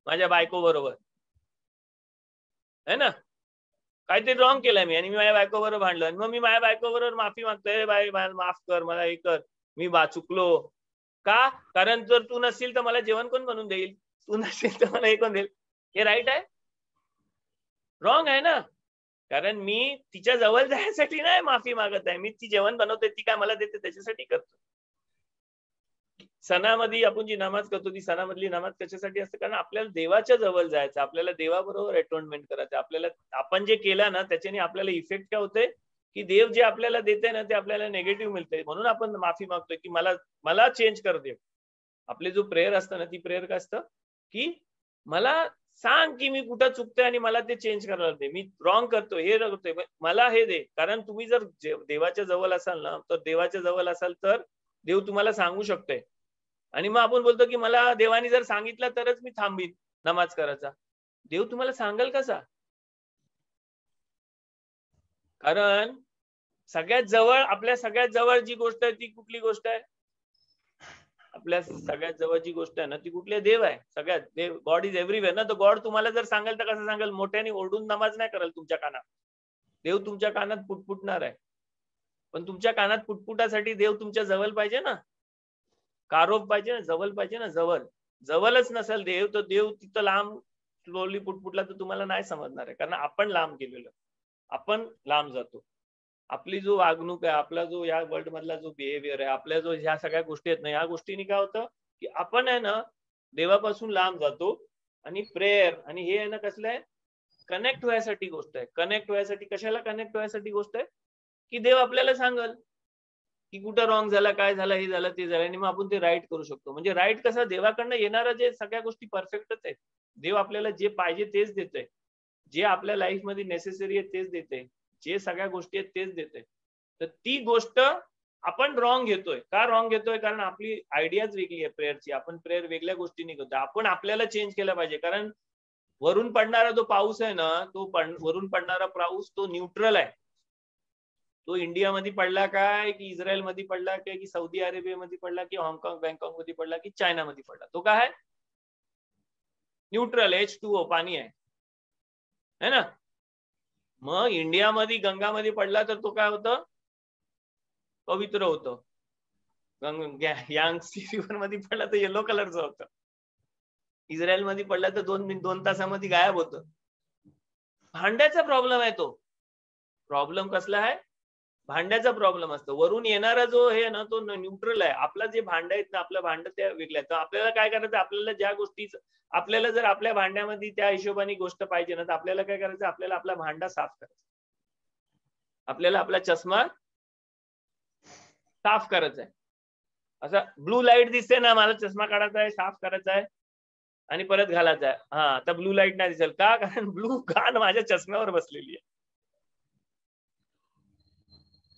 माझ्या बायको बरोबर, है ना, काहीतरी रॉंग केलंय मी आणि मी माझ्या बायकोबरोबर भांडलो आणि मग मी माझ्या बायकोबरोबर माफी मागतोय, बाई माफ कर मला, हे कर, मी चुकलो. का? कारण जर तू नसशील तर मला जेवण कोण बनवून देईल, तू नसशील तर मला हे कोण देईल. हे राईट आहे? रॉंग आहे ना. कारण मी तिच्या जवळ जाण्यासाठी नाही माफी मागत आहे, मी ती जेवण बनवते, ती काय मला देते त्याच्यासाठी करतो. सणामध्ये आपण जी नमाज करतो ती सणामधली नमाज कशासाठी असते? कारण आपल्याला देवाच्या जवळ जायचं, आपल्याला देवाबरोबर अटोनमेंट करायचं. आपल्याला आपण जे केलं ना त्याच्याने आपल्याला इफेक्ट काय होते की देव जे आपल्याला देते ना ते आपल्याला नेगेटिव्ह मिळते. म्हणून आपण माफी मागतोय की मला चेंज कर देव. आपले जो प्रेयर असतं ना ती प्रेयर काय असतं की मला सांग की मी कुठं चुकतोय आणि मला ते चेंज करायला दे, मी रॉंग करतोय, हे करतोय, मला हे दे. कारण तुम्ही जर देवाच्या जवळ असाल ना तर देवाच्या जवळ असाल तर देव तुम्हाला सांगू शकतोय. आणि मग आपण बोलतो की मला देवाने जर सांगितलं तरच मी थांबीन नमाज करायचा. देव तुम्हाला सांगेल कसा? कारण सगळ्यात जवळ, आपल्या सगळ्यात जवळ जी गोष्ट आहे ती कुठली गोष्ट आहे? आपल्या सगळ्यात जवळची गोष्ट आहे ना ती कुठली? देव आहे. सगळ्यात देव, गॉड इज एव्हरीवेअर ना. तर गॉड तुम्हाला जर सांगेल तर कसं सांगेल? मोठ्याने ओरडून नमाज नाही करेल तुमच्या कानात. देव तुमच्या कानात पुटपुटणार आहे. पण तुमच्या कानात पुटपुटासाठी देव तुमच्या जवळ पाहिजे ना, कारोब पाहिजे ना, जवळ पाहिजे ना. जवळच नसेल देव तर देव तिथं लांब स्लोली पुटपुटला तर तुम्हाला नाही समजणार आहे. कारण आपण लांब गेलेलो, आपण लांब जातो. आपली जो वागणूक आहे, आपला जो या वर्ल्ड मधला जो बिहेवियर आहे, आपल्या जो ह्या सगळ्या गोष्टी आहेत ना, या गोष्टीने काय होतं की आपण आहे ना देवापासून लांब जातो. आणि प्रेयर आणि हे आहे ना कसलं आहे? कनेक्ट व्हायसाठी गोष्ट आहे. कनेक्ट व्हायसाठी, कशाला कनेक्ट व्हायसाठी गोष्ट आहे? की देव आपल्याला सांगल की कुठं रॉंग झाला, काय झालं, हे झालं, ते झालं, आणि मग आपण ते राईट करू शकतो. म्हणजे राईट कसं? देवाकडनं येणारं जे सगळ्या गोष्टी परफेक्टच आहेत. देव आपल्याला जे पाहिजे तेच देतोय, जे आपल्या लाईफ मध्ये नेसेसरी आहे तेच देते, जे सगळ्या गोष्टी आहेत तेच देते. तर ती गोष्ट आपण रॉंग घेतोय. का रॉंग घेतोय? कारण आपली आयडियाच वेगळी आहे प्रेयरची. आपण प्रेयर वेगळ्या गोष्टींनी करतो. आपण आपल्याला चेंज केलं पाहिजे. कारण वरून पडणारा जो पाऊस आहे ना, तो वरून पडणारा पाऊस तो न्यूट्रल आहे. तो इंडियामध्ये पडला काय की इस्रायल मध्ये पडला काय की सौदी अरेबियामध्ये पडला की हाँगकाँग बँकॉक मध्ये पडला की चायनामध्ये पडला, तो काय आहे? न्यूट्रल. H2O पाणी आहे ना. मग इंडियामध्ये गंगामध्ये पडला तर तो काय होतं? पवित्र होतं. यांगसी रिव्हर मध्ये पडला तर येलो कलरचं होतं. इस्रायल मध्ये पडला तर दोन तासामध्ये गायब होतं. भांड्याचा प्रॉब्लेम आहे तो. प्रॉब्लेम कसला आहे? भांड्याचा प्रॉब्लेम असतो. वरून येणारा जो हे ना तो न्यूट्रल आहे. आपला जे भांड आहेत ना, आपलं भांड त्या वेगळ्या. तर आपल्याला काय करायचं? आपल्याला ज्या गोष्टी, आपल्याला जर आपल्या भांड्यामध्ये त्या हिशोबाने गोष्ट पाहिजे ना तर आपल्याला काय करायचं? आपल्याला आपला भांडा साफ करायचा. आपल्याला आपला चष्मा साफ करायचा आहे. असा ब्लू लाईट दिसते ना, मला चष्मा काढायचा आहे, साफ करायचा आहे आणि परत घालायचा आहे. हा, आता ब्लू लाईट नाही दिसेल का? कारण ब्लू घाण माझ्या चष्म्यावर बसलेली आहे.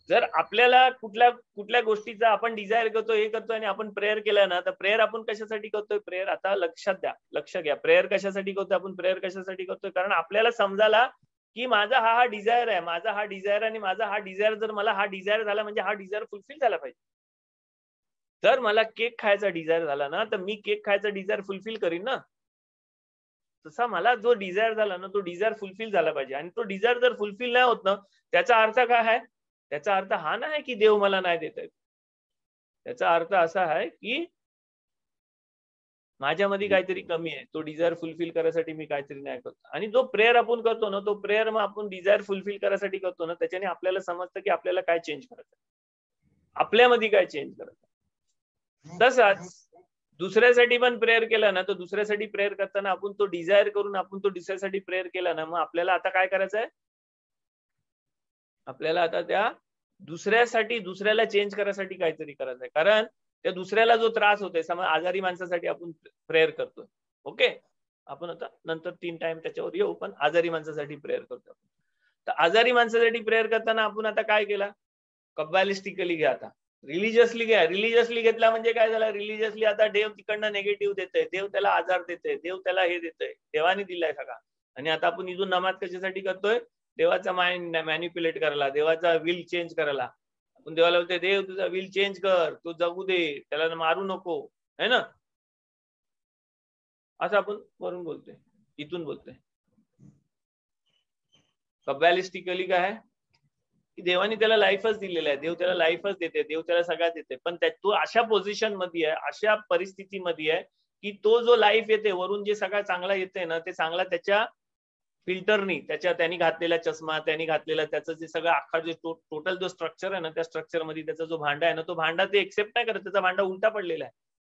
जर आपल्याला कुठल्या गोष्टीचा आपण डिझायर करतो, हे करतो आणि आपण प्रेयर केलं ना, तर प्रेयर आपण कशासाठी करतोय? प्रेयर आता लक्ष घ्या. प्रेयर कशासाठी करतोय आपण? प्रेयर कशासाठी करतोय? कारण आपल्याला समजायला की माझा हा डिझायर आहे, माझा हा डिझायर, आणि माझा हा डिझायर जर मला हा डिझायर झाला म्हणजे हा डिझायर फुलफिल झाला पाहिजे. जर मला केक खायचा डिझायर झाला ना तर मी केक खायचा डिझायर फुलफिल करीन ना. तसा मला जो डिझायर झाला ना तो डिझायर फुलफिल झाला पाहिजे. आणि तो डिझायर जर फुलफिल नाही होत ना, त्याचा अर्थ काय आहे? त्याचा अर्थ हा नाही की देव मला नाही देत आहे. त्याचा अर्थ असा आहे की माझ्यामध्ये काहीतरी कमी आहे, तो डिझायर फुलफिल करायसाठी मी काहीतरी नाही करतो. आणि जो प्रेयर आपण करतो ना, तो प्रेयर मग आपण डिझायर फुलफिल करायसाठी करतो ना, त्याच्याने आपल्याला समजतं की आपल्याला काय चेंज करायचं, आपल्यामध्ये काय चेंज करायचं. तसाच दुसऱ्यासाठी पण प्रेयर केला ना, तर दुसऱ्यासाठी प्रेयर करताना आपण तो डिझायर करून आपण तो दुसऱ्यासाठी प्रेयर केला ना, मग आपल्याला आता काय करायचं आहे? आपल्याला आता त्या दुसऱ्यासाठी, दुसऱ्याला चेंज करायसाठी काहीतरी करायचं आहे. कारण त्या दुसऱ्याला जो त्रास होतोय, समज आजारी माणसासाठी आपण प्रेयर करतोय, ओके, आपण आता नंतर 3 टाइम त्याच्यावर येऊ, पण आजारी माणसासाठी प्रेयर करतो. तर आजारी माणसासाठी प्रेयर करताना आपण आता काय केला? कब्बालिस्टिकली घ्या, आता रिलिजियसली घ्या. रिलिजियसली घेतला म्हणजे काय झालं? रिलिजियसली आता देव तिकडनं नेगेटिव्ह देतोय, देव त्याला आजार देतोय, देव त्याला हे देतोय, देवाने दिलाय सगळा. आणि आता आपण इथून नमाज कशासाठी करतोय? देवाचा माइंड मॅन्युप्युलेट करायला, देवाचा विल चेंज करायला. आपण देवाला बोलतोय, देव तुझा विल चेंज कर, तो जगू दे, त्याला मारू नको, है ना, असं आपण वरून बोलतोय, इथून बोलतोय. कबॅलिस्टिकली काय आहे की देवाने त्याला लाईफच दिलेला आहे, देव त्याला लाईफच देते, देव त्याला सगळ्यात देते, पण तो अशा पोझिशन मध्ये आहे, अशा परिस्थितीमध्ये आहे की तो जो लाईफ येते वरून जे सगळं चांगला येते ना, ते चांगला त्याच्या फिल्टरनी, त्यांनी घातलेला चष्मा, त्यांनी घातलेला त्याचं जे सगळं अख्खा जे टोटल जो स्ट्रक्चर आहे ना, त्या स्ट्रक्चर मध्ये त्याचा जो भांडा आहे ना, तो भांडा ते एक्सेप्ट नाही करत, त्याचा भांडा उलटा पडलेला आहे,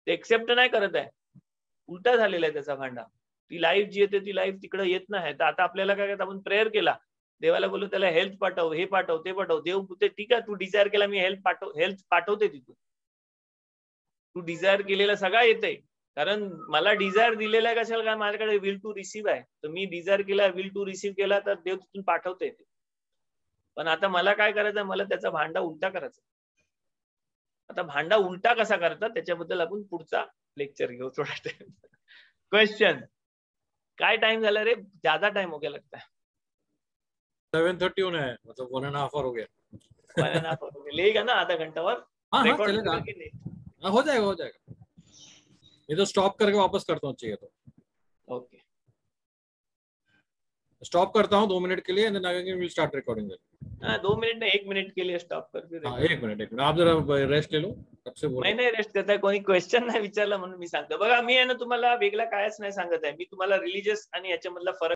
ते एक्सेप्ट नाही करत आहे, उलटा झालेला आहे त्याचा भांडा. ती लाईफ जी येते ती लाईफ तिकडे येत नाही. तर आता आपल्याला काय आपण प्रेयर केला, देवाला बोलू त्याला हेल्थ पाठव, हे पाठव, ते पाठव, देव बोलते ठीक आहे तू डिझायर केला मी हेल्थ पाठवते तिथून, तू डिझायर केलेला सगळा येते, कारण मला डिझायर दिलेला आहे कशाला, काय माझ्याकडे विल टू रिसीव्ह आहे, तर मी डिझायर केला, विल टू रिसीव्ह केला, तर देव तिथून पाठवते. पण आता मला काय करायचं, मला त्याचा भांडा उलटा करायचा. आता भांडा उलटा कसा करतात त्याच्याबद्दल आपण पुढचा लेक्चर घेऊ थोडा टाइम. क्वेश्चन काय टाइम झाला रे, ज्यादा टाइम हो गया लगता है. 7:30 होना है, मतलब 1.5 hour हो गया. 1.5 hour हो गया, लेगा ना आधा घंटा और हाँ रिकॉर्ड चलेगा, करके नहीं. हो जाएगा हो जाएगा. ये तो स्टॉप करके वापस करता हूँ चाहिए तो. ओके स्टॉप करता हूँ 2 मिनट के लिए, and then again will start recording. हाँ 2 मिनट ने 1 मिनट के लिए स्टॉप कर फिर हाँ 1 मिनट आप जरा रेस्ट ले लो, तब से बोलो. मैं नाही रेस्ट करताय, कोणी क्वेश्चन नाही विचारला म्हणून मी सांगतो. बघा मी आहे ना तुम्हाला वेगळा कायच नाही सांगत आहे, मी तुम्हाला रिलीजियस आणि याच्यामधला फरक